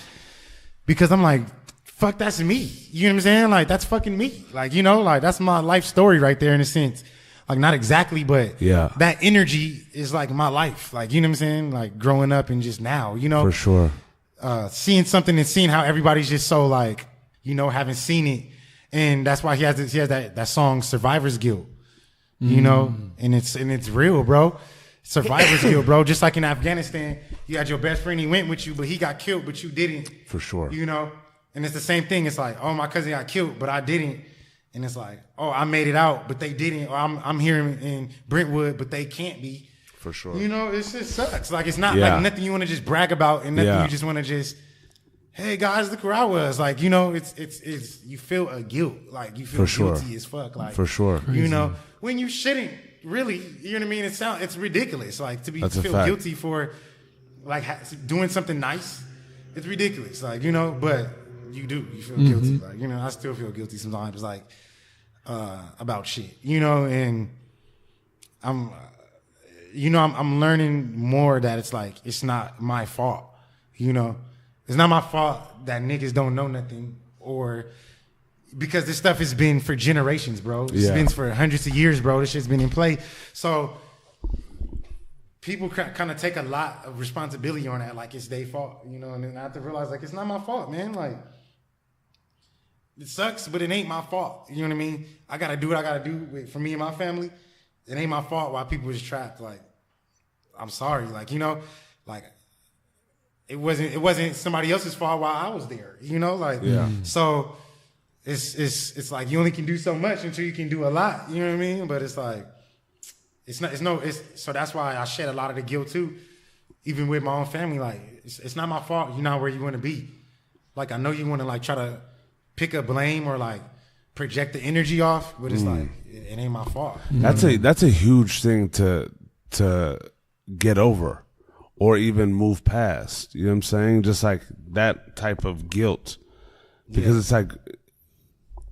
Because I'm like, fuck, that's me. You know what I'm saying? Like, that's fucking me. Like, you know, like, that's my life story right there in a sense. Like, not exactly, but that energy is like my life. Like, you know what I'm saying? Like, growing up and just now, you know? For sure. Seeing something and seeing how everybody's just so like, you know, haven't seen it. And that's why he has that song, Survivor's Guilt. You know? And it's real, bro. Survivor's guilt, bro. Just like in Afghanistan, you had your best friend, he went with you, but he got killed, but you didn't. For sure. You know? And it's the same thing. It's like, oh, my cousin got killed, but I didn't. And it's like, oh, I made it out, but they didn't. Or I'm here in Brentwood, but they can't be. For sure. You know, it just sucks. Like, it's not like nothing you want to just brag about and nothing you just want to just, hey, guys, look where I was. Like, you know, it's you feel a guilt. Like, you feel guilty as fuck. Like, for sure. You know, when you shouldn't really, you know what I mean? It's ridiculous. Like, to feel guilty for, like, doing something nice. It's ridiculous. Like, you know, but you feel guilty. Like, you know, I still feel guilty sometimes, like, about shit, you know, and I'm learning more that it's like, it's not my fault, you know, it's not my fault that niggas don't know nothing, or because this stuff has been for generations, bro. It's been for hundreds of years, bro. This shit's been in play. So people kind of take a lot of responsibility on that, like it's their fault, you know, and then I have to realize, like, it's not my fault, man. Like, it sucks, but it ain't my fault. You know what I mean? I got to do what I got to do for me and my family. It ain't my fault why people was trapped. Like, I'm sorry. Like, you know, like, it wasn't somebody else's fault while I was there, you know? Like, so it's like you only can do so much until you can do a lot. You know what I mean? But it's like, so that's why I shed a lot of the guilt too, even with my own family. Like, it's not my fault. You're not where you want to be. Like, I know you want to, like, try to pick up blame or, like, project the energy off, but it's like, it ain't my fault. That's a huge thing to get over or even move past. You know what I'm saying? Just like that type of guilt, because it's like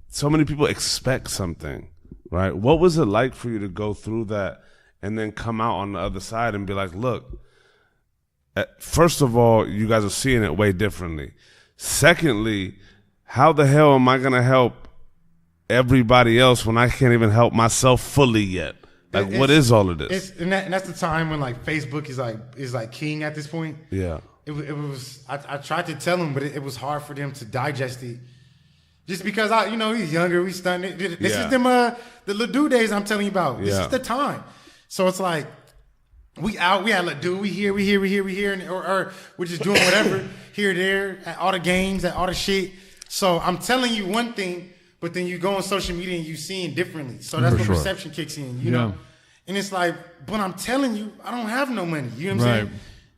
so many people expect something, right? What was it like for you to go through that and then come out on the other side and be like, look, first of all, you guys are seeing it way differently. Secondly, how the hell am I going to help everybody else when I can't even help myself fully yet? Like, what is all of this? And that's the time when, like, Facebook is like king at this point. Yeah. It was, I tried to tell them, but it was hard for them to digest it. Just because he's younger, we stunned. This is them, the Ledoux days I'm telling you about. This is the time. So it's like, we had Ledoux, we here, or we're just doing whatever here, there, at all the games, at all the shit. So I'm telling you one thing, but then you go on social media and you seeing differently. So that's when perception kicks in, you know? And it's like, but I'm telling you, I don't have no money. You know what I'm saying?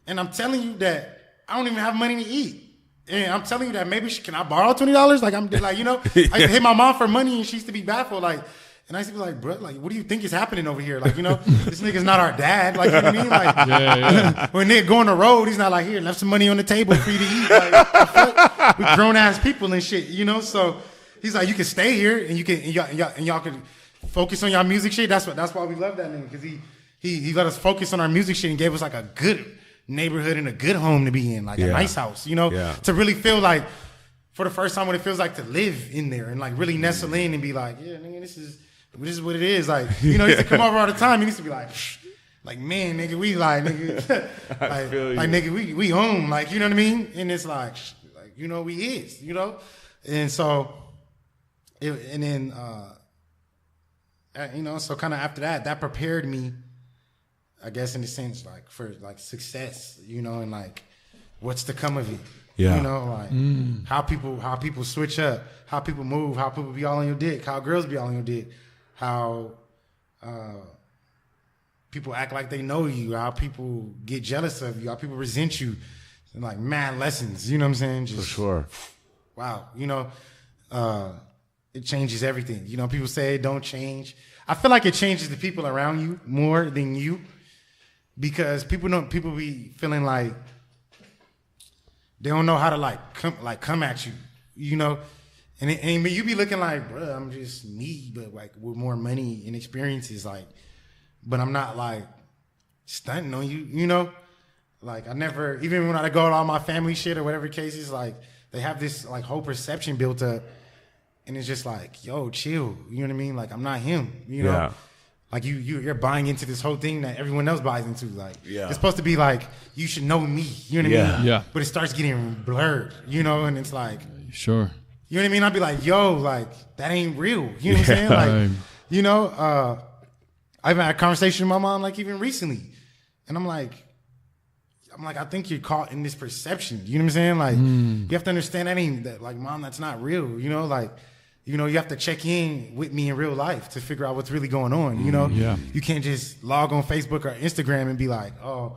And I'm telling you that I don't even have money to eat. And I'm telling you that maybe can I borrow $20? Like, I'm like, you know, I hit my mom for money and she used to be baffled. Like, and I used to be like, bro, like, what do you think is happening over here? Like, you know, this nigga's not our dad. Like, you know what I mean? Like, when nigga go on the road, he's not like, here, left some money on the table for you to eat. Like, we grown ass people and shit, you know? So he's like, you can stay here and you can, and y'all can focus on y'all music shit. That's why we love that nigga, because he let us focus on our music shit and gave us, like, a good neighborhood and a good home to be in, like a nice house, you know, to really feel like, for the first time, what it feels like to live in there and, like, really nestle in and be like, yeah, nigga, this is what it is. Like, you know, he used to come over all the time. He used to be like, man, nigga, we like, nigga, like nigga, we home, like, you know what I mean? And it's like, you know, we is, you know, and so, and then, you know, so kind of after that prepared me, I guess, in a sense, like, for, like, success, you know, and, like, what's to come of it. Yeah. You know, like, how people switch up, how people move, how people be all on your dick, how girls be all on your dick, how people act like they know you, how people get jealous of you, how people resent you, and, like, mad lessons, you know what I'm saying? Just, for sure. Wow. You know, it changes everything. You know, people say it don't change. I feel like it changes the people around you more than you. Because people be feeling like they don't know how to come at you, you know, and you be looking like, bro, I'm just me, but, like, with more money and experiences, like, but I'm not, like, stunting on you, you know, like, I never, even when I go to all my family shit or whatever cases, like, they have this, like, whole perception built up, and it's just like, yo, chill, you know what I mean? Like, I'm not him, you know. Like, you're buying into this whole thing that everyone else buys into. Like, it's supposed to be like, you should know me. You know what I mean? Yeah. But it starts getting blurred, you know, and it's like, sure. You know what I mean? I'd be like, yo, like, that ain't real. You know what I'm saying? Like, you know, I've had a conversation with my mom, like, even recently. And I'm like, I think you're caught in this perception. You know what I'm saying? Like, you have to understand that like, mom, that's not real. You know, like, You know, you have to check in with me in real life to figure out what's really going on. You know, you can't just log on Facebook or Instagram and be like, oh,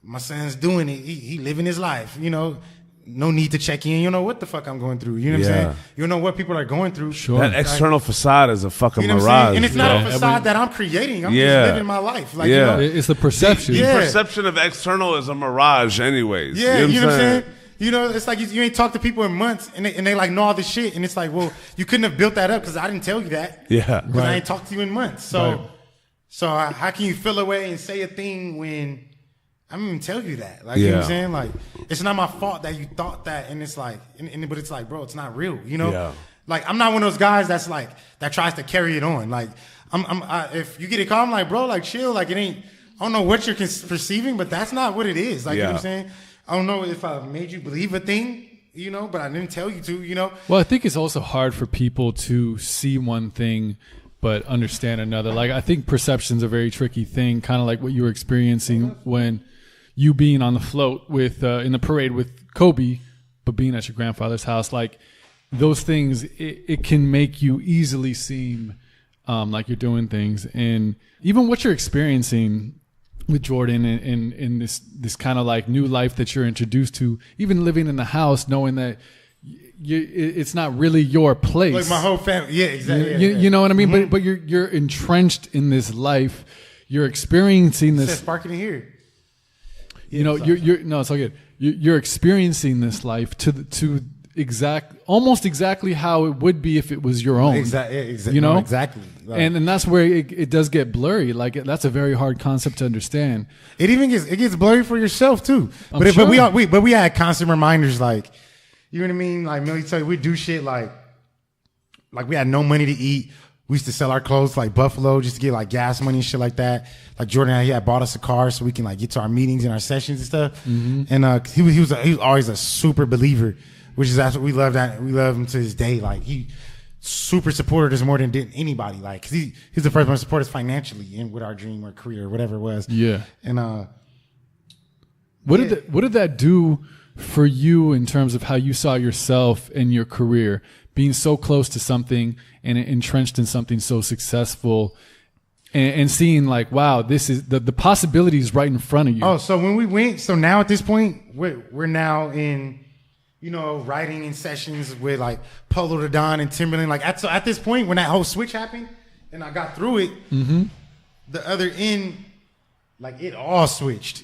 my son's doing it. He living his life. You know, no need to check in. You know what the fuck I'm going through. You know what I'm saying? You know what people are going through. Sure. That external facade is a fucking You know what I'm mirage. saying? And it's not a facade that I'm creating. I'm just living my life. Like, you know, It's the perception. The perception of external is a mirage anyways. Yeah, you know what I'm saying? You know, it's like you ain't talked to people in months, and they like know all this shit, and it's like, well, you couldn't have built that up because I didn't tell you that. Yeah, because I ain't talked to you in months. So, how can you feel away and say a thing when I didn't even tell you that? Like, you know what I'm saying? Like, it's not my fault that you thought that, and it's like, but it's like, bro, it's not real. You know, like I'm not one of those guys that's like that tries to carry it on. Like, if you get it calm, like, bro, like chill, like it ain't. I don't know what you're perceiving, but that's not what it is. Like, you know what I'm saying? I don't know if I made you believe a thing, you know, but I didn't tell you to, you know. Well, I think it's also hard for people to see one thing but understand another. Like, I think perception's a very tricky thing, kind of like what you were experiencing when you being on the float with in the parade with Kobe, but being at your grandfather's house. Like, those things, it can make you easily seem like you're doing things. And even what you're experiencing with Jordan and in this kind of like new life that you're introduced to, even living in the house, knowing that it's not really your place. Like my whole family, exactly. You know what I mean? But you're entrenched in this life. You're experiencing this. It's sparking here. You know, it's all good. You're experiencing this life to almost exactly how it would be if it was your own. Exactly. You know, exactly. Like, and that's where it does get blurry. Like, that's a very hard concept to understand. It even gets blurry for yourself too. But we had constant reminders, like, you know what I mean? Like, military, we do shit like we had no money to eat. We used to sell our clothes to, like, Buffalo just to get like gas money and shit like that. Like, Jordan, he had bought us a car so we can like get to our meetings and our sessions and stuff. And he was always a super believer, which is that's what we love. That we love him to this day. Like, he super supported us more than did anybody. Like, 'cause he's the first one to support us financially and with our dream or career or whatever it was. Yeah. And what did that do for you in terms of how you saw yourself and your career, being so close to something and entrenched in something so successful, and seeing like, wow, this is the possibilities right in front of you? Oh, so when we went, so now at this point, we're now in, you know, writing in sessions with like Polo the Don and Timberland. Like at this point, when that whole switch happened and I got through it, the other end, like it all switched.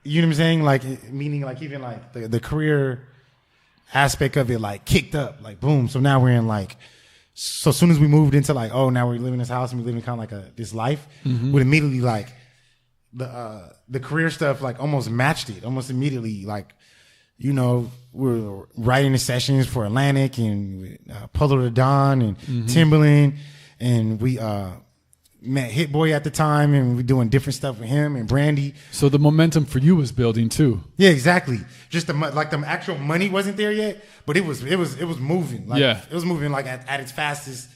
You know what I'm saying? Like, meaning like even like the career aspect of it, like kicked up, like boom. So now we're in like, so as soon as we moved into like, oh, now we're living in this house and we're living kind of like this life, would immediately like the career stuff like almost matched it almost immediately. Like, you know, we're writing the sessions for Atlantic and Polo the Don and Timberland, and we met Hit Boy at the time, and we're doing different stuff with him and Brandy. So the momentum for you was building too. Yeah, exactly. Just the actual money wasn't there yet, but it was moving. Like, it was moving like at its fastest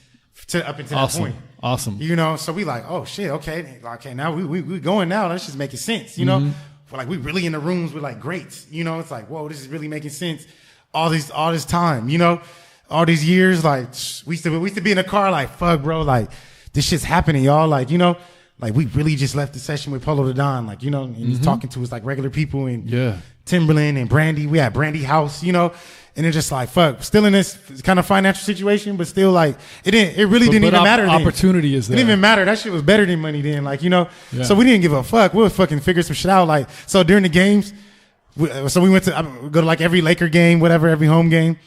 up until that point. Awesome. You know, so we like, oh shit, okay, now we going now. Let's just make it sense. You know, like we really in the rooms with like greats. You know, it's like, whoa, this is really making sense. All this time, you know, all these years, like we used to be in a car like, fuck, bro, like this shit's happening, y'all. Like, you know, like we really just left the session with Polo the Don, like, you know, and he's talking to us like regular people and Timberland and Brandy. We had Brandy House, you know, and it's just like, fuck, still in this kind of financial situation, but still like it really didn't even matter. Opportunity is there. It didn't even matter. That shit was better than money then, like, you know. So we didn't give a fuck. We would fucking figure some shit out. Like, so during the games, so we went to go to like every Laker game, whatever, every home game.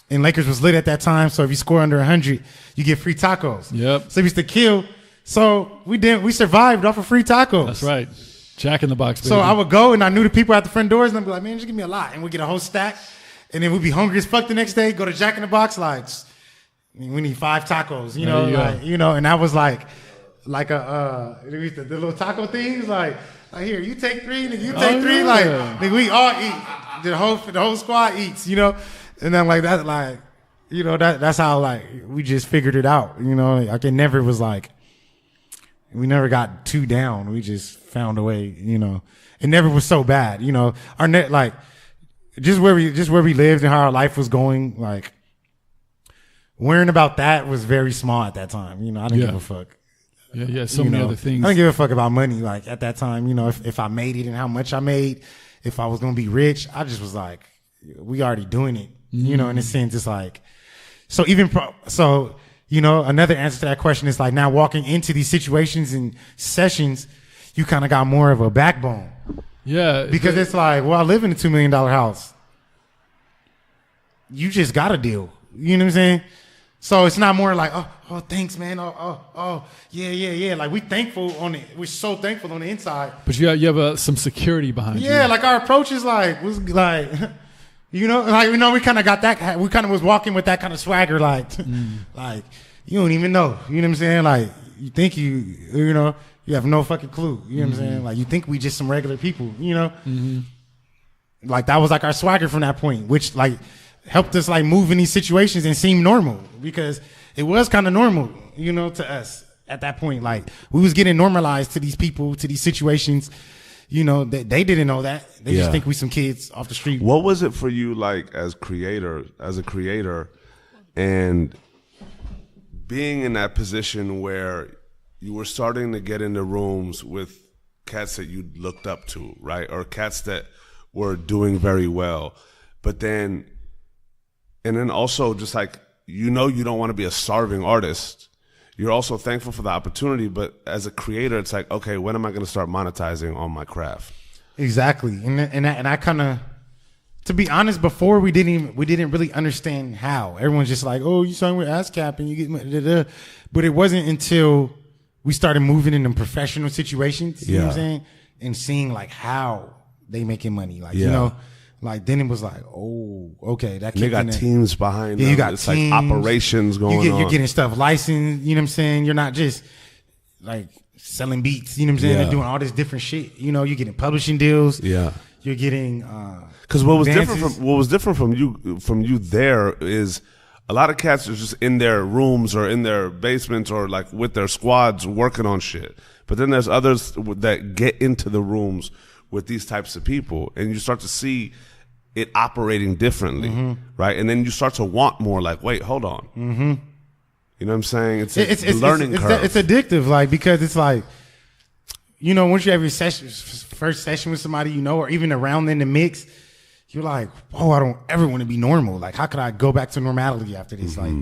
And Lakers was lit at that time, so if you score under 100, you get free tacos. Yep. So we used to kill. So we survived off of free tacos. That's right. Jack in the Box, baby. So I would go and I knew the people at the front doors, and I'd be like, man, just give me a lot, and we'd get a whole stack, and then we'd be hungry as fuck the next day. Go to Jack in the Box, like, we need 5 tacos, you know, like, you know, and that was like a the little taco things, like here, you take 3, and you take 3, like nigga, we all eat. The whole squad eats, you know. And then like that, like, you know, that's how like we just figured it out, you know. Like it never was like we never got too down. We just found a way, you know. It never was so bad, you know. Our net like just where we lived and how our life was going, like worrying about that was very small at that time. I didn't give a fuck. Yeah. So many other things. I didn't give a fuck about money. Like at that time, if I made it and how much I made, if I was gonna be rich, I just was like, we already doing it. In a sense, it's like, so another answer to that question is like now walking into these situations and sessions, you kind of got more of a backbone. Yeah. Because it's like, well, I live in a $2 million house. You just got to deal. You know what I'm saying? So it's not more like, oh, thanks, man. Yeah. Like we're so thankful on the inside. But you have some security behind you. Yeah, like our approach is like, we kind of got that. We kind of was walking with that kind of swagger, like you don't even know. You know what I'm saying? Like you think you have no fucking clue. You know what I'm saying? Like you think we just some regular people. Like that was like our swagger from that point, which like helped us like move in these situations and seem normal because it was kind of normal, to us at that point. Like we was getting normalized to these people, to these situations. They didn't know that. They just think we some kids off the street. What was it for you like as a creator and being in that position where you were starting to get into rooms with cats that you looked up to, right? Or cats that were doing very well. But then also just like, you don't want to be a starving artist. You're also thankful for the opportunity, but as a creator, it's like, okay, when am I going to start monetizing on my craft? Exactly, and I kind of, to be honest, before we didn't really understand how. Everyone's just like, oh, you signed with ASCAP and you get, but it wasn't until we started moving into professional situations, you know what I'm saying, and seeing like how they making money, like like then it was like, oh, okay, that they got teams behind them. You got it's teams, like operations going on. You're getting stuff licensed, you know what I'm saying? You're not just like selling beats, you know what I'm saying? They're doing all this different shit. You're getting publishing deals. Yeah. You're getting because what was different from you there is a lot of cats are just in their rooms or in their basements or like with their squads working on shit. But then there's others that get into the rooms with these types of people, and you start to see it operating differently, right? And then you start to want more. Like, wait, hold on. You know what I'm saying? It's a learning curve. It's addictive, like because it's like, once you have your first session with somebody, or even around in the mix, you're like, oh, I don't ever want to be normal. Like, how could I go back to normality after this? Like,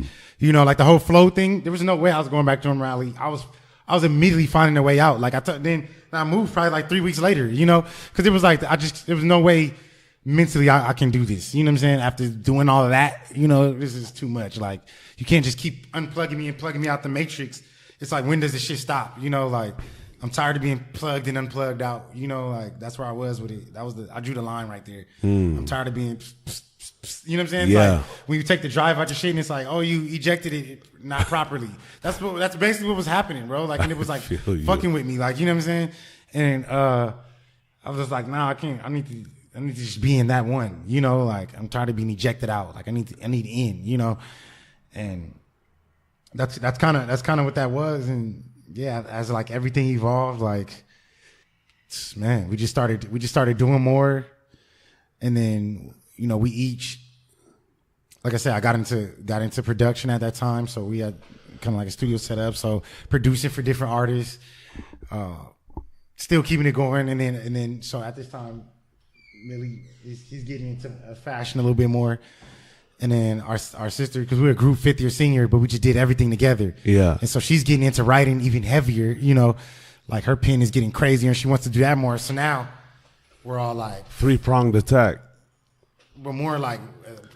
like the whole flow thing. There was no way I was going back to normality. I was immediately finding a way out. Like then I moved probably like 3 weeks later, because it was like there was no way mentally I can do this. You know what I'm saying? After doing all of that, this is too much. Like you can't just keep unplugging me and plugging me out the matrix. It's like, when does this shit stop? Like I'm tired of being plugged and unplugged out. Like that's where I was with it. I drew the line right there. I'm tired of being, you know what I'm saying? Yeah. Like when you take the drive out your shit and it's like, oh, you ejected it not properly. That's basically what was happening, bro. Like, and it was like fucking with me, like, you know what I'm saying? And I was just like, nah, I can't. I need to just be in that one, like I'm tired of being ejected out. Like I need in, and that's kind of what that was. And yeah, as like everything evolved, like, man, we just started doing more. And then, we each, like I said, I got into production at that time. So we had kind of like a studio set up. So producing for different artists, still keeping it going. And then, so at this time, Millie, he's getting into fashion a little bit more. And then our sister, because we were a group 5th year senior, but we just did everything together. Yeah. And so she's getting into writing even heavier, like her pen is getting crazier and she wants to do that more. So now we're all like 3-pronged attack. We're more like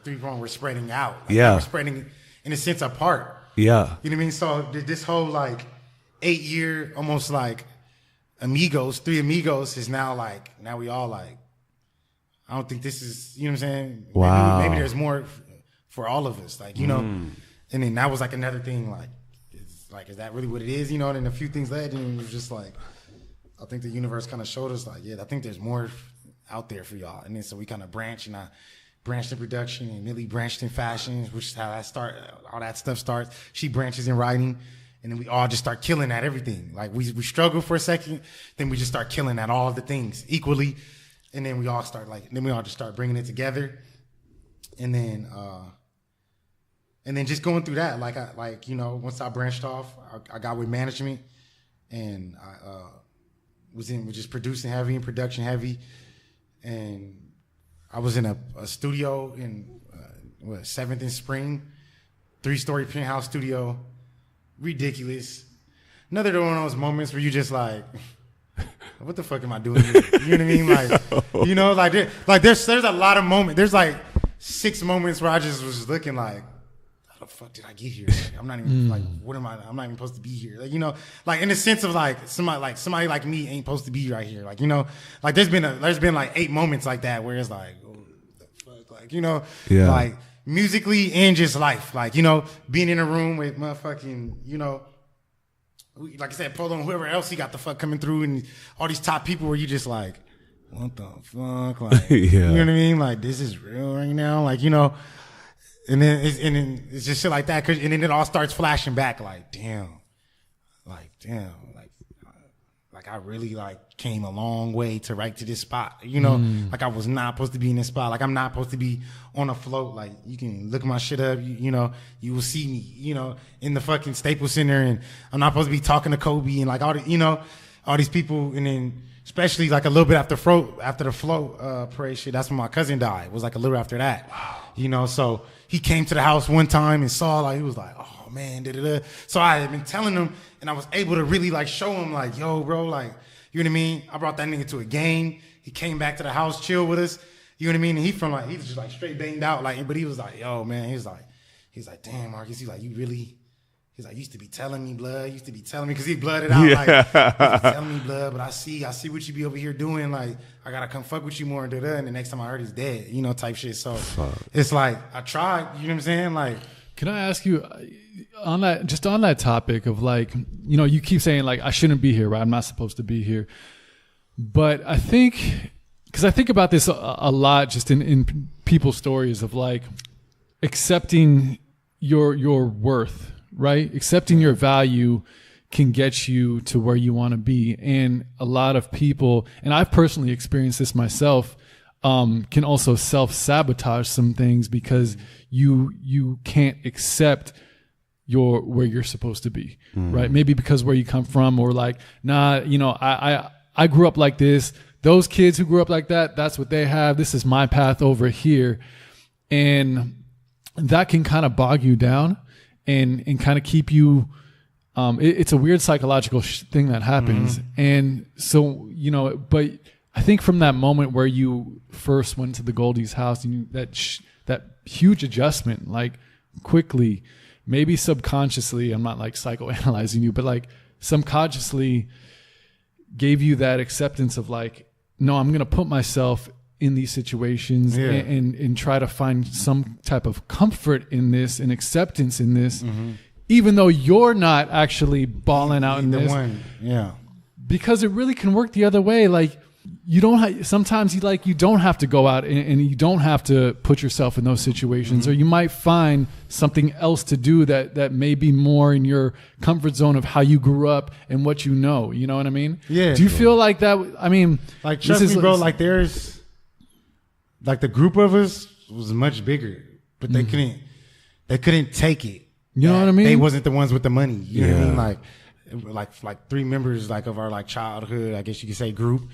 3-pronged, we're spreading out. Like we're spreading in a sense apart. Yeah. You know what I mean? So this whole like 8-year, almost like amigos, 3 amigos is now we all like, I don't think this is, you know what I'm saying? Wow. Maybe there's more for all of us, like, and then that was like another thing, like, is that really what it is, And then a few things led, and it was just like, I think the universe kind of showed us, like, yeah, I think there's more out there for y'all. And then so we kind of branched, and I branched in production, and Millie branched in fashion, which is how all that stuff starts. She branches in writing, and then we all just start killing at everything. Like, we struggle for a second, then we just start killing at all of the things equally. And then we all just start bringing it together. And then And then just going through that, once I branched off, I got with management, and I was just producing heavy and production heavy, and I was in a studio in 7th and Spring, 3-story penthouse studio, ridiculous. Another one of those moments where you just like, what the fuck am I doing here? You know what I mean? Like, you know, there's a lot of moments. There's like 6 moments where I just was looking like, how the fuck did I get here? Like, I'm not even like, what am I? I'm not even supposed to be here. Like, you know, like in the sense of like somebody like me ain't supposed to be right here. Like, you know, like there's been like 8 moments like that where it's like, oh, the fuck, like, you know, like musically and just life, like, you know, being in a room with motherfucking, you know, like I said, Polo and whoever else he got the fuck coming through, and all these top people where you just like, what the fuck, like, you know what I mean? Like, this is real right now, like, you know. And then it's just shit like that. And then it all starts flashing back like, damn, like I really like came a long way to right to this spot. You know, like I was not supposed to be in this spot. Like I'm not supposed to be on a float. Like you can look my shit up. You know, you will see me, you know, in the fucking Staples Center, and I'm not supposed to be talking to Kobe and like all the, you know, all these people. And then especially like a little bit after the float parade shit, that's when my cousin died. It was like a little after that. Wow. You know, so he came to the house one time and saw, like, he was like, oh man, da-da-da. So I had been telling him, and I was able to really like show him like, yo, bro, like, you know what I mean? I brought that nigga to a game. He came back to the house, chill with us. You know what I mean? And he was just like straight banged out. Like, but he was like, yo, man, he's like, damn, Marcus. He's like, you used to be telling me, blood. Used to be telling me, because he blooded out. Like, you used to be telling me, blood, but I see what you be over here doing. Like, I got to come fuck with you more. And the next time I heard he's dead, you know, type shit. So it's like, I tried, you know what I'm saying? Like, can I ask you on that topic of like, you know, you keep saying like, I shouldn't be here, right? I'm not supposed to be here. But I think, because I think about this a lot just in people's stories of like accepting your worth, right? Accepting your value can get you to where you want to be. And a lot of people, and I've personally experienced this myself, can also self-sabotage some things because you can't accept where you're supposed to be, right? Maybe because where you come from, or like, nah, you know, I grew up like this. Those kids who grew up like that, that's what they have. This is my path over here. And that can kind of bog you down and kind of keep you, it's a weird psychological thing that happens. And so, you know, but I think from that moment where you first went to the Goldie's house, and that huge adjustment, like quickly, maybe subconsciously, I'm not like psychoanalyzing you, but like subconsciously gave you that acceptance of like, no, I'm going to put myself in these situations and try to find some type of comfort in this and acceptance in this, even though you're not actually balling out in this. Because it really can work the other way. Like, you don't sometimes you don't have to go out and you don't have to put yourself in those situations, or you might find something else to do that may be more in your comfort zone of how you grew up and what you know. You know what I mean? Yeah. Do you feel like that? I mean, like, trust me, bro, like there's like the group of us was much bigger, but they couldn't take it. You know what I mean? They wasn't the ones with the money. You know what I mean? Like 3 members like of our like childhood, I guess you could say, group.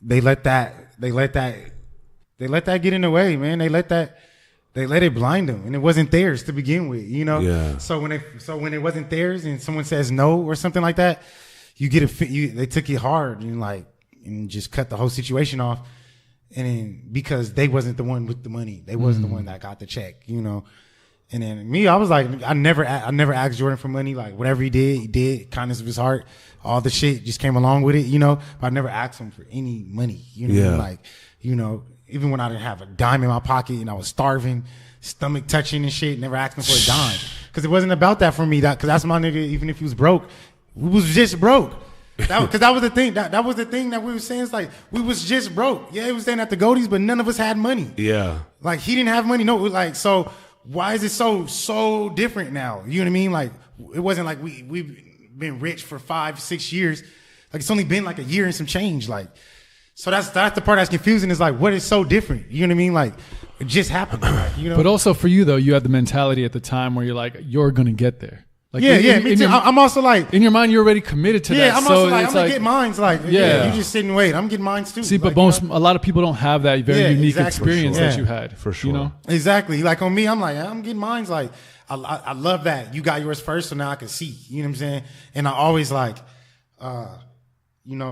They let that get in the way, man. They let it blind them, and it wasn't theirs to begin with, you know. Yeah. So when it wasn't theirs, and someone says no or something like that, you get they took it hard and just cut the whole situation off, and then because they wasn't the one with the money, they wasn't the one that got the check, you know. And then me, I was like, I never asked Jordan for money. Like, whatever he did, kindness of his heart, all the shit just came along with it, you know. But I never asked him for any money, you know. Yeah. Like, you know, even when I didn't have a dime in my pocket and I was starving, stomach touching and shit, never asked him for a dime, because it wasn't about that for me. Because that's my nigga. Even if he was broke, we was just broke. Because that was the thing. That was the thing that we were saying. It's like, we was just broke. Yeah, he was staying at the Goldies, but none of us had money. Yeah. Like, he didn't have money. No, like, so. Why is it so different now? You know what I mean? Like, it wasn't like we've been rich for 5-6 years. Like, it's only been like a year and some change. Like, So that's the part that's confusing. Is like, what is so different? You know what I mean? Like, it just happened. Like, you know. But also for you though, you had the mentality at the time where you're like, you're gonna get there. Like Me too. I'm also like, in your mind, you're already committed to that. Yeah, I'm also like, I'm gonna get mines. Like, yeah, you just sit and wait. I'm getting mines too. See, but like, a lot of people don't have that very unique experience sure. that you had. For sure. You know? Exactly. Like on me, I'm like, I'm getting mines. Like, I love that you got yours first, so now I can see. You know what I'm saying? And I always like,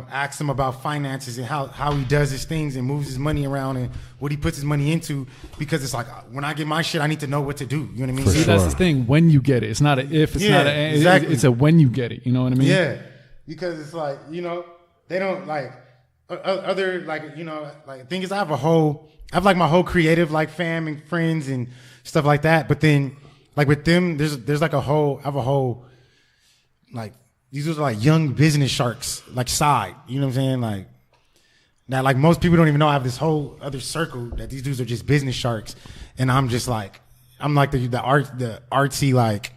ask him about finances and how he does his things and moves his money around and what he puts his money into, because it's like, when I get my shit, I need to know what to do. You know what I mean? For See, sure. that's the thing. When you get it, it's not a if. It's not a. Exactly. It's a when you get it. You know what I mean? Yeah, because it's like, they don't like other like like thing is I have like my whole creative like fam and friends and stuff like that. But then like with them, there's like I have a whole like. These are like young business sharks, like side. You know what I'm saying? Like now, like most people don't even know I have this whole other circle that these dudes are just business sharks, and I'm just like, I'm like the artsy like,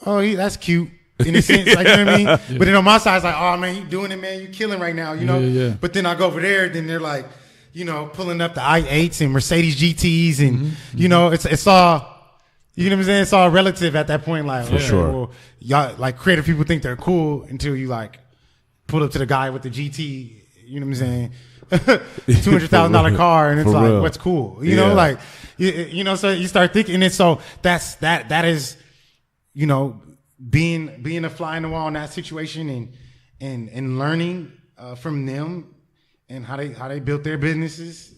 oh, that's cute in a sense, like, you know what I mean? Yeah. But then on my side, it's like, oh man, you doing it, man, you killing right now, you know? Yeah. But then I go over there, then they're like, pulling up the i8s and Mercedes GTs, and it's all. You know what I'm saying? It's all relative at that point. Like, for sure. Well, y'all like creative people think they're cool until you like pull up to the guy with the GT. You know what I'm saying? $200,000 car, and it's like, real. What's cool? You know, like, so you start thinking, and so that is, being a fly in the wall in that situation, and learning from them and how they built their businesses.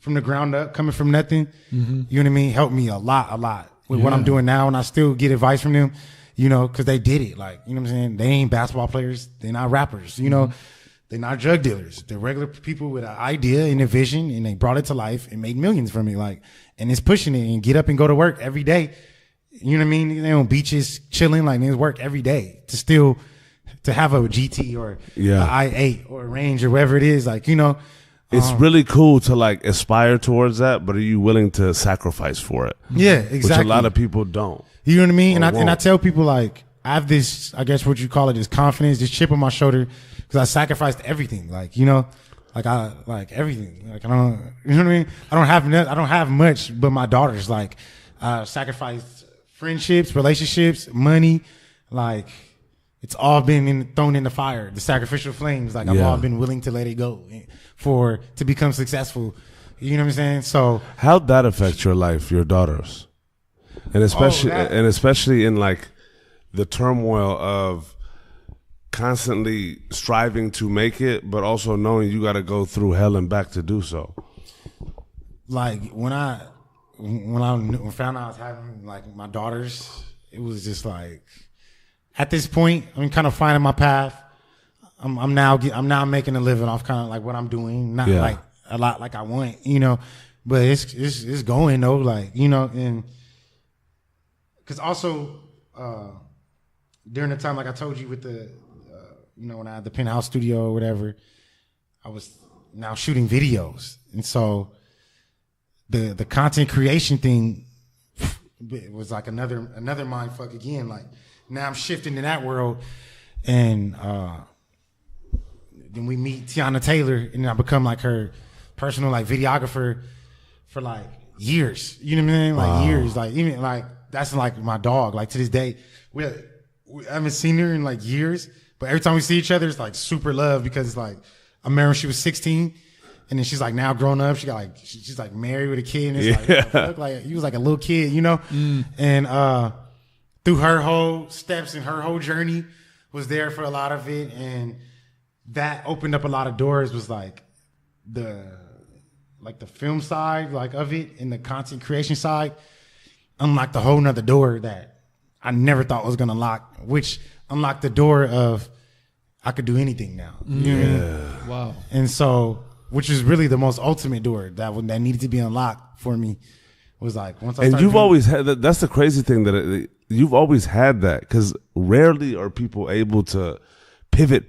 From the ground up, coming from nothing, you know what I mean? Helped me a lot with what I'm doing now. And I still get advice from them, cause they did it. Like, you know what I'm saying? They ain't basketball players. They're not rappers, they're not drug dealers. They're regular people with an idea and a vision, and they brought it to life and made millions from it. Like, and it's pushing it and get up and go to work every day. You know what I mean? They on beaches chilling, like they work every day to have a GT or an i8 or a Range or whatever it is. Like, it's really cool to like aspire towards that, but are you willing to sacrifice for it? Yeah, exactly. Which a lot of people don't. You know what I mean? And I tell people, like, I have this, I guess what you call it, this confidence, this chip on my shoulder, because I sacrificed everything. Like, like everything. Like, I don't, you know what I mean? I don't have much, but my daughters. Like, sacrificed friendships, relationships, money. Like, it's all been thrown in the fire, the sacrificial flames. Like, I've all been willing to let it go to become successful. You know what I'm saying? So how'd that affect your life, your daughters? And especially in like the turmoil of constantly striving to make it, but also knowing you got to go through hell and back to do so. Like when I found out I was having like my daughters, it was just like, at this point, I'm kind of finding my path. I'm now making a living off kind of like what I'm doing, not like a lot like I want, but it's going though, like, and because also during the time, like I told you with the when I had the penthouse studio or whatever, I was now shooting videos, and so the content creation thing was like another mind fuck again. Like, now I'm shifting in that world, and then we meet Tiana Taylor, and then I become like her personal like videographer for like years. You know what I mean? Like years. Like, even like that's like my dog. Like, to this day, we haven't seen her in like years, but every time we see each other, it's like super love, because it's like, I remember when she was 16, and then she's like now grown up. She got like she's like married with a kid, and it's like, fuck, like he was like a little kid, and through her whole steps and her whole journey, was there for a lot of it, and that opened up a lot of doors. Was like the film side like of it, and the content creation side unlocked a whole nother door that I never thought was gonna lock, which unlocked the door of I could do anything now. You know what I mean? Wow. And so, which is really the most ultimate door that needed to be unlocked for me, was like once I. And you've always had that. That's the crazy thing, that you've always had that, because rarely are people able to pivot,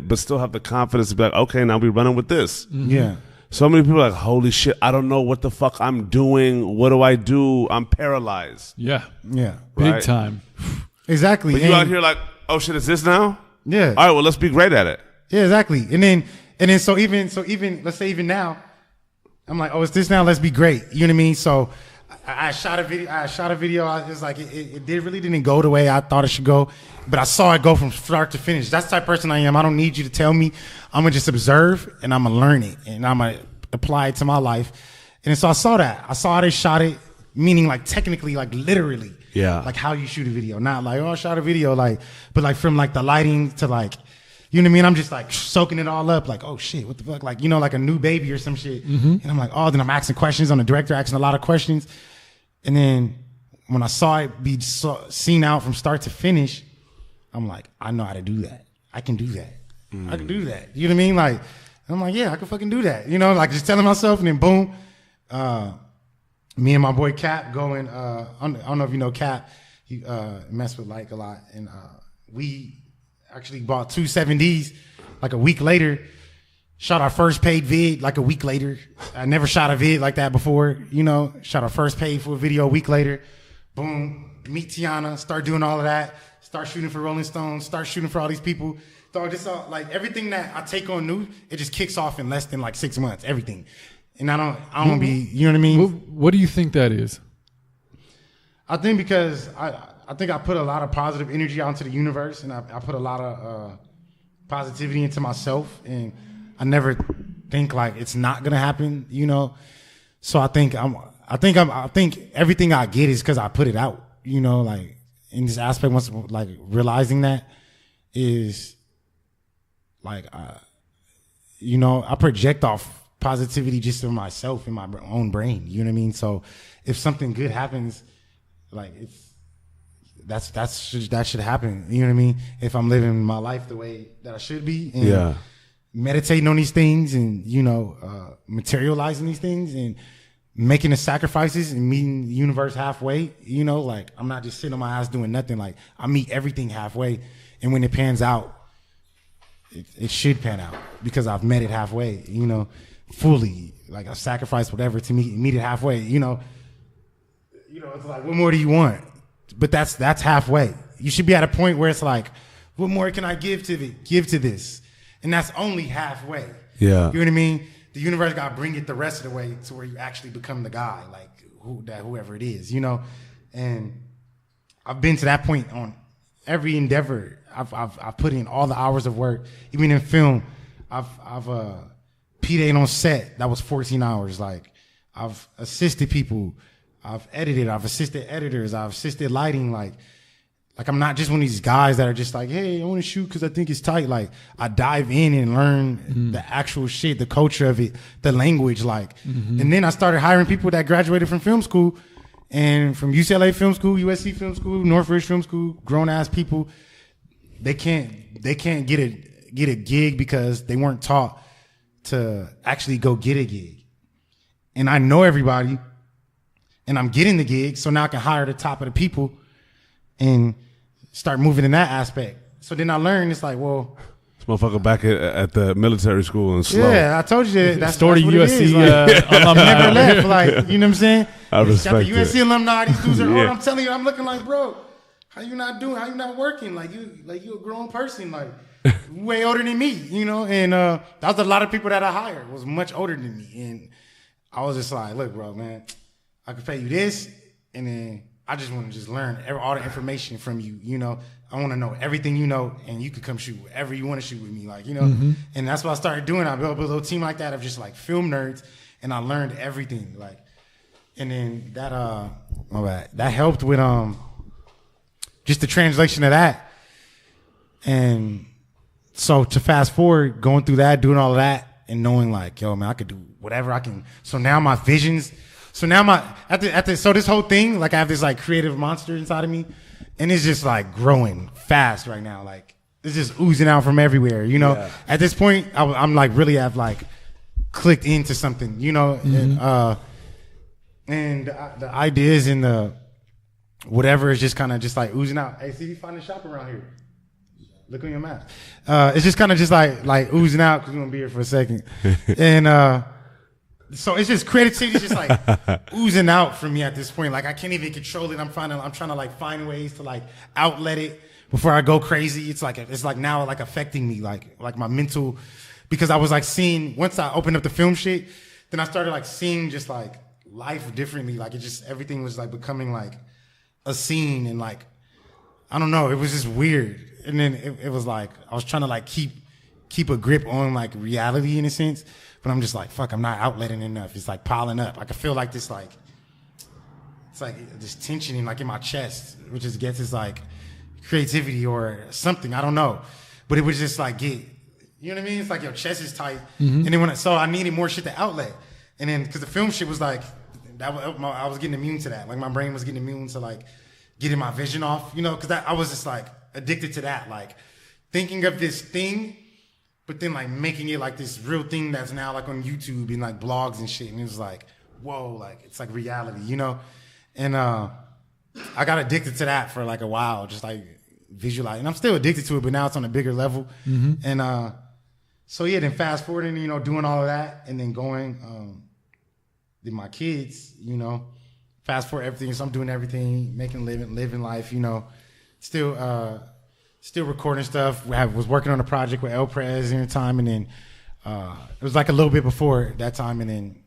but still have the confidence to be like, okay, now we're running with this. Mm-hmm. Yeah. So many people are like, holy shit, I don't know what the fuck I'm doing. What do I do? I'm paralyzed. Yeah. Yeah. Big time. Exactly. But you out here like, oh shit, is this now? Yeah. All right, well, let's be great at it. Yeah, exactly. And then so even let's say even now, I'm like, oh, it's this now. Let's be great. You know what I mean? So I shot a video. I was like, it really didn't go the way I thought it should go, but I saw it go from start to finish. That's the type of person I am. I don't need you to tell me. I'm gonna just observe and I'm gonna learn it and I'm gonna apply it to my life. And so I saw that. I saw how they shot it, meaning like technically, like literally, like how you shoot a video, not like, oh, I shot a video, like, but like from like the lighting to like, you know what I mean? I'm just like soaking it all up, like, oh shit, what the fuck? Like, you know, like a new baby or some shit. And I'm like, oh, then I'm asking questions on the director, asking a lot of questions. And then when I saw it be seen out from start to finish, I'm like, I know how to do that. I can do that. I can do that. You know what I mean? Like, I'm like, yeah, I can fucking do that. You know, like just telling myself, and then boom, me and my boy Cap going, I don't know if you know Cap, he messed with Like a lot. And we actually bought 2 7Ds like a week later, shot our first paid vid like a week later. I never shot a vid like that before, you know, shot our first paid for a video a week later. Boom, meet Tiana, start doing all of that, start shooting for Rolling Stones, start shooting for all these people. So just like everything that I take on new, it just kicks off in less than like 6 months, everything. And I don't be, you know what I mean? What do you think that is? I think because I think I put a lot of positive energy out into the universe, and I put a lot of positivity into myself, and I never think like it's not gonna happen, you know. So I think everything I get is because I put it out, you know. Like in this aspect, once like realizing that is like, you know, I project off positivity just in myself, in my own brain, you know what I mean. So if something good happens, like that should happen. You know what I mean? If I'm living my life the way that I should be, and meditating on these things, and you know, materializing these things, and making the sacrifices, and meeting the universe halfway. You know, like I'm not just sitting on my ass doing nothing. Like I meet everything halfway, and when it pans out, it should pan out because I've met it halfway. You know, fully. Like I've sacrificed whatever to meet it halfway. You know, it's like, what more do you want? But that's halfway. You should be at a point where it's like, what more can I give to this? And that's only halfway. Yeah. You know what I mean? The universe got to bring it the rest of the way to where you actually become the guy, like whoever it is, you know? And I've been to that point on every endeavor. I've put in all the hours of work. Even in film, I've PD'd on set. That was 14 hours. Like I've assisted people. I've edited, I've assisted editors, I've assisted lighting. Like I'm not just one of these guys that are just like, hey, I want to shoot because I think it's tight. Like I dive in and learn the actual shit, the culture of it, the language. Like, and then I started hiring people that graduated from film school, and from UCLA Film School, USC Film School, Northridge Film School, grown ass people. They can't get a gig because they weren't taught to actually go get a gig. And I know everybody. And I'm getting the gig, so now I can hire the top of the people and start moving in that aspect. So then I learned, it's like, well, this motherfucker back at the military school and slow. Yeah, I told you that's Story what USC it is. Like, alumni. never left. Like, you know what I'm saying? I respect got the USC it. alumni. These dudes are old. I'm telling you, I'm looking like, bro, how you not working? Like you a grown person, like way older than me, you know. And that was a lot of people that I hired was much older than me, and I was just like, look, bro, man, I could pay you this, and then I just want to just learn all the information from you. You know, I want to know everything you know, and you could come shoot whatever you want to shoot with me, like, you know. And that's what I started doing. I built a little team like that of just like film nerds, and I learned everything. Like, and then that helped with just the translation of that. And so to fast forward, going through that, doing all of that, and knowing like, yo, man, I could do whatever I can. So now my visions. So now so this whole thing, like I have this like creative monster inside of me, and it's just like growing fast right now. Like it's just oozing out from everywhere, you know. Yeah. At this point, I'm like really have like clicked into something, you know. And the ideas and the whatever is just kind of just like oozing out. Hey, see if you find a shop around here. Look on your map. It's just kind of just like oozing out because we're gonna be here for a second, and. So it's just creativity is just like oozing out from me at this point. Like I can't even control it. I'm trying to like find ways to like outlet it, before I go crazy. It's like now like affecting me, like my mental, because I was like seeing, once I opened up the film shit, then I started like seeing just like life differently. Like it just, everything was like becoming like a scene, and like, I don't know, it was just weird. And then it was like, I was trying to like keep a grip on like reality in a sense, but I'm just like, fuck, I'm not outletting enough. It's like piling up. I can feel like this, like, it's like this tension in like in my chest, which just gets this like creativity or something. I don't know, but it was just like you know what I mean? It's like your chest is tight, and then so I needed more shit to outlet, and then because the film shit was like I was getting immune to that. Like my brain was getting immune to like getting my vision off, you know, because I was just like addicted to that, like thinking of this thing, but then like making it like this real thing that's now like on YouTube and like blogs and shit, and it was like, whoa, like it's like reality, you know. And I got addicted to that for like a while, just like visualize. And I'm still addicted to it, but now it's on a bigger level. And so yeah, then fast forwarding, you know, doing all of that, and then going, then my kids, you know, fast forward everything. So I'm doing everything, making living life, you know, still recording stuff. Was working on a project with El Prez in the time, and then it was like a little bit before that time, and then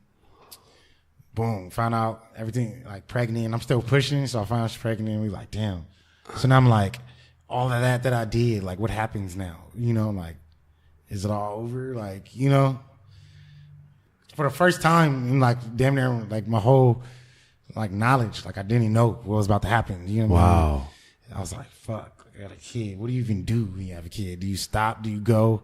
boom, found out everything, like pregnant, and I'm still pushing, so I found out she's pregnant, and we like, damn. So now I'm like, all of that I did, like, what happens now? You know, like, is it all over? Like, you know, for the first time in like damn near like my whole like knowledge, like I didn't even know what was about to happen. You know what I mean? I was like, fuck, I got a kid. What do you even do when you have a kid? Do you stop? Do you go?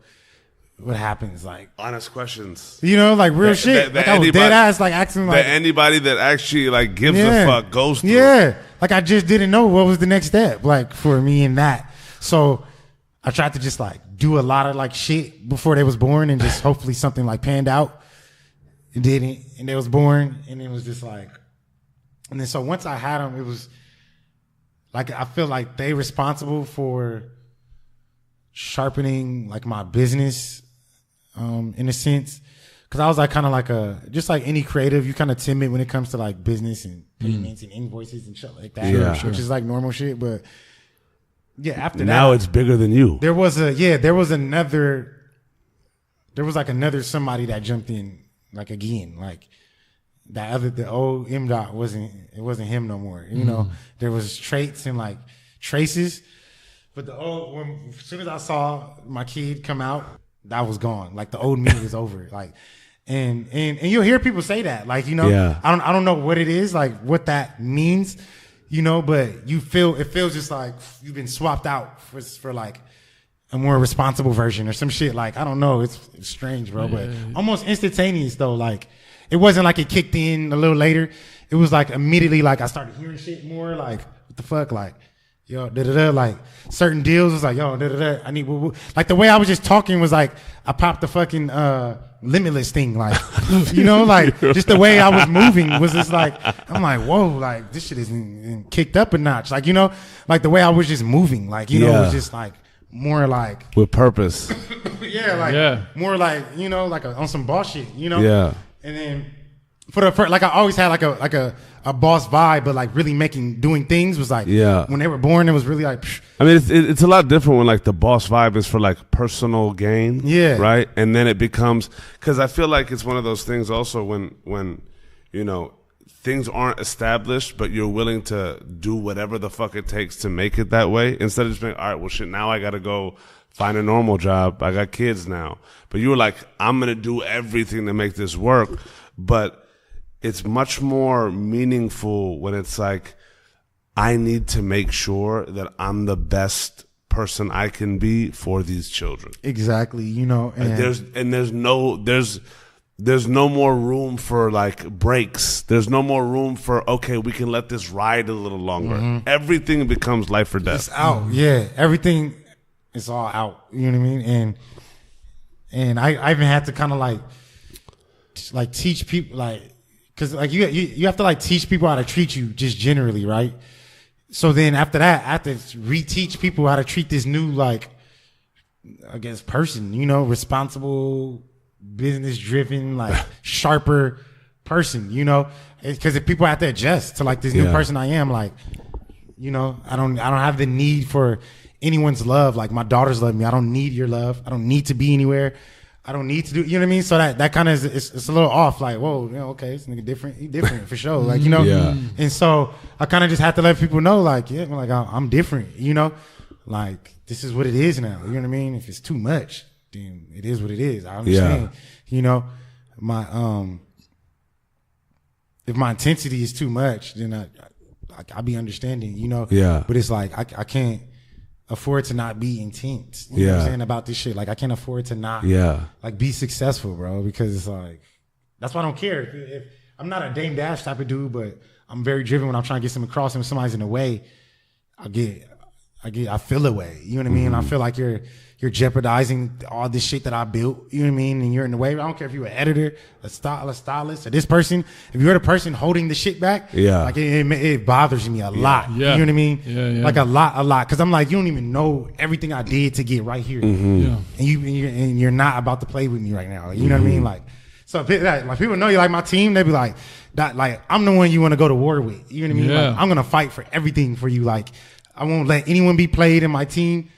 What happens? Like honest questions, you know, like real shit. Like I was dead ass, like asking, like anybody that actually like gives a fuck goes through. Yeah, like I just didn't know what was the next step, like for me in that. So I tried to just like do a lot of like shit before they was born, and just hopefully something like panned out. It didn't, and they was born, and it was just like, and then so once I had them, it was like I feel like they responsible for sharpening like my business. In a sense, because I was like kind of like just like any creative, you kind of timid when it comes to like business and payments and invoices and shit like that, which is like normal shit. But yeah, after now it's bigger than you. There was like another somebody that jumped in, like again, like the old Mdot wasn't him no more. You know, there was traits and like traces, but as soon as I saw my kid come out, that was gone. Like the old me was over. Like, and you'll hear people say that, like, you know, I don't know what it is, like what that means, you know, but it feels just like you've been swapped out for like a more responsible version or some shit. Like, I don't know. It's strange, bro, but almost instantaneous though. Like, it wasn't like it kicked in a little later. It was like immediately, like I started hearing shit more, like, what the fuck? Like, yo, like certain deals was like, yo, I need, like the way I was just talking was like, I popped the fucking, Limitless thing. Like, you know, like just the way I was moving was just like, I'm like, whoa, like this shit is kicked up a notch. Like, you know, like the way I was just moving, like, you know, it was just like more like with purpose. More like, you know, like on some boss shit, you know? Yeah. And then for like I always had like a boss vibe, but like really doing things was like, when they were born, it was really like, psh. I mean, it's a lot different when like the boss vibe is for like personal gain. Yeah. Right. And then it becomes, cause I feel like it's one of those things also when, you know, things aren't established, but you're willing to do whatever the fuck it takes to make it that way. Instead of just being, all right, well shit, now I got to go find a normal job. I got kids now. But you were like, I'm going to do everything to make this work. But it's much more meaningful when it's like, I need to make sure that I'm the best person I can be for these children. Exactly. You know, and there's no more room for like breaks. There's no more room for, okay, we can let this ride a little longer. Mm-hmm. Everything becomes life or death. It's out. Yeah. Everything is all out. You know what I mean? And I even had to kind of like teach people, like, cause like you have to like teach people how to treat you just generally. Right. So then after that, I have to reteach people how to treat this new, like, I guess, person, you know, responsible, business driven, like sharper person, you know, because if people have to adjust to like this new person I am, like, you know, I don't have the need for anyone's love. Like my daughters love me. I don't need your love. I don't need to be anywhere. I don't need to do, you know what I mean? So that kind of is, it's a little off. Like, whoa, you know, okay, this nigga different. He different for sure. Like, you know? Yeah. And so I kind of just have to let people know, like, yeah, like I'm different, you know? Like, this is what it is now. You know what I mean? If it's too much, then it is what it is. I understand. You know, if my intensity is too much, then I'll be understanding, you know? Yeah. But it's like, I can't afford to not be intense. You know what I'm saying about this shit? Like, I can't afford to not like be successful, bro, because it's like, that's why I don't care. If I'm not a Dame Dash type of dude, but I'm very driven when I'm trying to get something across, and if somebody's in the way, I feel a way. You know what I mean? I feel like you're jeopardizing all this shit that I built. You know what I mean? And you're in the way. I don't care if you're an editor, a stylist, or this person. If you're the person holding the shit back, like it bothers me a lot. Yeah. You know what I mean? Yeah. Like a lot. Because I'm like, you don't even know everything I did to get right here. Yeah. And you're not about to play with me right now. You know what I mean? Like, so like people know you, like my team. They be like, that, like I'm the one you want to go to war with. You know what I mean? Yeah. Like, I'm gonna fight for everything for you. Like, I won't let anyone be played in my team.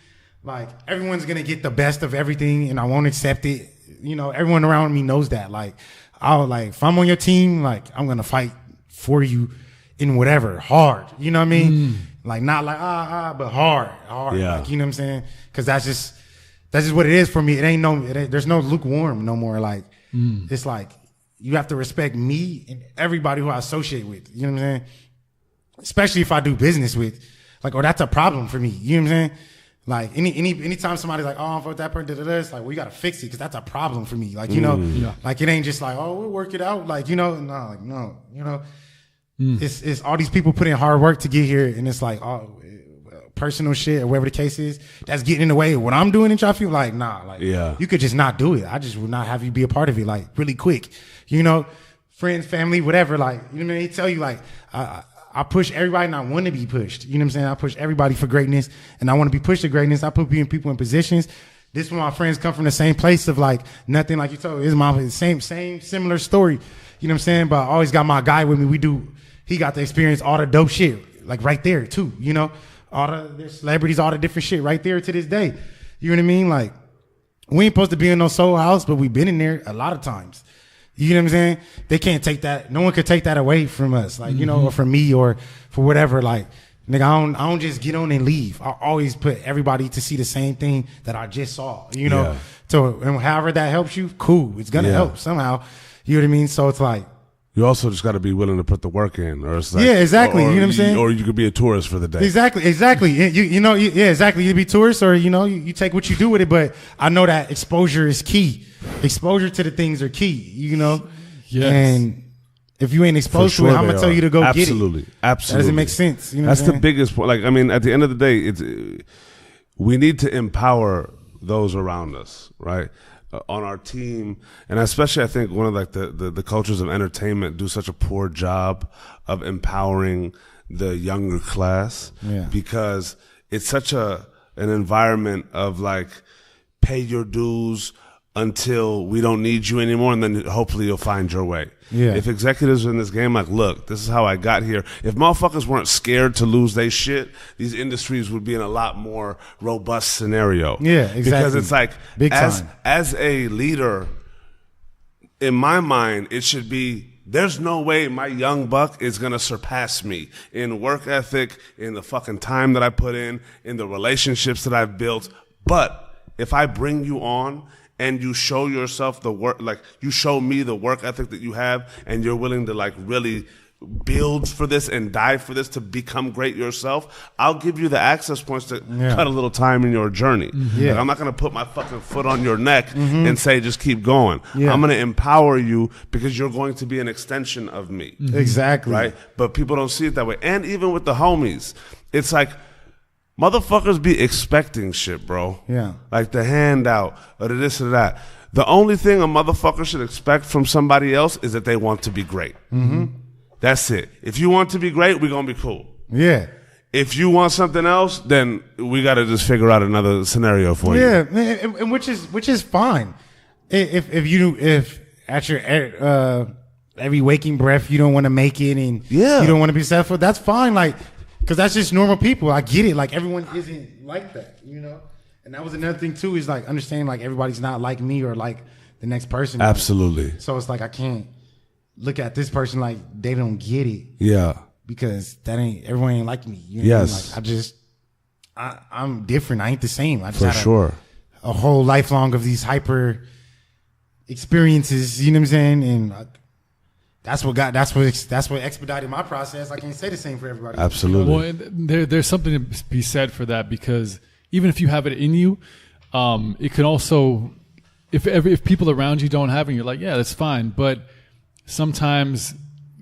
Like, everyone's gonna get the best of everything, and I won't accept it. You know, everyone around me knows that. Like, if I'm on your team, like, I'm gonna fight for you in whatever, hard. You know what I mean? Like, not like but hard. Yeah. Like, you know what I'm saying? Because that's just what it is for me. There's no lukewarm no more. Like, it's like you have to respect me and everybody who I associate with. You know what I'm saying? Especially if I do business with. Like, that's a problem for me. You know what I'm saying? Like, anytime somebody's like, oh, I'm for that person, it's like, well, you got to fix it because that's a problem for me. Like, you know, like, it ain't just like, oh, we'll work it out. Like, you know, no, you know, it's all these people put in hard work to get here, and it's like, oh, personal shit or whatever the case is, that's getting in the way of what I'm doing, and y'all feel like, nah, like, you could just not do it. I just would not have you be a part of it, like, really quick. You know, friends, family, whatever, like, you know what I mean? They tell you, like, I push everybody and I want to be pushed. You know what I'm saying? I push everybody for greatness and I want to be pushed to greatness. I put people in positions. This one, my friends come from the same place of like nothing like you told. It's my same similar story. You know what I'm saying? But I always got my guy with me. He got to experience all the dope shit like right there too. You know, all the celebrities, all the different shit right there to this day. You know what I mean? Like, we ain't supposed to be in no soul house, but we've been in there a lot of times. You know what I'm saying? They can't take that. No one could take that away from us. Like, you know, or from me or for whatever. Like, nigga, I don't just get on and leave. I always put everybody to see the same thing that I just saw, you know? So, and however that helps you, cool. It's going to help somehow. You know what I mean? So it's like, you also just got to be willing to put the work in, or it's like, exactly. You know what I'm saying? Or you could be a tourist for the day. Exactly. You know, exactly. You be tourist, or you know, you take what you do with it. But I know that exposure is key. Exposure to the things are key. You know, and if you ain't exposed to it, I'm gonna tell you to go get it. Absolutely. That doesn't make sense. You know, that's the biggest point. Like, I mean, at the end of the day, we need to empower those around us, right? On our team, and especially I think one of like the cultures of entertainment do such a poor job of empowering the younger class, because it's such an environment of like, pay your dues until we don't need you anymore, and then hopefully you'll find your way. If executives are in this game, like, look, this is how I got here. If motherfuckers weren't scared to lose their shit, these industries would be in a lot more robust scenario. Exactly. Because it's like, big time. As a leader, in my mind, it should be, there's no way my young buck is going to surpass me in work ethic, in the fucking time that I put in the relationships that I've built. But if I bring you on and you show yourself the work, like you show me the work ethic that you have, and you're willing to like really build for this and die for this to become great yourself, I'll give you the access points to cut a little time in your journey. Like, I'm not going to put my fucking foot on your neck and say, just keep going. I'm going to empower you because you're going to be an extension of me. Exactly. Right? But people don't see it that way. And even with the homies, it's like, motherfuckers be expecting shit, bro. Like the handout or the this or that. The only thing a motherfucker should expect from somebody else is that they want to be great. That's it. If you want to be great, we're going to be cool. If you want something else, then we got to just figure out another scenario for you. And which is fine. If at your every waking breath you don't want to make it and you don't want to be successful, that's fine. Like, Because that's just normal people. I get it. Like, everyone isn't like that, you know? And that was another thing, too, is like understanding like everybody's not like me or like the next person. Absolutely. So it's like I can't look at this person like they don't get it. Yeah. Because everyone ain't like me. You know Yes. what I mean? Like, I'm different. I ain't the same. I just For had sure. a whole lifelong of these hyper experiences, you know what I'm saying? And that's what expedited my process. I can't say the same for everybody. Absolutely. Well, there's something to be said for that, because even if you have it in you, it can also, if people around you don't have it, you're like, yeah, that's fine. But sometimes,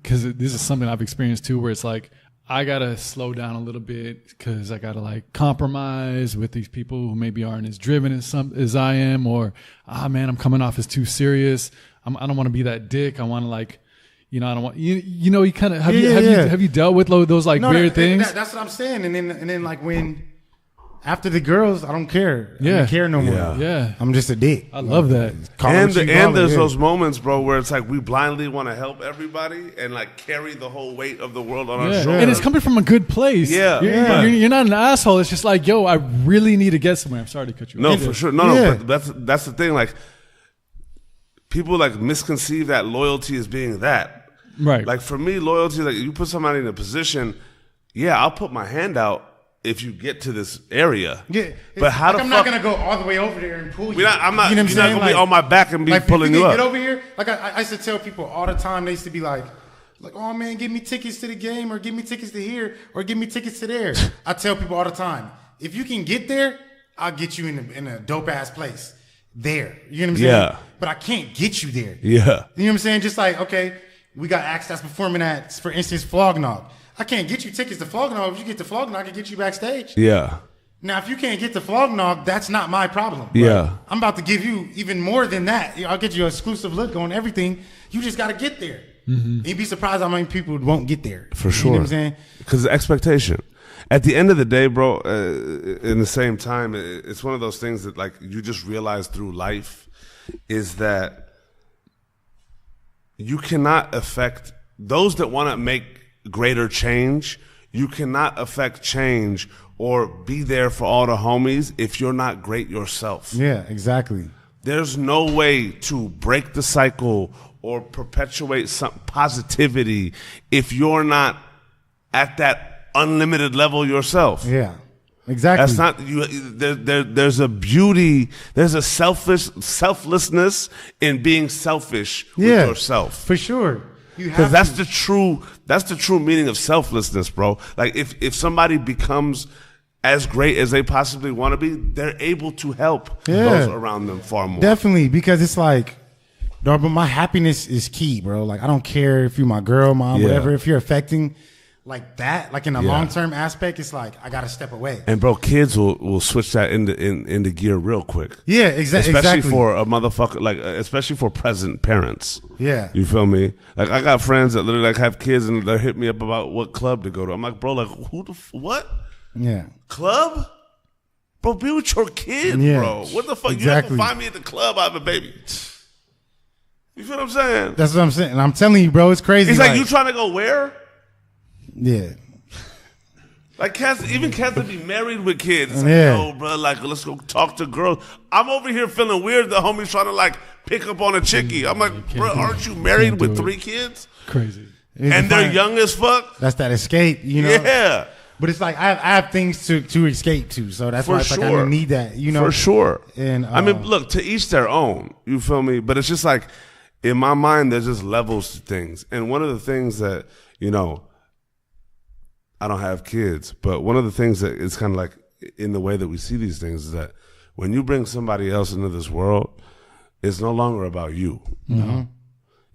because this is something I've experienced too, where it's like, I gotta slow down a little bit because I gotta like compromise with these people who maybe aren't as driven as I am, or man, I'm coming off as too serious. I don't want to be that dick. I want to like, I don't want you kind of have you dealt with those like weird things? That's what I'm saying. And then like when after the girls, I don't care. I don't care no more. Yeah. I'm just a dick. I love that. And there's those moments, bro, where it's like we blindly want to help everybody and like carry the whole weight of the world on our shoulders. And it's coming from a good place. You're not an asshole. It's just like, yo, I really need to get somewhere. I'm sorry to cut you off. No, for sure. No, but that's the thing. Like, people like misconceive that loyalty as being that. Right. Like, for me, loyalty, like, you put somebody in a position, I'll put my hand out if you get to this area. Yeah. But how I'm not going to go all the way over there and pull you. I'm not, you know what you're not going to be on my back and be like, pulling you up. Get over here. Like, I used to tell people all the time, they used to be like, oh, man, give me tickets to the game, or give me tickets to here, or give me tickets to there. I tell people all the time, if you can get there, I'll get you in a dope-ass place there. You know what I'm saying? Yeah. But I can't get you there. Yeah. You know what I'm saying? Just like, okay, we got acts that's performing at, for instance, Flog Knock. I can't get you tickets to Flog Knock. If you get to Flog Knock, I can get you backstage. Yeah. Now, if you can't get to Flog Knock, that's not my problem. Yeah. I'm about to give you even more than that. I'll get you an exclusive look on everything. You just got to get there. Mm-hmm. You'd be surprised how many people won't get there. For sure. You know what I'm saying? Because the expectation. At the end of the day, bro, in the same time, it's one of those things that like you just realize through life is that you cannot affect those that want to make greater change. You cannot affect change or be there for all the homies if you're not great yourself. Yeah, exactly. There's no way to break the cycle or perpetuate some positivity if you're not at that unlimited level yourself. Yeah, exactly. That's not you. There's a beauty. There's a selflessness in being selfish with yourself. For sure. Because that's the true meaning of selflessness, bro. Like if somebody becomes as great as they possibly want to be, they're able to help those around them far more. Definitely, because it's like, no, but my happiness is key, bro. Like, I don't care if you're my girl, mom, whatever. If you're affecting like that, like in a long-term aspect, it's like I got to step away. And bro, kids will switch that into gear real quick. Yeah, exactly. Especially for a motherfucker, like especially for present parents. Yeah, you feel me? Like I got friends that literally like have kids and they hit me up about what club to go to. I'm like, bro, like what? Yeah, club? Bro, be with your kid, bro. What the fuck? Exactly. You never find me at the club, I have a baby. You feel what I'm saying? That's what I'm saying. And I'm telling you, bro, it's crazy. It's like you trying to go where? Yeah. Like even cats that be married with kids. It's like, yo, bro, like let's go talk to girls. I'm over here feeling weird. The homie's trying to like pick up on a chickie. I'm like, bro, aren't you married with 3 kids? Crazy. And they're young as fuck. That's that escape, you know? Yeah. But it's like I have things to escape to, so that's why it's like I need that, you know? For sure. And I mean, look, to each their own. You feel me? But it's just like in my mind, there's just levels to things. And one of the things that I don't have kids, but one of the things that is kind of like in the way that we see these things is that when you bring somebody else into this world, it's no longer about you. Mm-hmm.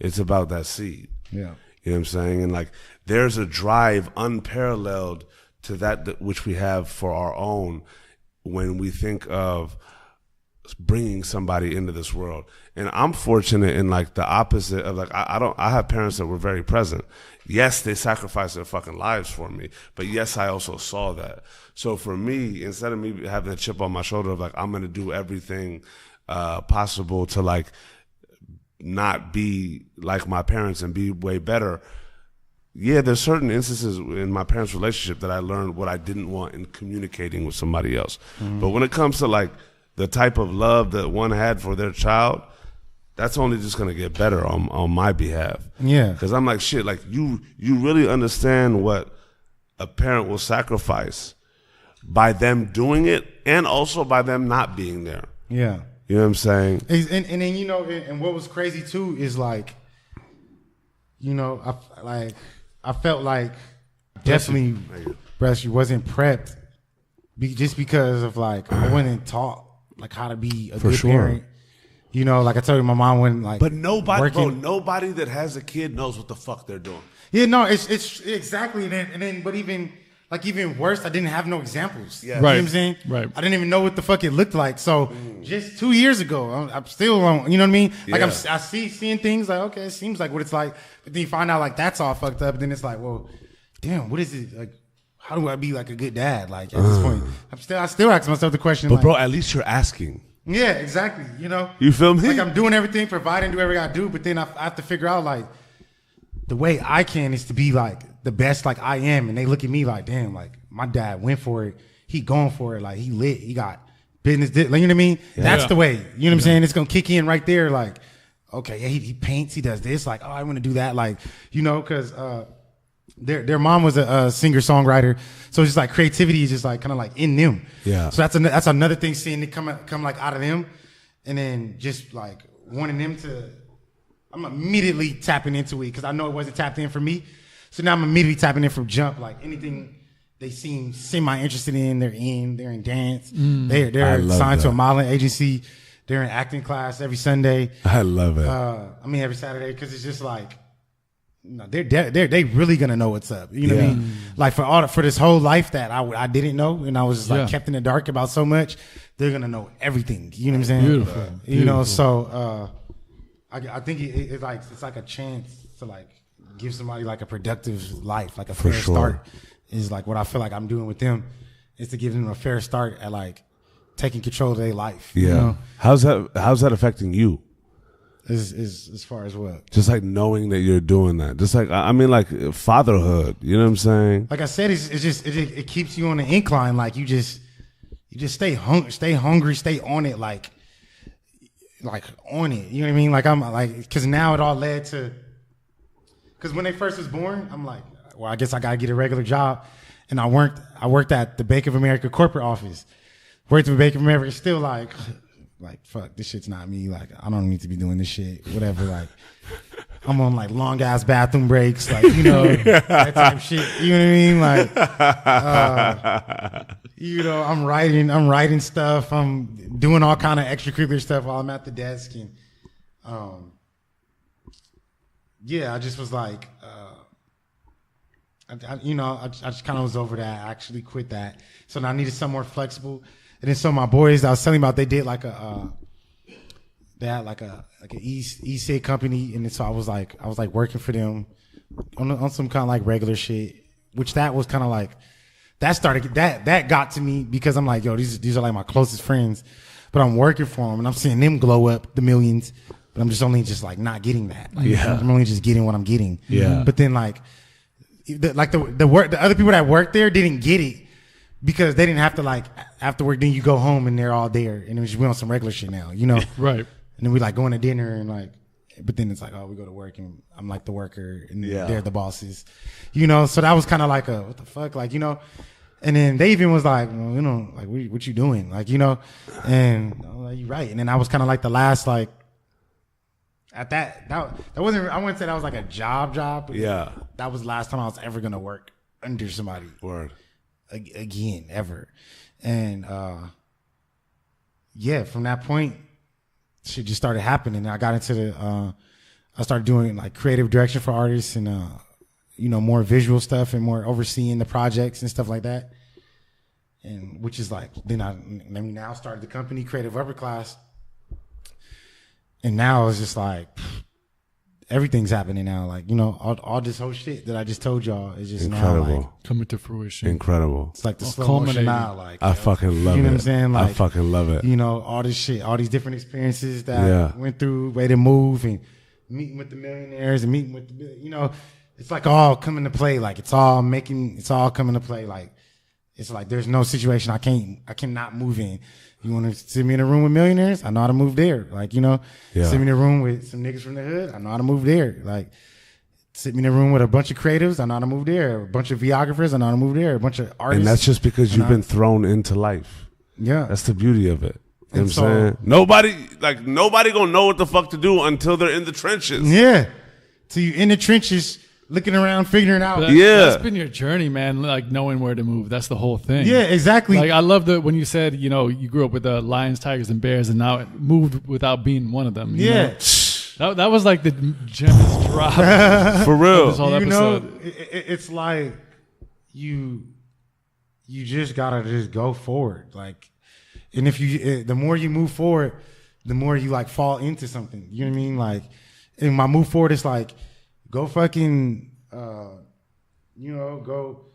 It's about that seed. Yeah. You know what I'm saying? And like there's a drive unparalleled to that which we have for our own when we think of bringing somebody into this world. And I'm fortunate in like the opposite of like I have parents that were very present. Yes, they sacrificed their fucking lives for me, but yes, I also saw that. So for me, instead of me having a chip on my shoulder of like I'm gonna do everything possible to like not be like my parents and be way better, yeah, there's certain instances in my parents' relationship that I learned what I didn't want in communicating with somebody else. But when it comes to like the type of love that one had for their child, that's only just gonna get better on my behalf. Yeah. Because I'm like, shit, like you really understand what a parent will sacrifice by them doing it and also by them not being there. Yeah. You know what I'm saying? And then, you know, and what was crazy too is like, you know, I felt like definitely you wasn't prepped just because of like I wasn't taught like how to be a good parent. You know, like I told you, my mom wouldn't like. But nobody that has a kid knows what the fuck they're doing. Yeah, no, it's exactly. And then, but even worse, I didn't have no examples. Yeah. You know what I'm saying? Right. I didn't even know what the fuck it looked like. So just 2 years ago, I'm still on. You know what I mean? Like Yeah. I seeing things like, okay, it seems like what it's like, but then you find out like that's all fucked up. Then it's like, well, damn, what is it like? How do I be like a good dad? Like at this point, I still ask myself the question. But like, bro, at least you're asking. yeah, exactly. You know, You feel me? like I'm doing everything, providing, do everything I do, but then I have to figure out like the way I can is to be like the best like I am, and they look at me like, damn, like my dad went for it, he going for it, like he lit, he got business, like, you know what I mean? Yeah. That's the way, you know what I'm saying? It's gonna kick in right there, like, okay, yeah, he paints, he does this, like, oh, I want to do that, like, you know, because their mom was a singer songwriter, so it's just like creativity is just like kind of like in them. Yeah. So that's another thing, seeing it come like out of them, and then just like wanting them to. I'm immediately tapping into it because I know it wasn't tapped in for me. So now I'm immediately tapping in from jump. Like anything they seem semi interested in, they're in dance. They're signed to a modeling agency. They're in acting class every Sunday. I love it. Every Saturday, because it's just like, you know, they really gonna know what's up. You know what I mean? Like for this whole life that I didn't know, and I was just like kept in the dark about so much. They're gonna know everything. You know what I'm saying? Beautiful. You know, so I think it's like a chance to like give somebody like a productive life, like a fair start. Is like what I feel like I'm doing with them, is to give them a fair start at like taking control of their life. Yeah. You know? How's that affecting you? Is as far as what? Just like knowing that you're doing that. Just like, I mean, like fatherhood. You know what I'm saying? Like I said, it keeps you on the incline. Like you just stay hungry, stay on it. Like on it. You know what I mean? Like I'm like, because now it all led to. Because when they first was born, I'm like, well, I guess I gotta get a regular job, and I worked at the Bank of America corporate office. Worked at Bank of America, still like fuck, this shit's not me. Like I don't need to be doing this shit. Whatever. Like I'm on like long ass bathroom breaks, like you know that type shit. You know what I mean? Like you know, I'm writing stuff. I'm doing all kind of extracurricular stuff while I'm at the desk, and yeah, I just was like, I just kind of was over that. I actually quit that, so now I needed something more flexible. And then some of my boys I was telling you about, they did like they had like an e-cig company, and then so I was like working for them on some kind of like regular shit, which that was kind of like that got to me because I'm like, yo, these are like my closest friends, but I'm working for them and I'm seeing them glow up the millions, but I'm just only just like not getting that. Like, I'm only just getting what I'm getting. Yeah. But then like the other people that worked there didn't get it. Because they didn't have to like after work, then you go home and they're all there, and we on some regular shit now, you know. Right. And then we like going to dinner and like, but then it's like, oh, we go to work and I'm like the worker and they're the bosses, you know. So that was kind of like a what the fuck, like, you know. And then they even was like, well, you know, like what you doing, like, you know. And I was like, you right. And then I was kind of like the last like at that wasn't, I wouldn't say that was like a job, but Yeah. that was the last time I was ever gonna work under somebody. Word. Again, ever. And yeah, from that point shit just started happening. I got into I started doing like creative direction for artists and you know, more visual stuff and more overseeing the projects and stuff like that. And which is like then we now started the company Creative Upper Class, and now it's just like everything's happening now. Like, you know, all this whole shit that I just told y'all is just incredible. now like Coming to fruition. Incredible. it's like the slow motion now. Like I fucking love it. You know what I'm saying? Like, I fucking love it. You know, all this shit, all these different experiences that I went through, way to move and meeting with the millionaires and meeting with the, you know, it's like all coming to play. Like it's all coming to play. Like it's like there's no situation I cannot move in. You want to sit me in a room with millionaires? I know how to move there. Like, you know, sit me in a room with some niggas from the hood. I know how to move there. Like, sit me in a room with a bunch of creatives. I know how to move there. A bunch of videographers. I know how to move there. A bunch of artists. And that's just because you've been thrown into life. Yeah. That's the beauty of it. You know what I'm saying? Nobody gonna know what the fuck to do until they're in the trenches. Yeah. So you in the trenches, looking around, figuring out. That's been your journey, man. Like knowing where to move. That's the whole thing. Yeah, exactly. Like I love that when you said, you know, you grew up with the lions, tigers, and bears, and now it moved without being one of them. Yeah. That was like the gem's drop. For real. This whole you episode. know, it's like you just gotta just go forward. Like, and if the more you move forward, the more you like fall into something. You know what I mean? Like, and my move forward is like, go fucking, you know,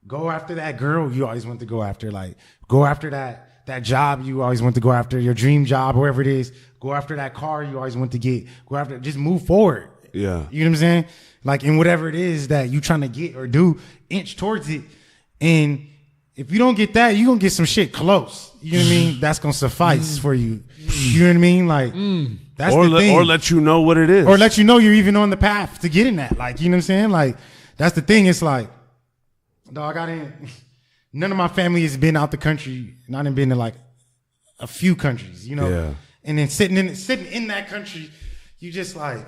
go after that girl you always want to go after. Like, go after that job you always want to go after, your dream job, wherever it is. Go after that car you always want to get. Go after, just move forward. Yeah. You know what I'm saying? Like, in whatever it is that you trying to get or do, inch towards it. And if you don't get that, you're going to get some shit close. You know what I mean? That's going to suffice for you. You know what I mean? Like, that's the thing. Or let you know what it is. Or let you know you're even on the path to getting that. Like, you know what I'm saying? Like, that's the thing. It's like, dog, none of my family has been out the country. And I done been to like a few countries, you know? Yeah. And then sitting in that country, you just like,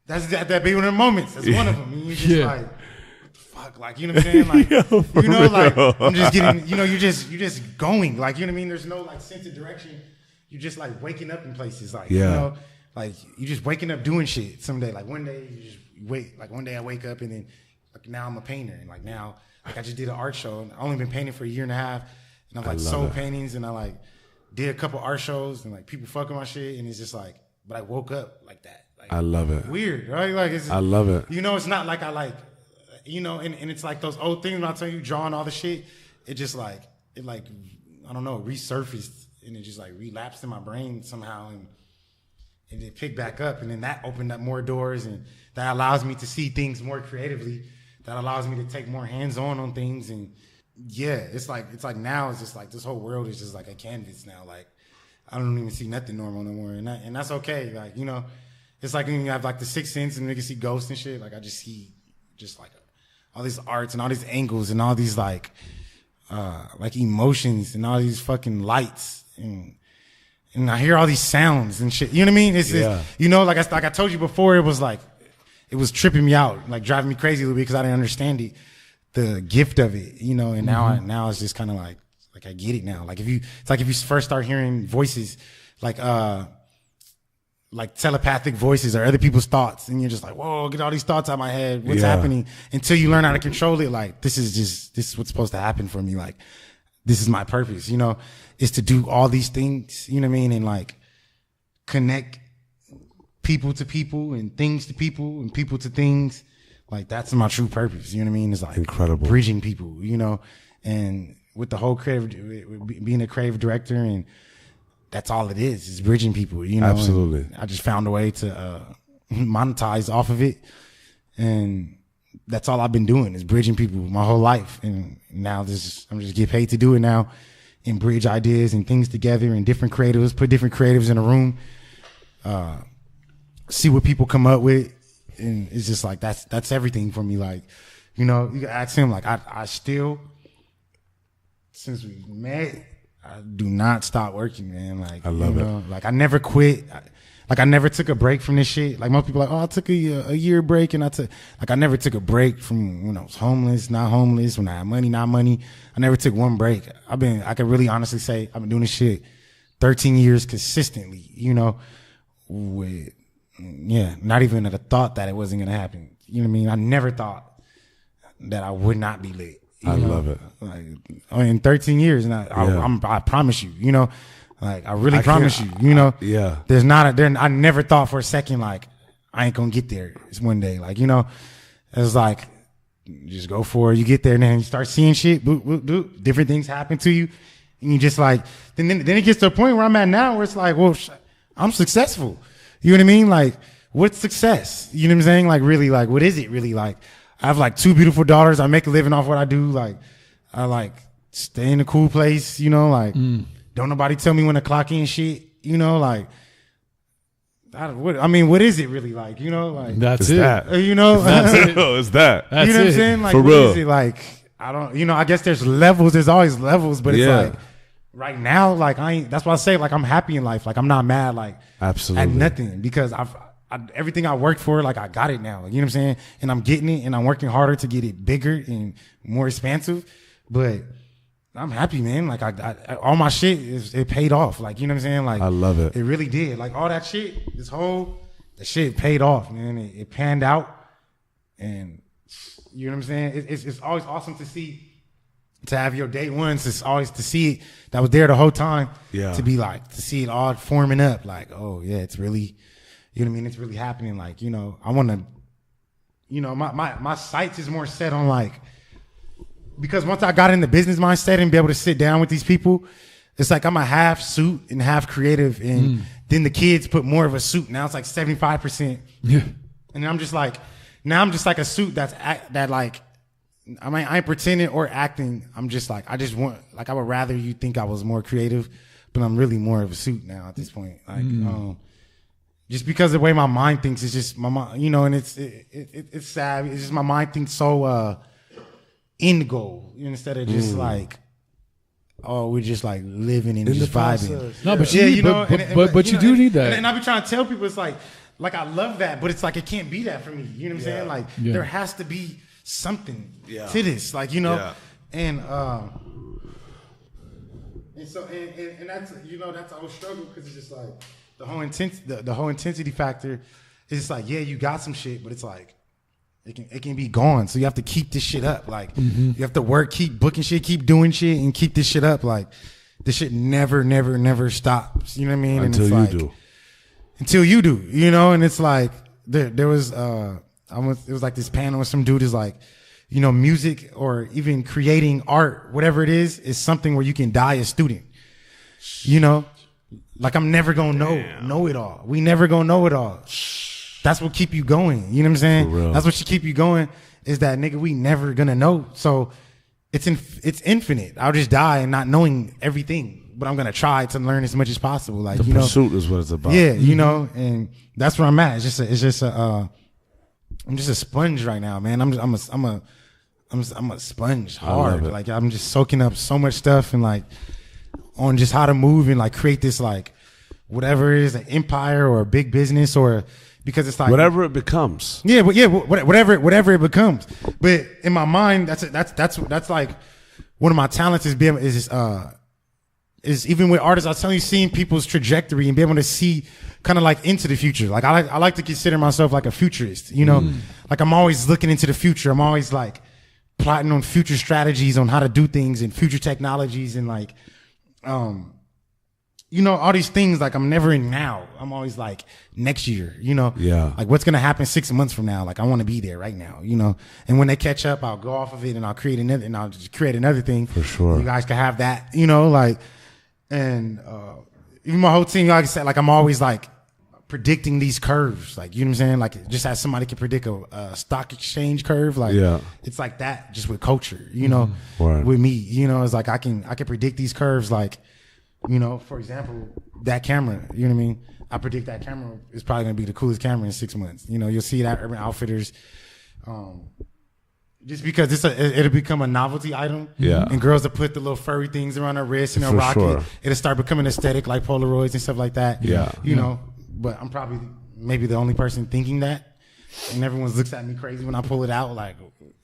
that be one of the moments. That's one of them. And you just like, what the fuck? Like, you know what I'm saying? Like, you know, like, I'm just getting, you know, you're just going. Like, you know what I mean? There's no like sense of direction. You're just like waking up in places. Like, you know, like you just waking up doing shit someday. Like one day you just wait, like one day I wake up and then like now I'm a painter. And like now, like I just did an art show and I only been painting for a year and a half. And I've like sold paintings and I like did a couple art shows and like people fucking my shit. And it's just like, but I woke up like that. Like, I love it. Weird, right? Like I love it. You know, it's not like I like, you know, and it's like those old things when I tell you drawing all the shit, it just like, I don't know, resurfaced and it just like relapsed in my brain somehow and it picked back up and then that opened up more doors and that allows me to see things more creatively. That allows me to take more hands-on things and yeah, it's like now it's just like this whole world is just like a canvas now. Like I don't even see nothing normal no more and that's okay. Like, you know, it's like when you have like the sixth sense and you can see ghosts and shit. Like I just see just like all these arts and all these angles and all these like emotions and all these fucking lights and I hear all these sounds and shit. You know what I mean? It's you know, like I told you before, it was tripping me out, like driving me crazy a little bit because I didn't understand it, the gift of it, you know. And now it's just kind of like I get it now. Like if you first start hearing voices, like telepathic voices or other people's thoughts, and you're just like, whoa, get all these thoughts out of my head. What's happening? Until you learn how to control it. Like this is what's supposed to happen for me. Like this is my purpose, you know, is to do all these things, you know what I mean, and like connect people to people and things to people and people to things. Like that's my true purpose, you know what I mean? It's like incredible bridging people, you know, and with the whole being a creative director, and that's all it is bridging people, you know. Absolutely. And I just found a way to monetize off of it, and that's all I've been doing is bridging people my whole life. And now I'm just get paid to do it now and bridge ideas and things together and different creatives, put different creatives in a room, see what people come up with. And it's just like, that's everything for me. Like, you know, you can ask him, like, I still, since we met, I do not stop working, man. Like, I love it. Like, I never quit. Like I never took a break from this shit. Like most people are like, oh, I took a year break and I never took a break from when I was homeless, not homeless, when I had money, not money. I never took one break. I can really honestly say I've been doing this shit 13 years consistently, you know, with, not even at a thought that it wasn't going to happen. You know what I mean? I never thought that I would not be lit. I love it. Like, in 13 years, and I promise you, you know, like I really promise you, you know, I never thought for a second, like I ain't gonna get there. It's one day, like, you know, it's like, just go for it. You get there and then you start seeing shit, boop, boop, boop, different things happen to you. And you just like, then it gets to a point where I'm at now where it's like, well, I'm successful. You know what I mean? Like what's success? You know what I'm saying? Like, really, like, what is it really? Like, I have like 2 beautiful daughters. I make a living off what I do. Like, I like stay in a cool place, you know, like, don't nobody tell me when to clock in shit, you know, like, what is it really like, you know, like, That's It's it. that. you know, That's it. It's that. That's you know what it. I'm saying? Like, For what real. is it like? I don't, you know, I guess there's levels. There's always levels, but it's Yeah. like right now, like that's why I say, like, I'm happy in life. Like, I'm not mad, like, Absolutely. at nothing, because everything I worked for, like, I got it now. You know what I'm saying? And I'm getting it, and I'm working harder to get it bigger and more expansive. But I'm happy, man. Like, I all my shit it paid off. Like, you know what I'm saying? Like, I love it. It really did. Like, all that shit, the shit paid off, man. It panned out, and you know what I'm saying? It's always awesome to see. To have your day ones, it's always to see it that was there the whole time. Yeah. To be like, to see it all forming up, like, oh yeah, it's really, you know what I mean? It's really happening. Like, you know, I want to, you know, my sights is more set on, like, because once I got in the business mindset and be able to sit down with these people, it's like I'm a half suit and half creative, and then the kids put more of a suit. Now it's like 75%. Yeah. And I'm just like, now I'm just like a suit that like, I mean, I ain't pretending or acting. I'm just like, I just want, like, I would rather you think I was more creative, but I'm really more of a suit now at this point. Like, just because of the way my mind thinks, it's just my mind, you know, and it's sad. It's just my mind thinks so end goal instead of just like, oh, we're just like living and just vibing. No, but Yeah, you, you know, but you do need that. And I be trying to tell people, it's like I love that, but it's like it can't be that for me. You know what I'm saying? Like, there has to be something to this, like, you know, and so and that's, you know, that's a whole struggle, because it's just like the whole intensity factor is just like, yeah, you got some shit, but it's like it can be gone, so you have to keep this shit up, like you have to work, keep booking shit, keep doing shit, and keep this shit up. Like, this shit never stops, you know what I mean? Until and it's you like, do. until you do, you know. And it's like there was it was like this panel with some dude is like, you know, music or even creating art, whatever it is something where you can die a student. You know, like, I'm never gonna know it all. We never gonna know it all. That's what keep you going. You know what I'm saying? For real. That's what should keep you going. Is that, nigga, we never gonna know. So it's infinite. I'll just die and not knowing everything, but I'm gonna try to learn as much as possible. Like, The you know, pursuit is what it's about. yeah, you know, and that's where I'm at. I'm just a sponge right now, man. I'm a sponge hard. it. Like, I'm just soaking up so much stuff, and like on just how to move and like create this, like, whatever it is, an empire or a big business, or because it's like Whatever it becomes. yeah, but yeah, whatever it becomes. But in my mind, that's like one of my talents is even with artists. I was telling you, seeing people's trajectory and be able to see kind of like into the future. Like, I like to consider myself like a futurist, you know, like I'm always looking into the future. I'm always like plotting on future strategies on how to do things and future technologies and like, you know, all these things. Like, I'm never in now. I'm always like next year, you know? Yeah. Like, what's going to happen 6 months from now? Like, I want to be there right now, you know? And when they catch up, I'll go off of it and I'll create another thing. For sure. You guys can have that, you know, like, and, even my whole team, like I said, like, I'm always like predicting these curves. Like, you know what I'm saying? Like, just as somebody can predict a stock exchange curve, like, it's like that just with culture, you know, with me, you know, it's like, I can predict these curves. Like, you know, for example, that camera, you know what I mean? I predict that camera is probably going to be the coolest camera in 6 months. You know, you'll see that Urban Outfitters, just because it'll become a novelty item. Yeah. And girls will put the little furry things around their wrists and they'll For rock sure. it. It'll start becoming aesthetic, like Polaroids and stuff like that. Yeah. You know, but I'm probably maybe the only person thinking that. And everyone looks at me crazy when I pull it out, like,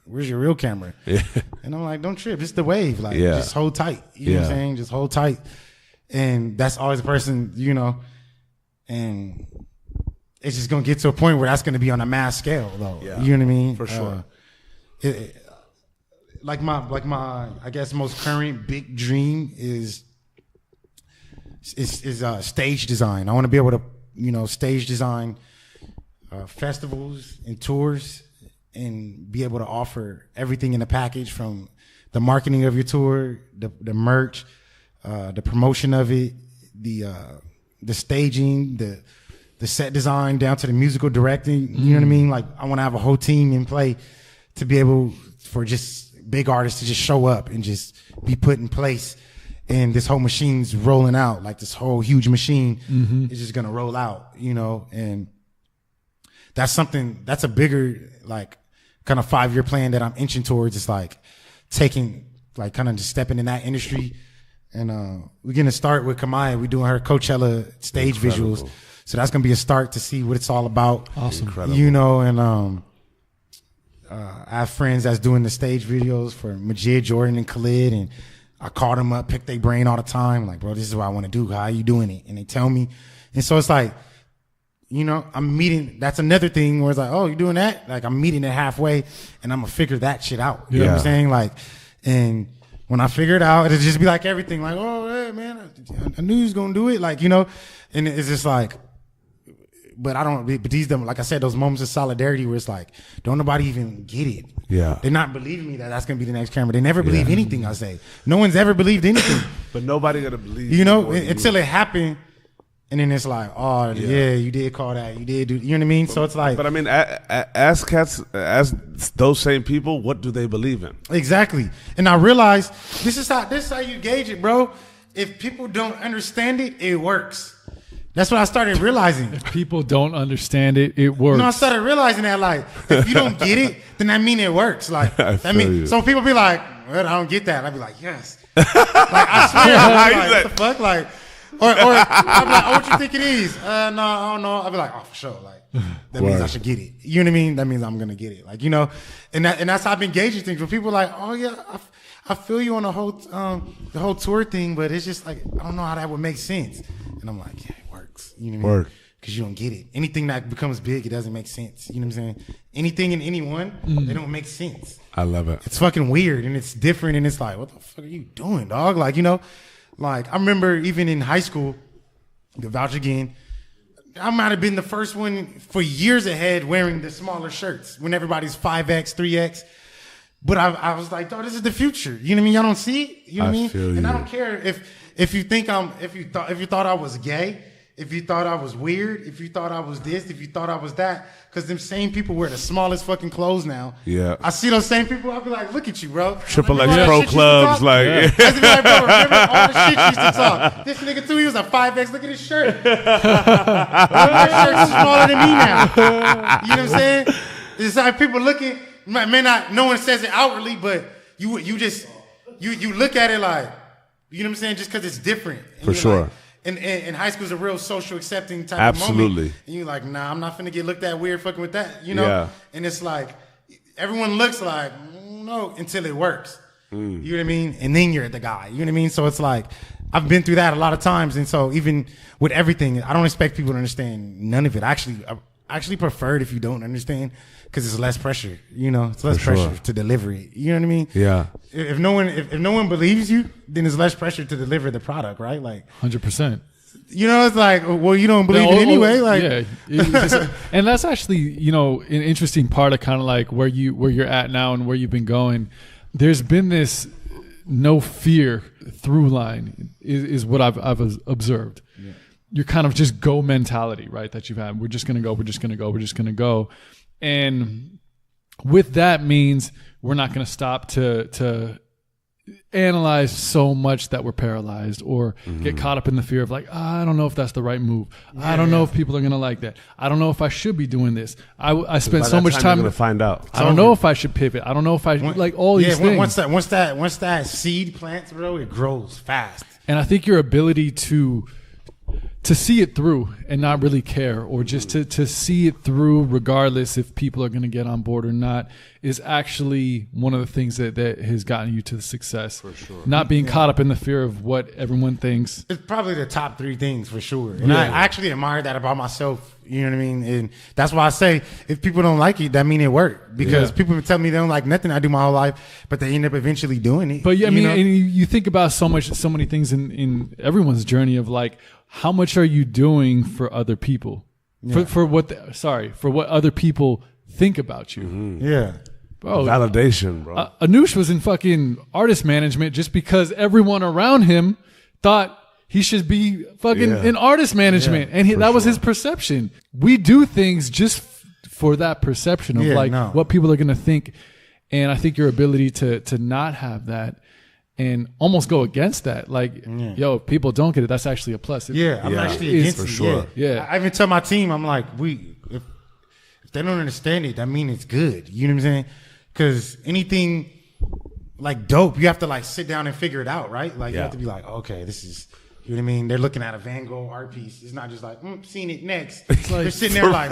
where's your real camera? Yeah. And I'm like, don't trip, it's the wave. Like, Yeah. just hold tight. You know what I'm saying? Just hold tight. And that's always a person, you know, and it's just going to get to a point where that's going to be on a mass scale, though. Yeah. You know what I mean? For sure. Like my, I guess, most current big dream is stage design. I want to be able to, you know, stage design festivals and tours and be able to offer everything in the package, from the marketing of your tour, the merch, the promotion of it, the staging, the set design down to the musical directing. You know what I mean? Like I want to have a whole team in play to be able for just big artists to just show up and just be put in place. And this whole machine's rolling out, like this whole huge machine is just going to roll out, you know, and that's a bigger, like kind of 5-year plan that I'm inching towards. It's like taking, like kind of just stepping in that industry. And, we're going to start with Kamaya. We're doing her Coachella stage visuals. So that's going to be a start to see what it's all about. Awesome. Incredible. You know, and, I have friends that's doing the stage videos for Majid, Jordan, and Khalid, and I call them up, pick their brain all the time. Like, bro, this is what I want to do. How are you doing it? And they tell me. And so it's like, you know, I'm meeting, that's another thing where it's like, oh, you're doing that? Like, I'm meeting it halfway and I'm going to figure that shit out. You know what I'm saying? Like, and when I figure it out, it'll just be like everything. Like, oh, yeah, man, I knew he was going to do it. Like, you know, and it's just like, but I don't, but these, like I said, those moments of solidarity where it's like, don't nobody even get it. Yeah. They're not believing me that that's going to be the next camera. They never believe anything I say. No one's ever believed anything. But nobody going to believe. You know, until it happened. And then it's like, oh, yeah, you did call that. You did do, you know what I mean? So it's like. But I mean, ask those same people, what do they believe in? Exactly. And I realized this is how you gauge it, bro. If people don't understand it, it works. That's what I started realizing. If people don't understand it, it works. No, I started realizing that, like, if you don't get it, then that mean it works. Like, that mean, so people be like, well, I don't get that. I'd be like, yes. Like, I swear, I'd be like, what the fuck? Like, or I'd be like, oh, what you think it is? No, I don't know. I'd be like, oh, for sure. Like, that means I should get it. You know what I mean? That means I'm going to get it. Like, you know, and that's how I've been gauging things. When people are like, oh, yeah, I feel you on the whole tour thing, but it's just like, I don't know how that would make sense. And I'm like, yeah. You know what I mean? Because you don't get it. Anything that becomes big, it doesn't make sense. You know what I'm saying? Anything in anyone, they don't make sense. I love it. It's fucking weird and it's different and it's like, what the fuck are you doing, dog? Like, you know, like I remember even in high school, to vouch again, I might have been the first one for years ahead wearing the smaller shirts when everybody's 5X, 3X. But I was like, dog, this is the future. You know what I mean? Y'all don't see it? You know what I mean? And I don't care if you think if you thought I was gay. If you thought I was weird, if you thought I was this, if you thought I was that, because them same people wear the smallest fucking clothes now. Yeah. I see those same people, I'll be like, look at you, bro. Triple X Pro Clubs, like. I was like, bro, remember all the shit you used to talk. This nigga too, he was a 5X, look at his shirt. His shirt's smaller than me now. You know what I'm saying? It's like people looking, may not, no one says it outwardly, but you look at it like, you know what I'm saying, just because it's different. And for sure. Like, and high school is a real social accepting type Absolutely. of moment. And you're like, nah, I'm not finna get looked at weird fucking with that, you know? Yeah. And it's like, everyone looks like, no, until it works. You know what I mean? And then you're the guy, you know what I mean? So it's like, I've been through that a lot of times. And so even with everything, I don't expect people to understand none of it. I actually prefer it if you don't understand because it's less pressure, you know? It's less pressure to deliver it. You know what I mean? Yeah. If no one believes you, then it's less pressure to deliver the product, right? Like 100%. You know, it's like, well, you don't believe it anyway. Like, yeah, and that's actually, you know, an interesting part of kind of like where you're at now and where you've been going. There's been this no fear through line is what I've observed. Yeah. Your kind of just go mentality, right? That you've had. We're just gonna go. We're just gonna go. We're just gonna go. And with that means we're not going to stop to analyze so much that we're paralyzed or get caught up in the fear of like, I don't know if that's the right move. I don't know if people are going to like that. I don't know if I should be doing this. I spent so much time to find out. I don't know if I should pivot. I don't know if I like all these things. Once that seed plants, bro, it grows fast. And I think your ability to see it through and not really care, or just to see it through regardless if people are going to get on board or not, is actually one of the things that has gotten you to the success. For sure. Not being caught up in the fear of what everyone thinks. It's probably the top 3 things for sure. And I actually admire that about myself. You know what I mean? And that's why I say, if people don't like it, that mean it worked. Because people tell me they don't like nothing I do my whole life, but they end up eventually doing it. But yeah, I mean, and you think about so many things in everyone's journey of like, how much are you doing for other people? Yeah. For what other people think about you? Mm-hmm. Yeah. Bro, validation, bro. Anush was in fucking artist management just because everyone around him thought he should be fucking in artist management. And that was his perception. We do things just for that perception of what people are going to think. And I think your ability to not have that and almost go against that, like, yo, if people don't get it, that's actually a plus. I'm actually against for it. sure. Yeah. I even tell my team, I'm like, if they don't understand it, that means it's good. You know what I'm saying? Because anything like dope, you have to like sit down and figure it out, right? Like you have to be like, okay, this is, you know what I mean? They're looking at a Van Gogh art piece. It's not just like, seen it next. It's like, they're sitting there like,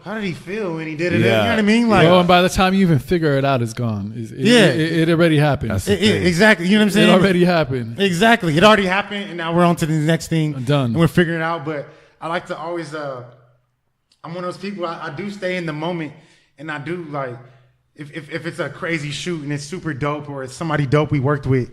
how did he feel when he did it? You know what I mean? Like, and by the time you even figure it out, it's gone. It already happened. Exactly. You know what I'm saying? It already happened. Exactly. It already happened, and now we're on to the next thing. Done. And we're figuring it out. But I like to always, I'm one of those people, I do stay in the moment, and I do like, if it's a crazy shoot and it's super dope or it's somebody dope we worked with,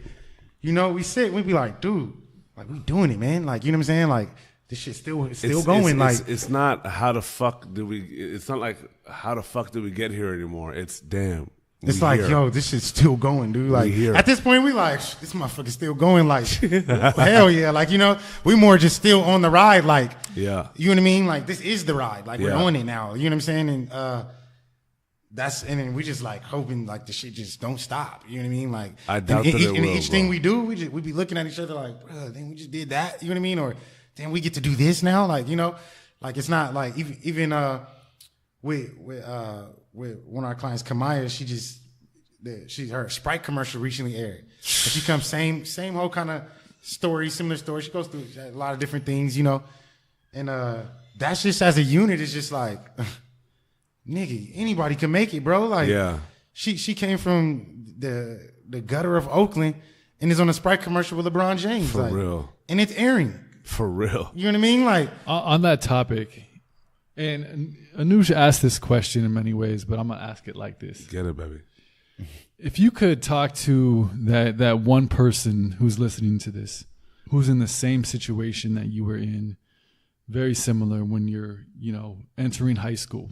you know, we be like, dude, like, we doing it, man. Like, you know what I'm saying? Like, this shit's still going. It's not how the fuck did we? It's not like how the fuck did we get here anymore. It's damn. It's like, yo, this shit's still going, dude. Like, at this point, we like, this motherfucker's still going. Like, hell yeah. Like, you know, we more just still on the ride. Like, you know what I mean? Like, this is the ride. Like, we're on it now. You know what I'm saying? And and then we just like hoping like the shit just don't stop. You know what I mean? Like, I doubt that it will, each thing we do, we be looking at each other like, bro, then we just did that. You know what I mean? Or then we get to do this now. Like, you know, like it's not like even with one of our clients, Kamaya, her Sprite commercial recently aired. And she comes same whole kind of story, similar story. She goes through a lot of different things, you know, and that's just as a unit. It's just like. Nigga, anybody can make it, bro. Like, she came from the gutter of Oakland and is on a Sprite commercial with LeBron James. For real. And it's airing. For real. You know what I mean? Like, on that topic, and Anuj asked this question in many ways, but I'm going to ask it like this. Get it, baby. If you could talk to that one person who's listening to this, who's in the same situation that you were in, very similar when you're, you know, entering high school,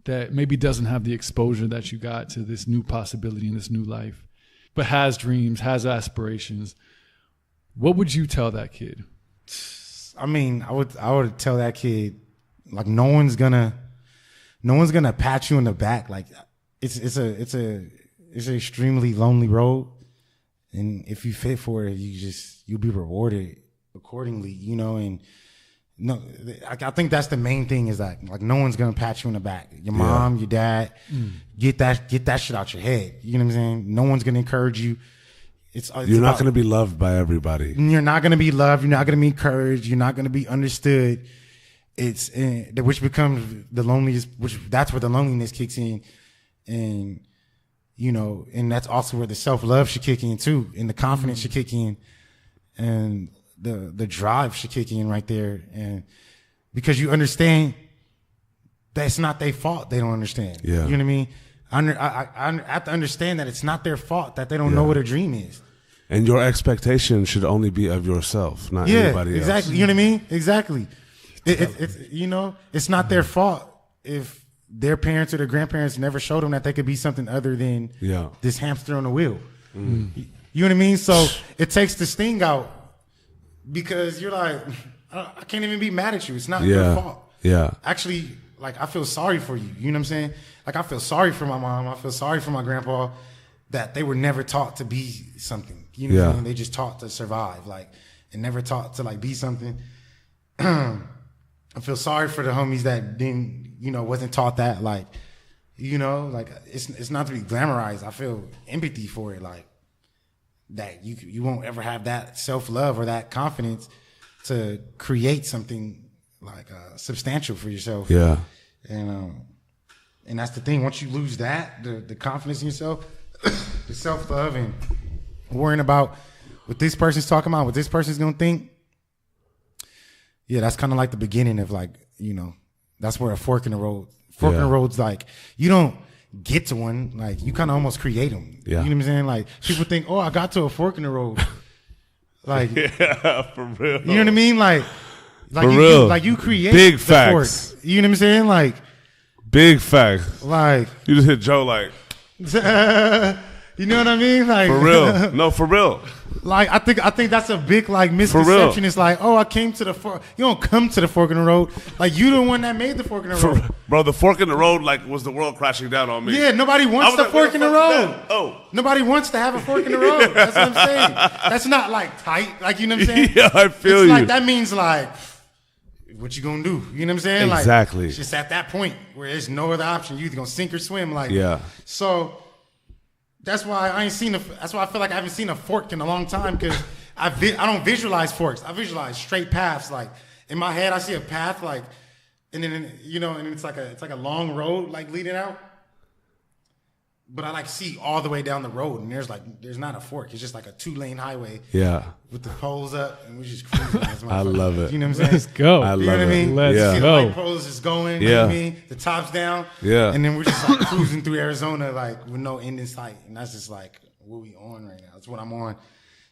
that maybe doesn't have the exposure that you got to this new possibility in this new life, but has dreams, has aspirations, what would you tell that kid? I mean, I would tell that kid, like, no one's gonna pat you in the back. Like, it's an extremely lonely road, and if you fit for it, you'll be rewarded accordingly, you know. And no, I think that's the main thing is that, like, no one's gonna pat you in the back. Your mom, your dad, get that shit out your head. You know what I'm saying? No one's gonna encourage you. You're not gonna be loved by everybody. You're not gonna be loved. You're not gonna be encouraged. You're not gonna be understood. Which becomes the loneliest. That's where the loneliness kicks in, and you know, and that's also where the self-love should kick in too, and the confidence should kick in, and the drive should kick in right there. And because you understand that's not their fault, they don't understand. Yeah. You know what I mean? I have to understand that it's not their fault that they don't know what a dream is. And your expectation should only be of yourself, not anybody else. Exactly. You know what I mean? Exactly. It's you know, it's not their fault if their parents or their grandparents never showed them that they could be something other than this hamster on the wheel. You know what I mean? So it takes the sting out, because you're like, I can't even be mad at you. It's not your fault. Yeah. Actually, like, I feel sorry for you. You know what I'm saying? Like, I feel sorry for my mom. I feel sorry for my grandpa that they were never taught to be something. You know what I mean? They just taught to survive, like, and never taught to, like, be something. I feel sorry for the homies that didn't, you know, wasn't taught that. Like, you know, like, it's not to be glamorized. I feel empathy for it, like, that you won't ever have that self-love or that confidence to create something like substantial for yourself. Yeah. And that's the thing. Once you lose that, the confidence in yourself, the self-love, and worrying about what this person's talking about, what this person's gonna think. Yeah, that's kind of like the beginning of, like, you know, that's where a fork in the road. Fork in the road's like, you don't get to one, like, you kind of almost create them. Yeah. You know what I'm saying? Like, people think, oh, I got to a fork in the road. Like, for real. You know what I mean? Like for real. Like, you create big the facts. Fork. You know what I'm saying? Like, big facts. Like, you just hit Joe like. You know what I mean? Like For real. No, for real. Like I think that's a big like misconception. It's like, oh, I came to the fork. You don't come to the fork in the road. Like you the one that made the fork in the road. Bro, the fork in the road like was the world crashing down on me. Yeah, nobody wants the fork in the road. Oh. Nobody wants to have a fork in the road. That's what I'm saying. That's not like tight. Like, you know what I'm saying? Yeah, I feel it's you. Like that means like, what you gonna do? You know what I'm saying? Exactly. Like, it's just at that point where there's no other option. You either gonna sink or swim. Like, yeah. So that's why I feel like I haven't seen a fork in a long time, because I don't visualize forks. I visualize straight paths. Like in my head, I see a path like, and then and it's like a long road like leading out. But I like see all the way down the road, and there's not a fork. It's just like a 2-lane highway. Yeah. With the poles up, and we're just cruising. I love it. You know what I'm saying? Let's go. I love you know what I mean? Let's The go. light poles is going. Yeah. You know what I mean? The top's down. Yeah. And then we're just like cruising through Arizona, like with no end in sight. And that's just like what we on right now. That's what I'm on.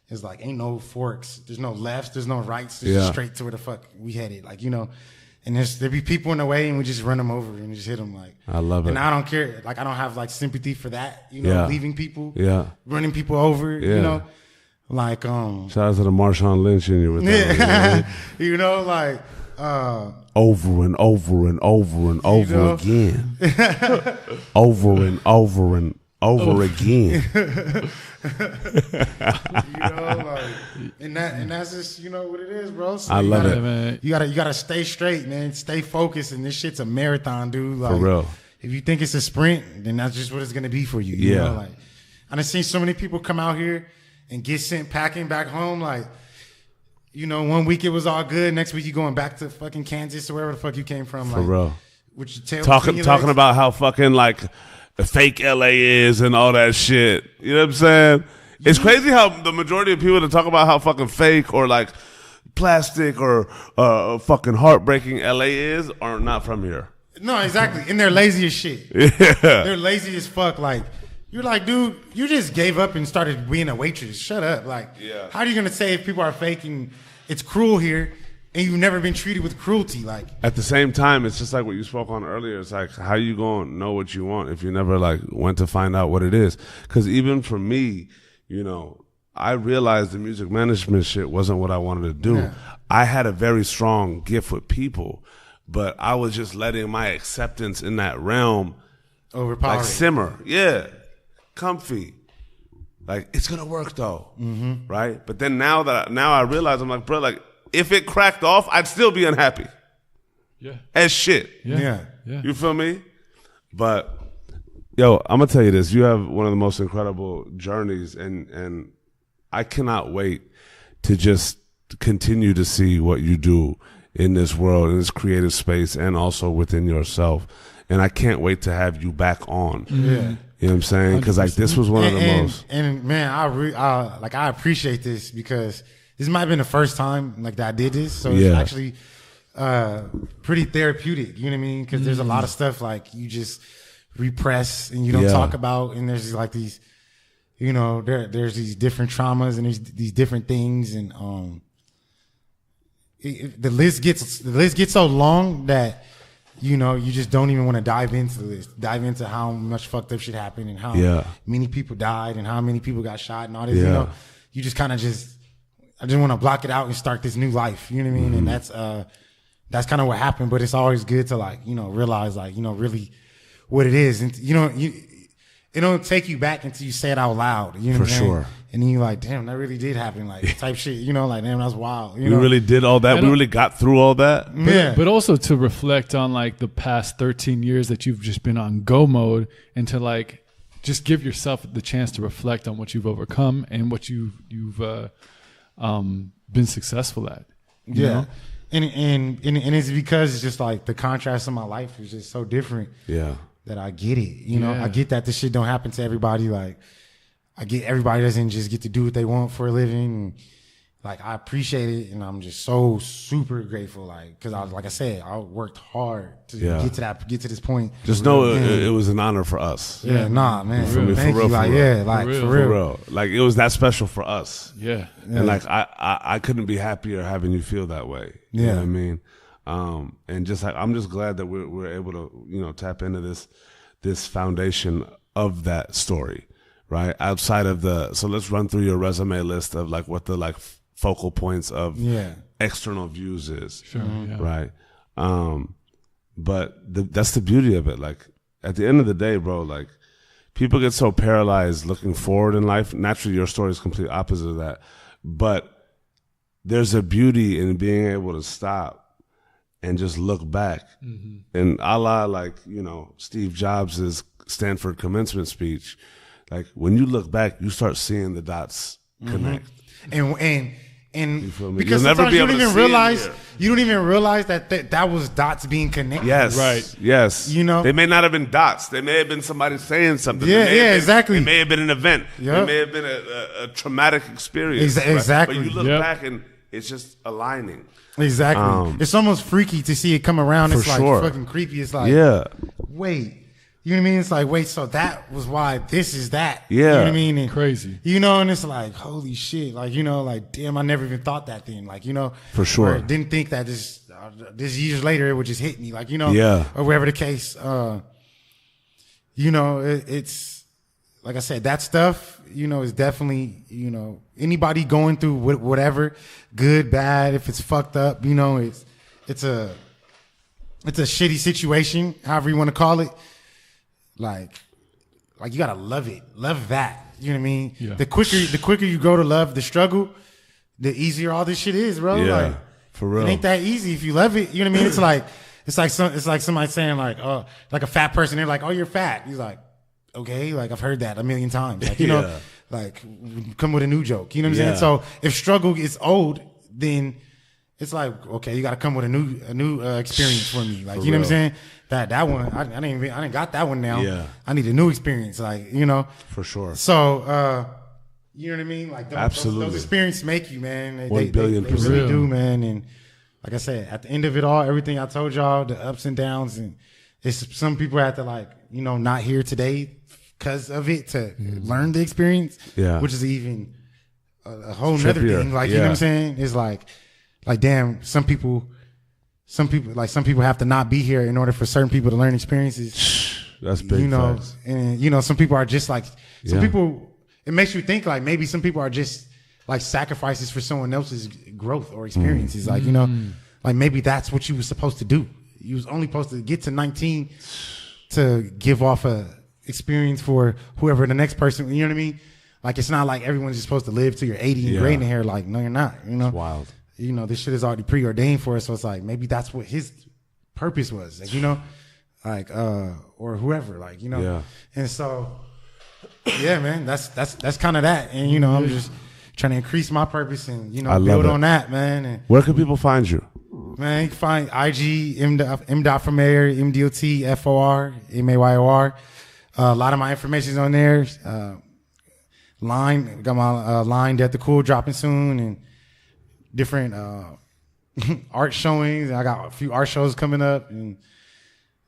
It's like ain't no forks. There's no lefts. There's no rights. There's just straight to where the fuck we headed. Like, and there be people in the way, and we just run them over and just hit them. Like, I love it. And I don't care. Like, I don't have like sympathy for that. Leaving people. Yeah. Running people over. Yeah. Like shout out to the Marshawn Lynch in you with that. Like over and over and over and over again. Over and over and over again. And that's just what it is, bro. So I love it, man. You gotta stay straight, man. Stay focused, and this shit's a marathon, dude. Like, for real. If you think it's a sprint, then that's just what it's gonna be for you. You know, like I done seen so many people come out here and get sent packing back home. Like, 1 week it was all good. Next week you going back to fucking Kansas or wherever the fuck you came from. For like, real. With your tail Talking about how fucking like fake LA is and all that shit. You know what I'm saying? It's crazy how the majority of people that talk about how fucking fake or like plastic or fucking heartbreaking LA is are not from here. No, exactly. And they're lazy as shit. Yeah. They're lazy as fuck. Like, you're like, dude, you just gave up and started being a waitress. Shut up. Like, how are you going to say if people are fake and it's cruel here and you've never been treated with cruelty? Like, at the same time, it's just like what you spoke on earlier. It's like, how you going to know what you want if you never like went to find out what it is? Because even for me, I realized the music management shit wasn't what I wanted to do. Yeah. I had a very strong gift with people, but I was just letting my acceptance in that realm overpower, like simmer. Yeah. Comfy. Like, it's going to work though. Mm-hmm. Right? But then now I realize, I'm like, bro, like, if it cracked off, I'd still be unhappy. Yeah. As shit. Yeah. You feel me? But, yo, I'm going to tell you this. You have one of the most incredible journeys, and I cannot wait to just continue to see what you do in this world, in this creative space, and also within yourself. And I can't wait to have you back on. Yeah. You know what I'm saying? Because like this was one of the most. And man, I appreciate this, because this might have been the first time like that I did this, so it's actually pretty therapeutic. You know what I mean? Because there's a lot of stuff like you just repress and you don't talk about, and there's like these, there's these different traumas and there's these different things, and the list gets so long that. You just don't even want to dive into the list. Dive into how much fucked up shit happened and how many people died and how many people got shot and all this. You just kind of I just want to block it out and start this new life. You know what I mean? Mm-hmm. And that's kind of what happened. But it's always good to like, realize like, really what it is. And it don't take you back until you say it out loud. You know what I'm saying? For sure. And then you're like, damn, that really did happen. Like type shit, like, damn, that's wild. We really did all that. We really got through all that. But also to reflect on like the past 13 years that you've just been on go mode, and to like just give yourself the chance to reflect on what you've overcome and what you've been successful at. You know? And it's because it's just like the contrast of my life is just so different. Yeah. That I get it. I get that this shit don't happen to everybody. Like, I get everybody doesn't just get to do what they want for a living. And, like, I appreciate it, and I'm just so super grateful. Like, because like I said, I worked hard to get to this point. Just know it was an honor for us. Yeah, nah, man. For real. Thank you. Like, yeah, like for real. Like, it was that special for us. Yeah. And like, I couldn't be happier having you feel that way. You know what I mean? And just like, I'm just glad that we're able to, tap into this foundation of that story, right? Outside of so let's run through your resume list of like what the like focal points of external views is. Sure. Yeah. Right. But that's the beauty of it. Like at the end of the day, bro, like people get so paralyzed looking forward in life. Naturally, your story is complete opposite of that. But there's a beauty in being able to stop and just look back. And a la, like, you know, Steve Jobs' Stanford commencement speech, like when you look back, you start seeing the dots connect. And You'll because never sometimes be you able don't to even see realize it. you don't even realize that was dots being connected. Yes. Right. Yes. You know? They may not have been dots. They may have been somebody saying something. Yeah, They may have been- exactly. It may have been an event. Yep. It may have been a traumatic experience. Exactly. But you look Yep. back and it's just aligning. Exactly. It's almost freaky to see it come around. For It's like sure. fucking creepy. It's like, Yeah. wait. You know what I mean? It's like, wait, so that was why this is that. Yeah. You know what I mean? And, Crazy. you know, and it's like, holy shit. Like, you know, like, damn, I never even thought that thing. Like, you know. For sure. Or didn't think that this years later it would just hit me. Like, you know. Yeah. Or whatever the case. You know, it's, like I said, that stuff, you know, is definitely, you know, anybody going through whatever, good, bad, if it's fucked up, you know, it's a shitty situation, however you want to call it. Like you gotta love it, love that. You know what I mean? Yeah. The quicker you go to love the struggle, the easier all this shit is, bro. Yeah. Like, For real. it ain't that easy if you love it. You know what I mean? It's like somebody saying like, oh, like a fat person. They're like, oh, you're fat. He's like, okay, like I've heard that a million times. Like, you know, Yeah. like come with a new joke. You know what I'm Yeah. saying? So if struggle is old, then it's like, okay, you got to come with a new experience for me. Like, For you know what I'm real. saying? That one, I didn't got that one now. Yeah. I need a new experience. Like, you know. For sure. So, you know what I mean? Like, Absolutely. those experiences make you, man. They 1 billion they really percent. do, man. And like I said, at the end of it all, everything I told y'all, the ups and downs, and it's some people have to, like, you know, not here today because of it to learn the experience. Yeah. Which is even a whole nother Trippier. thing. Like, you know what Yeah. I'm saying? It's like damn, some people have to not be here in order for certain people to learn experiences. That's big You know, facts. and you know, some people are just like some Yeah. people. It makes you think like maybe some people are just like sacrifices for someone else's growth or experiences. Like, you know, like maybe that's what you was supposed to do. You was only supposed to get to 19 to give off a experience for whoever the next person. You know what I mean? Like, it's not like everyone's just supposed to live till you're 80 and Yeah. gray in the hair. Like, no, you're not. You know, It's wild. you know, this shit is already preordained for us. So it's like, maybe that's what his purpose was. Like, you know, like, or whoever, like, you know, Yeah. and so, yeah, man, that's kind of that. And, you know, I'm just trying to increase my purpose and, you know, I love build it. on that, man. And, Where can people find you? man, you can find IG, MdotforMayor, MdotforMayor. A lot of my information is on there. Line, got my line Death the Cool dropping soon, and different art showings. I got a few art shows coming up, and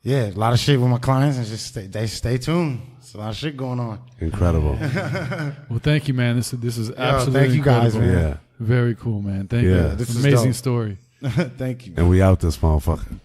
yeah, a lot of shit with my clients. And just stay tuned. There's a lot of shit going on. Incredible. Well, thank you, man. This is absolutely thank you guys, incredible. man. Yeah. Very cool, man. Thank Yeah. you. This is Amazing dope. story. Thank you. And we out this motherfucker.